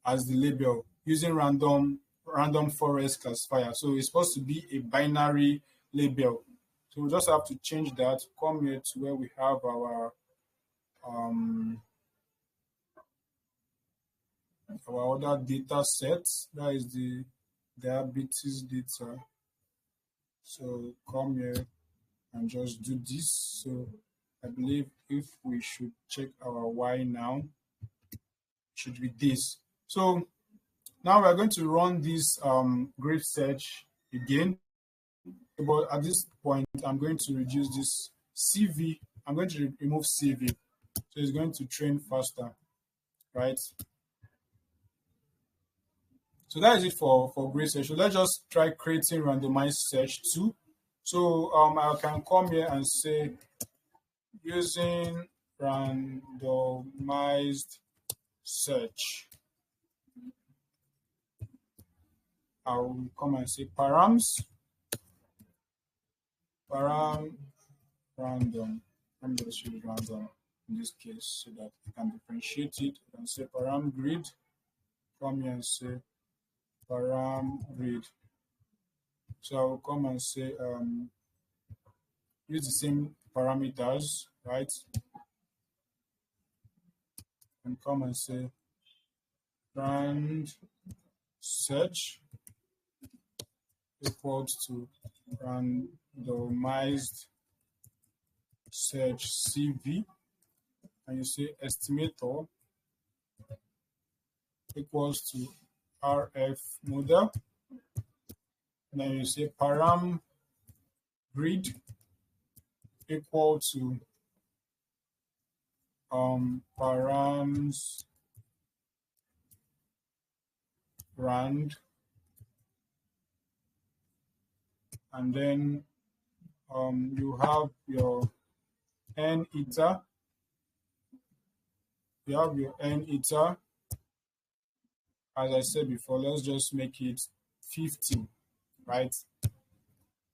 S1: as the label using random forest classifier. So it's supposed to be a binary label. So we just have to change that, come here to where we have our other data sets. That is the diabetes data. So come here and just do this. So I believe if we should check our Y now, it should be this. So now we're going to run this grid search again. But at this point, I'm going to reduce this CV. I'm going to remove CV. So it's going to train faster, right? So that is it for grid search. So let's just try creating randomized search too. So I can come here and say using randomized search. I'll come and say params, param random. Let me just use random in this case so that I can differentiate it. I can say param grid, come here and say param grid. So I'll come and say use the same parameters, right? And come and say rand search equals to randomized search CV, and you say estimator equals to RF model, and then you say param grid equal to params rand, and then you have your n eta. You have your n eta. As I said before, let's just make it 50, right?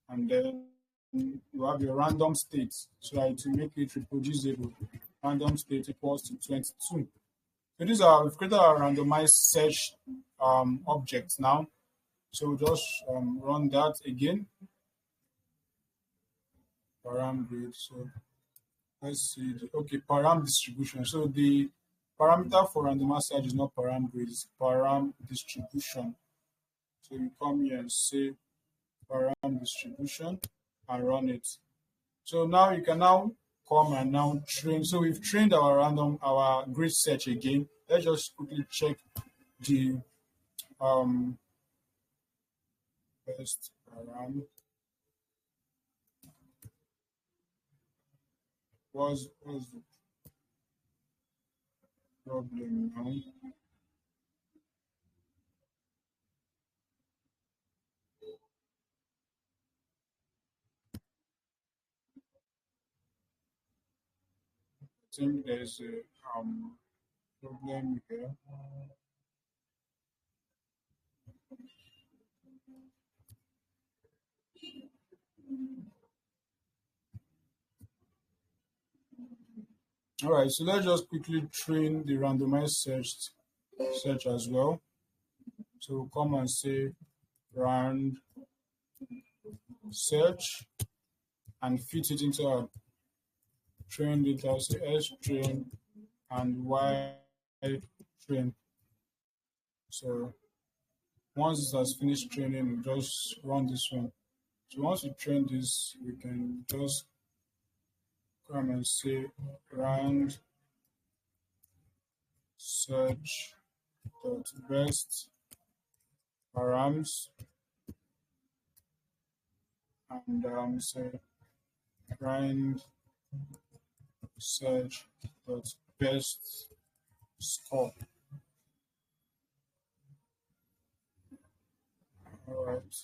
S1: And then you have your random state, so that to make it reproducible, random state equals to 22. So these are, we've created our randomized search objects now. So just run that again. Param grid. So let's see. Okay, param distribution. So the parameter for randomized search is not param grid, it's param distribution. So you come here and say param distribution and run it. So now you can now come and now train. So we've trained our grid search again. Let's just quickly check the best param. What's the problem now? I think there's a problem here. All right, so let's just quickly train the randomized search as well. So we'll come and say rand search and fit it into our train data. So S train and Y train. So once it has finished training, we just run this one. So once we train this, we can just come and say rand search dot best params and say rand search dot best score. All right.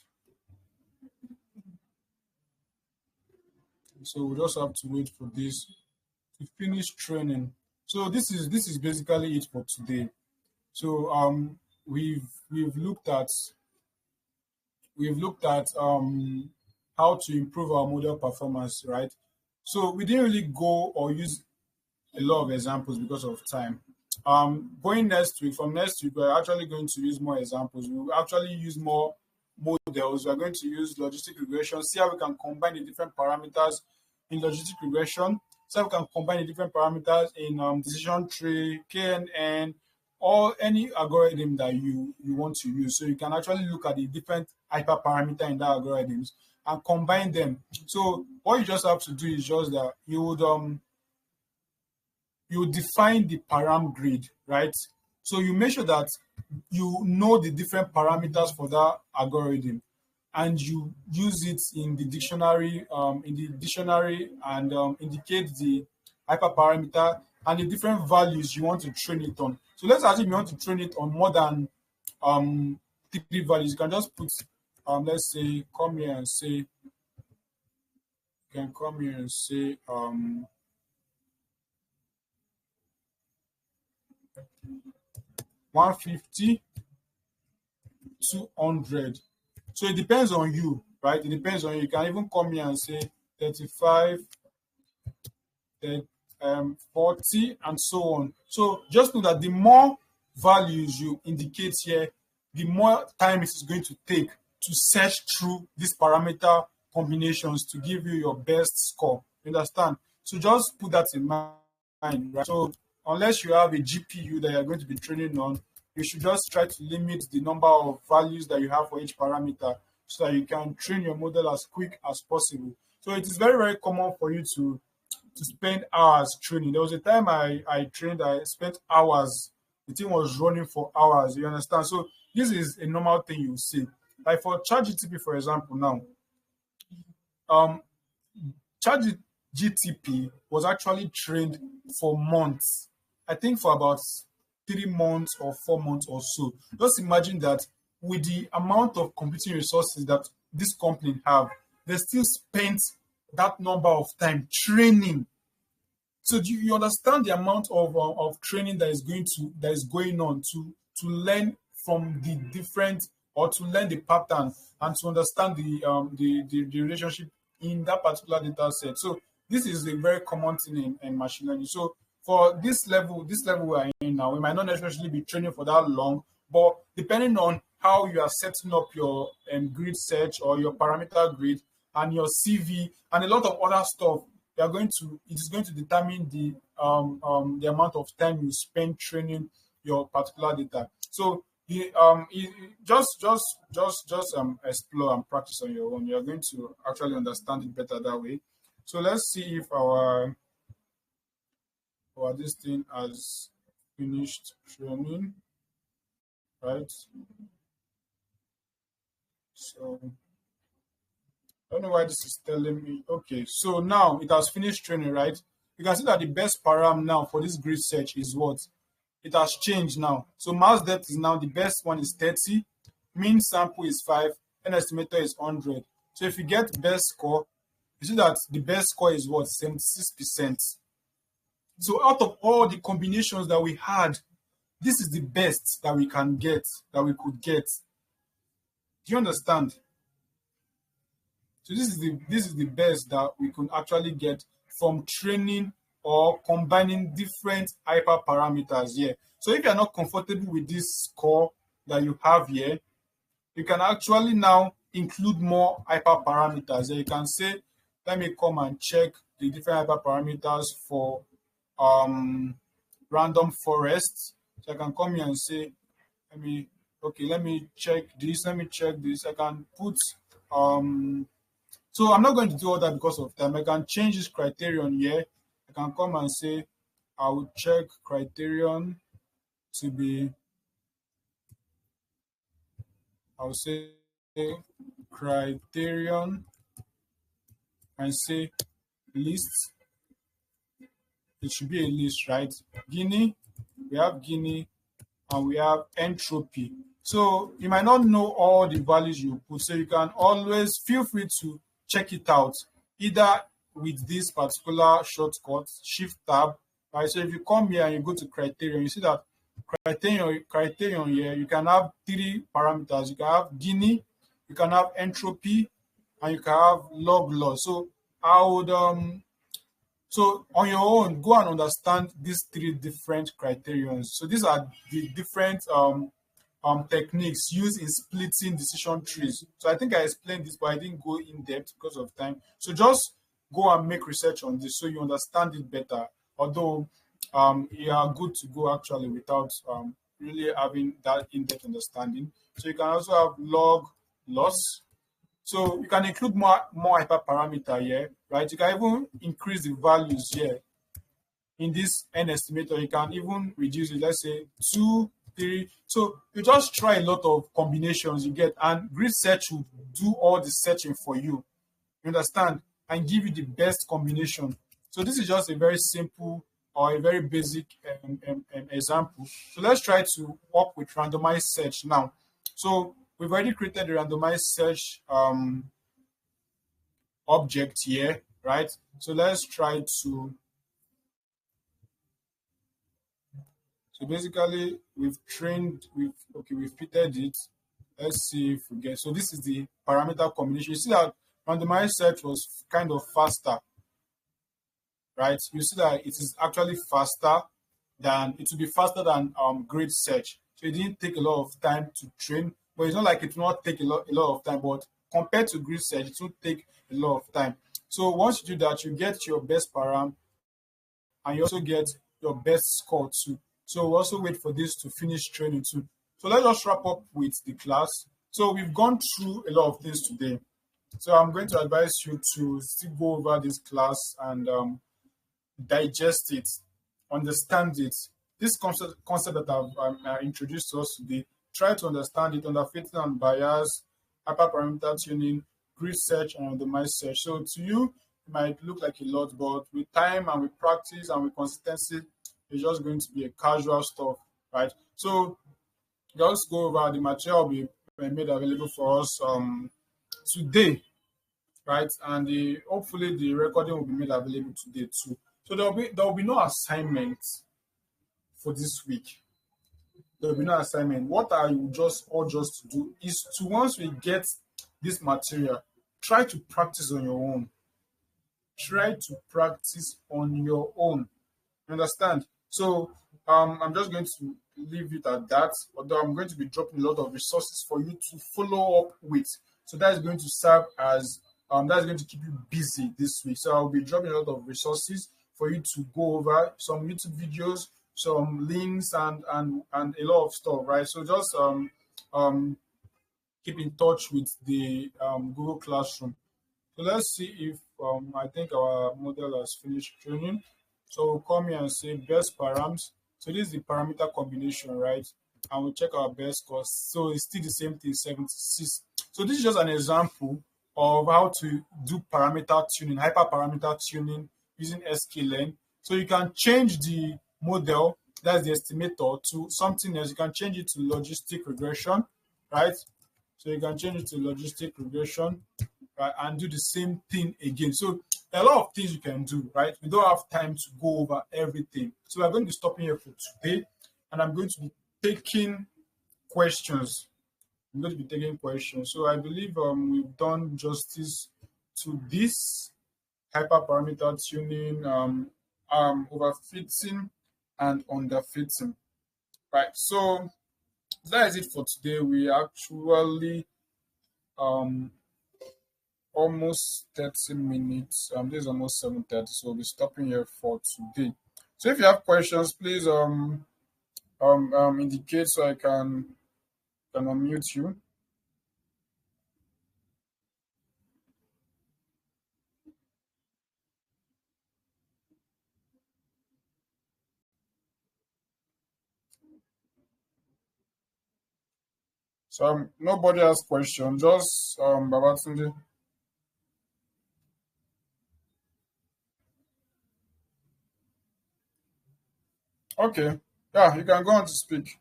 S1: So we just have to wait for this to finish training. So this is basically it for today. So we've looked at how to improve our model performance, right? So we didn't really go or use a lot of examples because of time. Going next week, from next week, we're actually going to use more examples. We will actually use more models. We're going to use logistic regression, see how we can combine the different parameters in logistic regression, so we can combine the different parameters in decision tree, KNN, or any algorithm that you want to use. So you can actually look at the different hyperparameter in that algorithms and combine them. So what you just have to do is just that you would define the param grid, right? So you make sure that you know the different parameters for that algorithm, and you use it in the dictionary, and indicate the hyperparameter and the different values you want to train it on. So let's assume you want to train it on more than 3 values. You can just put let's say come here and say 150 200. So it depends on you, right? It depends on you. You can even come here and say 35, 40, and so on. So just know that the more values you indicate here, the more time it is going to take to search through these parameter combinations to give you your best score. You understand? So just put that in mind, right? So unless you have a GPU that you're going to be training on, you should just try to limit the number of values that you have for each parameter so that you can train your model as quick as possible. So it is very, very common for you to spend hours training. There was a time I trained, I spent hours. The thing was running for hours. You understand? So this is a normal thing you see. Like for ChatGTP, for example, now, ChatGTP was actually trained for months. I think for about 3 months or 4 months or so. Just imagine that with the amount of computing resources that this company have, they still spent that number of time training. So do you understand the amount of training that is going on to learn from the different, or to learn the pattern and to understand the relationship in that particular data set. So this is a very common thing in machine learning. So for this level we are in now, we might not necessarily be training for that long, but depending on how you are setting up your grid search or your parameter grid and your CV and a lot of other stuff, it is going to determine the amount of time you spend training your particular data. So just explore and practice on your own. You are going to actually understand it better that way. So let's see if our this thing has finished training, right? So I don't know why this is telling me. Okay, so now it has finished training, right? You can see that the best param now for this grid search is what? It has changed now. So mass depth is now, the best one is 30, mean sample is 5, and estimator is 100. So if you get best score, you see that the best score is what? 76%. So out of all the combinations that we had, this is the best that we can get, that we could get. Do you understand? So this is the best that we can actually get from training or combining different hyperparameters here. So if you're not comfortable with this score that you have here, you can actually now include more hyperparameters. You can say, let me come and check the different hyperparameters for random forests. So I can come here and say, let me check this, I can put so I'm not going to do all that because of time. I can change this criterion here. I can come and say I will check criterion to be, I'll say criterion and say list. It should be a list, right? Guinea, we have Guinea, and we have entropy. So you might not know all the values you put, so you can always feel free to check it out, either with this particular shortcut, Shift Tab. Right? So if you come here and you go to criterion, you see that criterion here, you can have 3 parameters. You can have Guinea, you can have entropy, and you can have log loss. So I would so on your own, go and understand these 3 different criterions. So these are the different techniques used in splitting decision trees. So I think I explained this, but I didn't go in depth because of time. So just go and make research on this so you understand it better. Although you are good to go actually without really having that in-depth understanding. So you can also have log loss. So you can include more hyperparameter here, right? You can even increase the values here. In this n estimator, you can even reduce it, let's say 2, 3. So you just try a lot of combinations you get, and GridSearch will do all the searching for you. You understand? And give you the best combination. So this is just a very simple or a very basic example. So let's try to work with randomized search now. So we've already created the randomized search object here, right? So let's try to. So basically, we've fitted it. Let's see if we get. So this is the parameter combination. You see that randomized search was kind of faster, right? You see that it is actually faster than it will be faster than GridSearch. So it didn't take a lot of time to train, but it's not like it will not take a lot of time. But compared to GridSearch, it will take a lot of time. So once you do that, you get your best param, and you also get your best score too. So we also wait for this to finish training too. So let's just wrap up with the class. So we've gone through a lot of things today. So I'm going to advise you to still go over this class and digest it, understand it. This concept that I've introduced to us today, try to understand it under fitting and bias, hyperparameter tuning, GridSearch and RandomizedSearch. So to you, it might look like a lot, but with time and with practice and with consistency, it's just going to be a casual stuff, right? So just go over the material will be made available for us today, right? And hopefully the recording will be made available today too. So there will be no assignment for this week. There will be no assignment. What I will just urge us to do is to, once we get this material, try to practice on your own. Try to practice on your own. You understand? So I'm just going to leave it at that, although I'm going to be dropping a lot of resources for you to follow up with. So that is going to serve as that's going to keep you busy this week. So I'll be dropping a lot of resources for you to go over, some YouTube videos, some links, and a lot of stuff, right? So just keep in touch with the Google Classroom. So let's see if I think our model has finished training. So we'll come here and say best params. So this is the parameter combination, right? And we'll check our best cost. So it's still the same thing, 76. So this is just an example of how to do parameter tuning, hyperparameter tuning using sklearn. So you can change the model, that's the estimator, to something else. You can change it to logistic regression, right? So you can change it to logistic regression, right, and do the same thing again. So there are a lot of things you can do, right? We don't have time to go over everything. So we're going to be stopping here for today, and I'm going to be taking questions. I'm going to be taking questions. So I believe we've done justice to this hyperparameter tuning, overfitting and underfitting, right? So that is it for today. We actually almost 30 minutes. This is almost 7:30, so we'll be stopping here for today. So if you have questions, please indicate so I can unmute you. So nobody has questions, just Babatunde. Okay, yeah, you can go on to speak.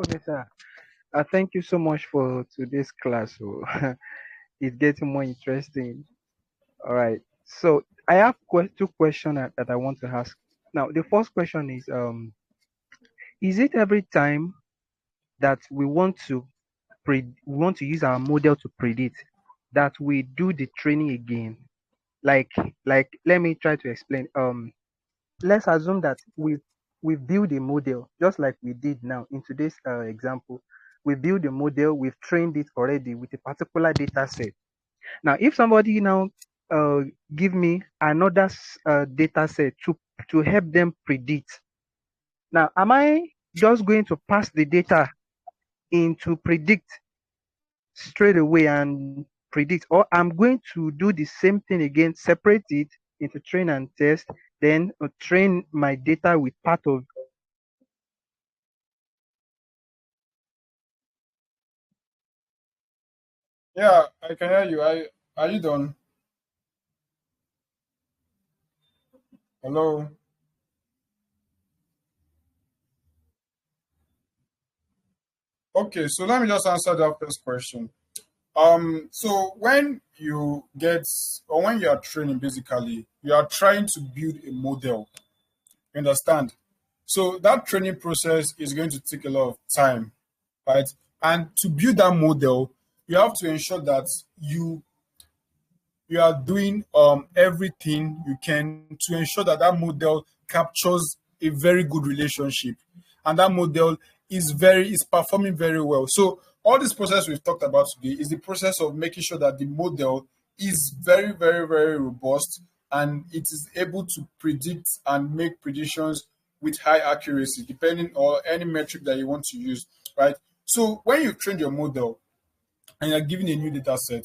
S3: Okay, sir. Thank you so much for today's class. So it's getting more interesting. All right. So I have two questions that I want to ask. Now, the first question is it every time that we want to use our model to predict that we do the training again? Like let me try to explain. Let's assume that we build a model just like we did now in today's example. We build a model, we've trained it already with a particular data set. Now, if somebody now give me another data set to help them predict, now am I just going to pass the data into predict straight away and predict, or I'm going to do the same thing again, separate it into train and test, then train my data with part of.
S1: Yeah, I can hear you. Are you done? Hello. Okay, so let me just answer that first question. So when you get, or when you are training, basically, you are trying to build a model. You understand? So that training process is going to take a lot of time, right? And to build that model, you have to ensure that you are doing everything you can to ensure that that model captures a very good relationship, and that model is performing very well. So all this process we've talked about today is the process of making sure that the model is very, very, very robust, and it is able to predict and make predictions with high accuracy, depending on any metric that you want to use, right? So when you've trained your model and you're given a new data set,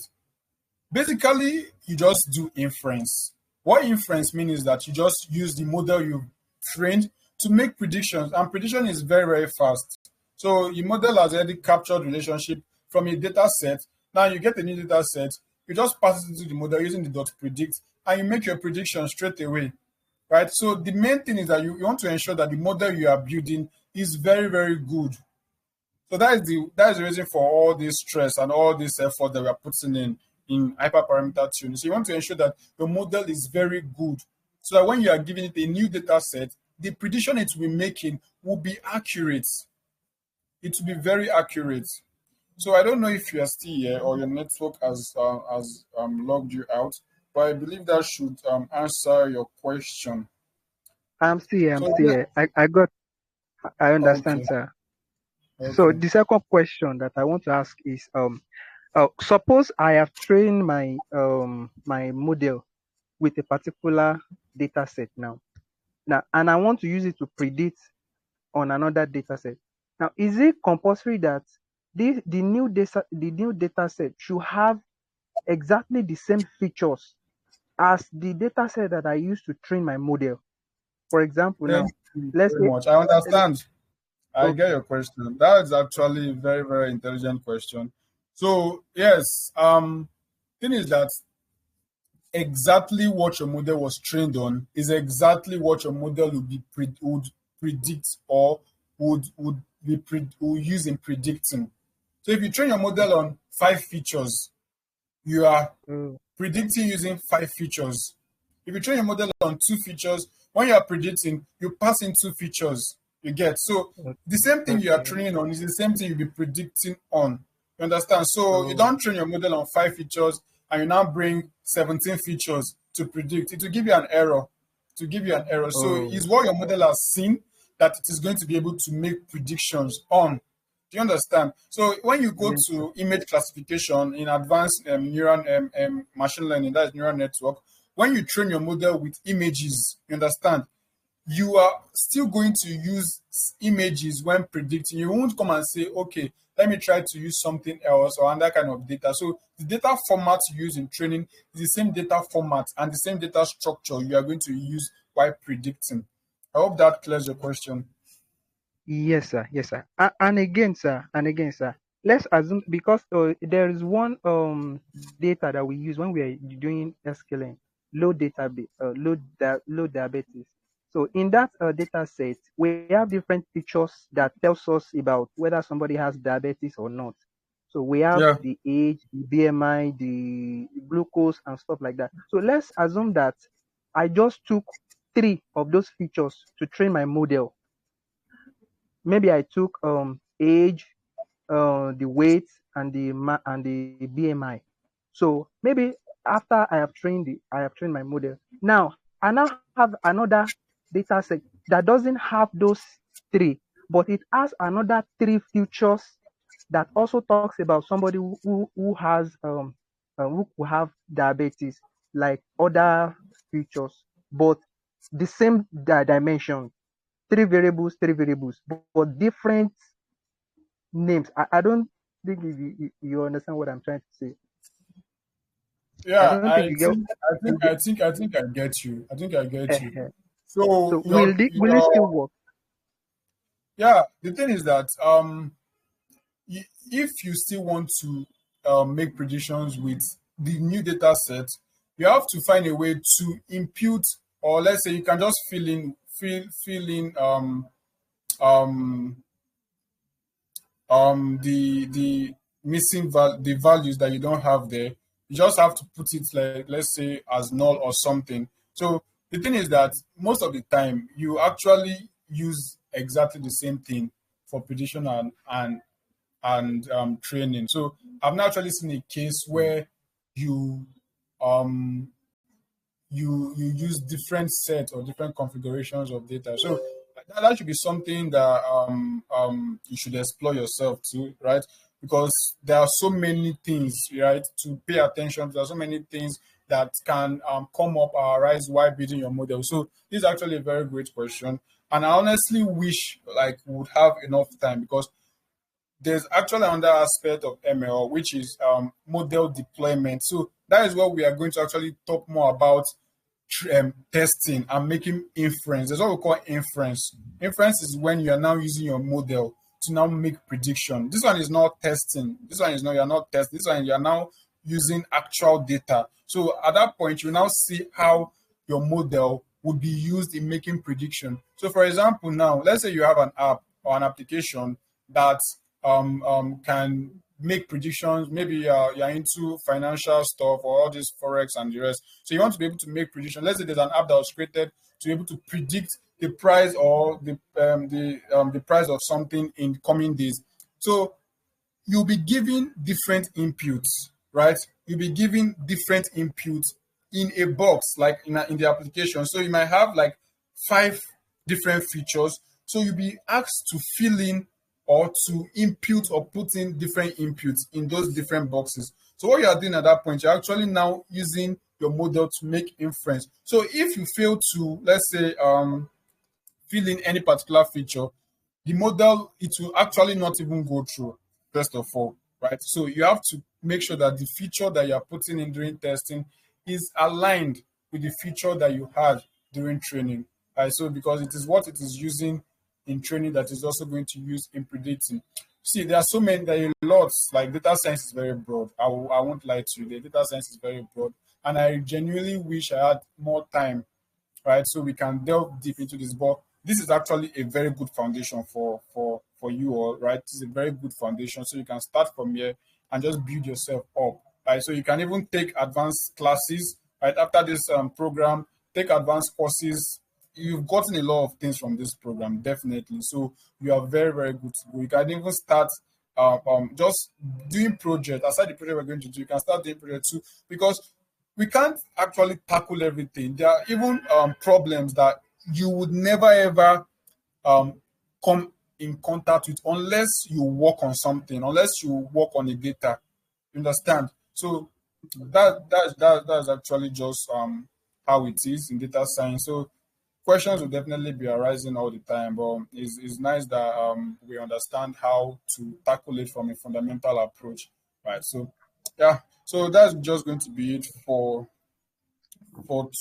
S1: basically you just do inference. What inference means is that you just use the model you've trained to make predictions, and prediction is very, very fast. So your model has already captured relationship from a data set. Now you get a new data set, you just pass it into the model using the dot predict, and you make your prediction straight away, right? So the main thing is that you want to ensure that the model you are building is very, very good. So that is the reason for all this stress and all this effort that we are putting in hyperparameter tuning. So you want to ensure that the model is very good, so that when you are giving it a new data set, the prediction it will be making will be accurate. It will be very accurate. So I don't know if you are still here or your network has logged you out, but I believe that should answer your question.
S3: I'm still here.
S1: So
S3: I understand,
S1: okay,
S3: sir. So
S1: okay.
S3: the second question that I want to ask is, suppose I have trained my my model with a particular data set now, and I want to use it to predict on another data set. Now, is it compulsory that the new data set should have exactly the same features as the data set that I used to train my model? For example,
S1: Thank
S3: now
S1: you
S3: let's
S1: very
S3: say,
S1: much. I understand. I get
S3: okay,
S1: your question. That is actually a very, very intelligent question. So yes, thing is that exactly what your model was trained on is exactly what your model would predict, or would use in predicting. So if you train your model on 5 features, you are
S3: mm,
S1: predicting using 5 features. If you train your model on 2 features, when you are predicting, you pass in 2 features. You get, so the same thing you are
S3: okay,
S1: training on is the same thing you'll be predicting on. You understand? So you
S3: oh,
S1: don't train your model on 5 features and you now bring 17 features to predict. It will give you an error. To give you an error. So
S3: oh,
S1: it's what your model has seen that it is going to be able to make predictions on. Do you understand? So when you go
S3: yes,
S1: to image classification in advanced neural machine learning, that is neural network, when you train your model with images, you understand, you are still going to use images when predicting. You won't come and say, okay, let me try to use something else or that kind of data. So the data format you use in training is the same data format and the same data structure you are going to use while predicting. I hope that clears your question.
S3: yes, sir, yes, sir. And again, sir, let's assume, because there is one data that we use when we are doing scaling, low diabetes. So in that data set, we have different features that tells us about whether somebody has diabetes or not. So we have
S1: Yeah.
S3: the age, the BMI, the glucose, and stuff like that. So let's assume that I just took 3 of those features to train my model. Maybe I took age, the weight, and the BMI. So maybe after I have trained my model. Now I now have another data set that doesn't have those 3, but it has another 3 features that also talks about somebody who has who have diabetes, like other features, but the same dimension. 3 variables, but different names. I don't think you understand what I'm trying to say. I
S1: Yeah,
S3: don't think you get.
S1: I think I get you. I think I get you.
S3: Uh,
S1: So
S3: so will it still work?
S1: yeah, the thing is that if you still want to make predictions with the new data set, you have to find a way to impute, or let's say you can just fill in um the the values that you don't have there. You just have to put it, like, let's say, as null or something. So the thing is that most of the time you actually use exactly the same thing for prediction and training. So I've not actually seen a case where you um you use different sets or different configurations of data. So that should be something that you should explore yourself too, right? Because there are so many things, right, to pay attention to. There are so many things that can come up or arise while building your model. So this is actually a very great question, and I honestly wish like we would have enough time, because there's actually another aspect of ML, which is model deployment. So that is what we are going to actually talk more about, testing and making inference. That's what we call inference. Inference is when you are now using your model to now make prediction. This one is not testing. This one is not, you're not testing. This one you're now using actual data. So at that point, you now see how your model would be used in making prediction. So for example, now let's say you have an app or an application that can make predictions. Maybe you're into financial stuff or all this forex and the rest. So you want to be able to make predictions. Let's say there's an app that was created to be able to predict the price or the price of something in coming days. So you'll be given different inputs, right? You'll be given different inputs in a box, like in the application. So you might have like 5 different features. So you'll be asked to fill in or to input or put in different inputs in those different boxes. So what you are doing at that point, you're actually now using your model to make inference. So if you fail to, let's say, fill in any particular feature, the model, it will actually not even go through, first of all, right? So you have to make sure that the feature that you're putting in during testing is aligned with the feature that you had during training, right? So because it is what it is using in training that is also going to use in predicting. See, there are so many, there are lots, like data science is very broad. I won't lie to you, the data science is very broad. And I genuinely wish I had more time, right? So we can delve deep into this. But this is actually a very good foundation for you all, right? It's a very good foundation. So you can start from here and just build yourself up, right? So you can even take advanced classes, right? After this program, take advanced courses. You've gotten a lot of things from this program, definitely. So you are very, very good to go. You can even start just doing project. Aside the project we're going to do, you can start doing project too, because we can't actually tackle everything. There are even problems that you would never ever come in contact with unless you work on something, unless you work on the data. You understand? So that's actually just how it is in data science. So questions will definitely be arising all the time, but it's nice that we understand how to tackle it from a fundamental approach, right? So yeah, so that's just going to be it for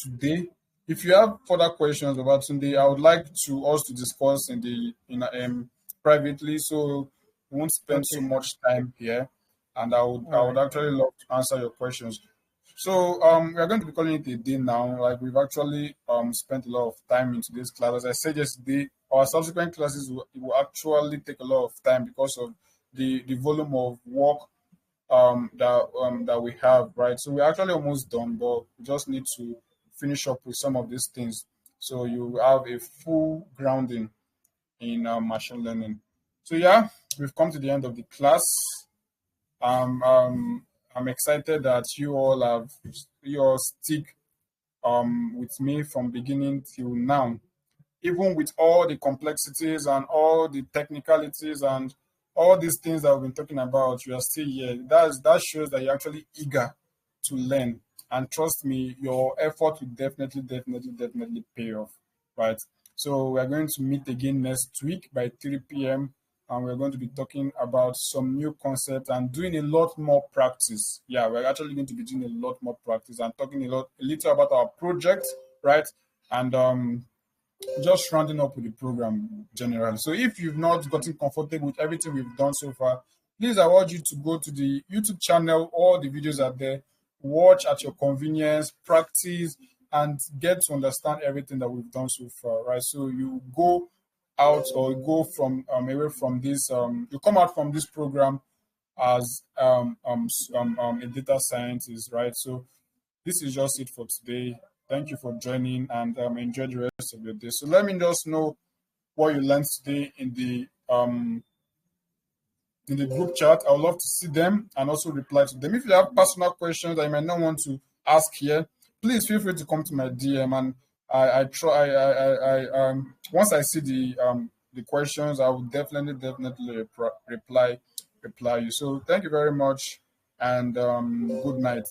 S1: today. If you have further questions about Sunday, I would like to us to discuss in privately, so we won't spend so
S3: Okay.
S1: much time here, and I
S3: All
S1: would
S3: right.
S1: actually love to answer your questions. So we are going to be calling it a day now. Like we've actually spent a lot of time into this class. As I said yesterday, our subsequent classes will actually take a lot of time because of the volume of work that we have, right? So we're actually almost done, but we just need to finish up with some of these things. So you have a full grounding in machine learning. So yeah, we've come to the end of the class. Um, um, I'm excited that you all stick with me from beginning till now, even with all the complexities and all the technicalities and all these things that we've been talking about. You are still here. That shows that you're actually eager to learn. And trust me, your effort will definitely pay off, right? So we're going to meet again next week by 3 p.m. and we're going to be talking about some new concepts and doing a lot more practice. Yeah, we're actually going to be doing a lot more practice and talking a little about our project, right? And just rounding up with the program generally. So if you've not gotten comfortable with everything we've done so far, please I urge you to go to the YouTube channel. All the videos are there. Watch at your convenience, practice, and get to understand everything that we've done so far, right? So you go out or go from away from this, you come out from this program as a data scientist, right? So this is just it for today. Thank you for joining and enjoy the rest of your day. So let me just know what you learned today in the group chat. I would love to see them and also reply to them. If you have personal questions that you might not want to ask here, please feel free to come to my DM, and once I see the questions, I will definitely reply you. So thank you very much, and good night.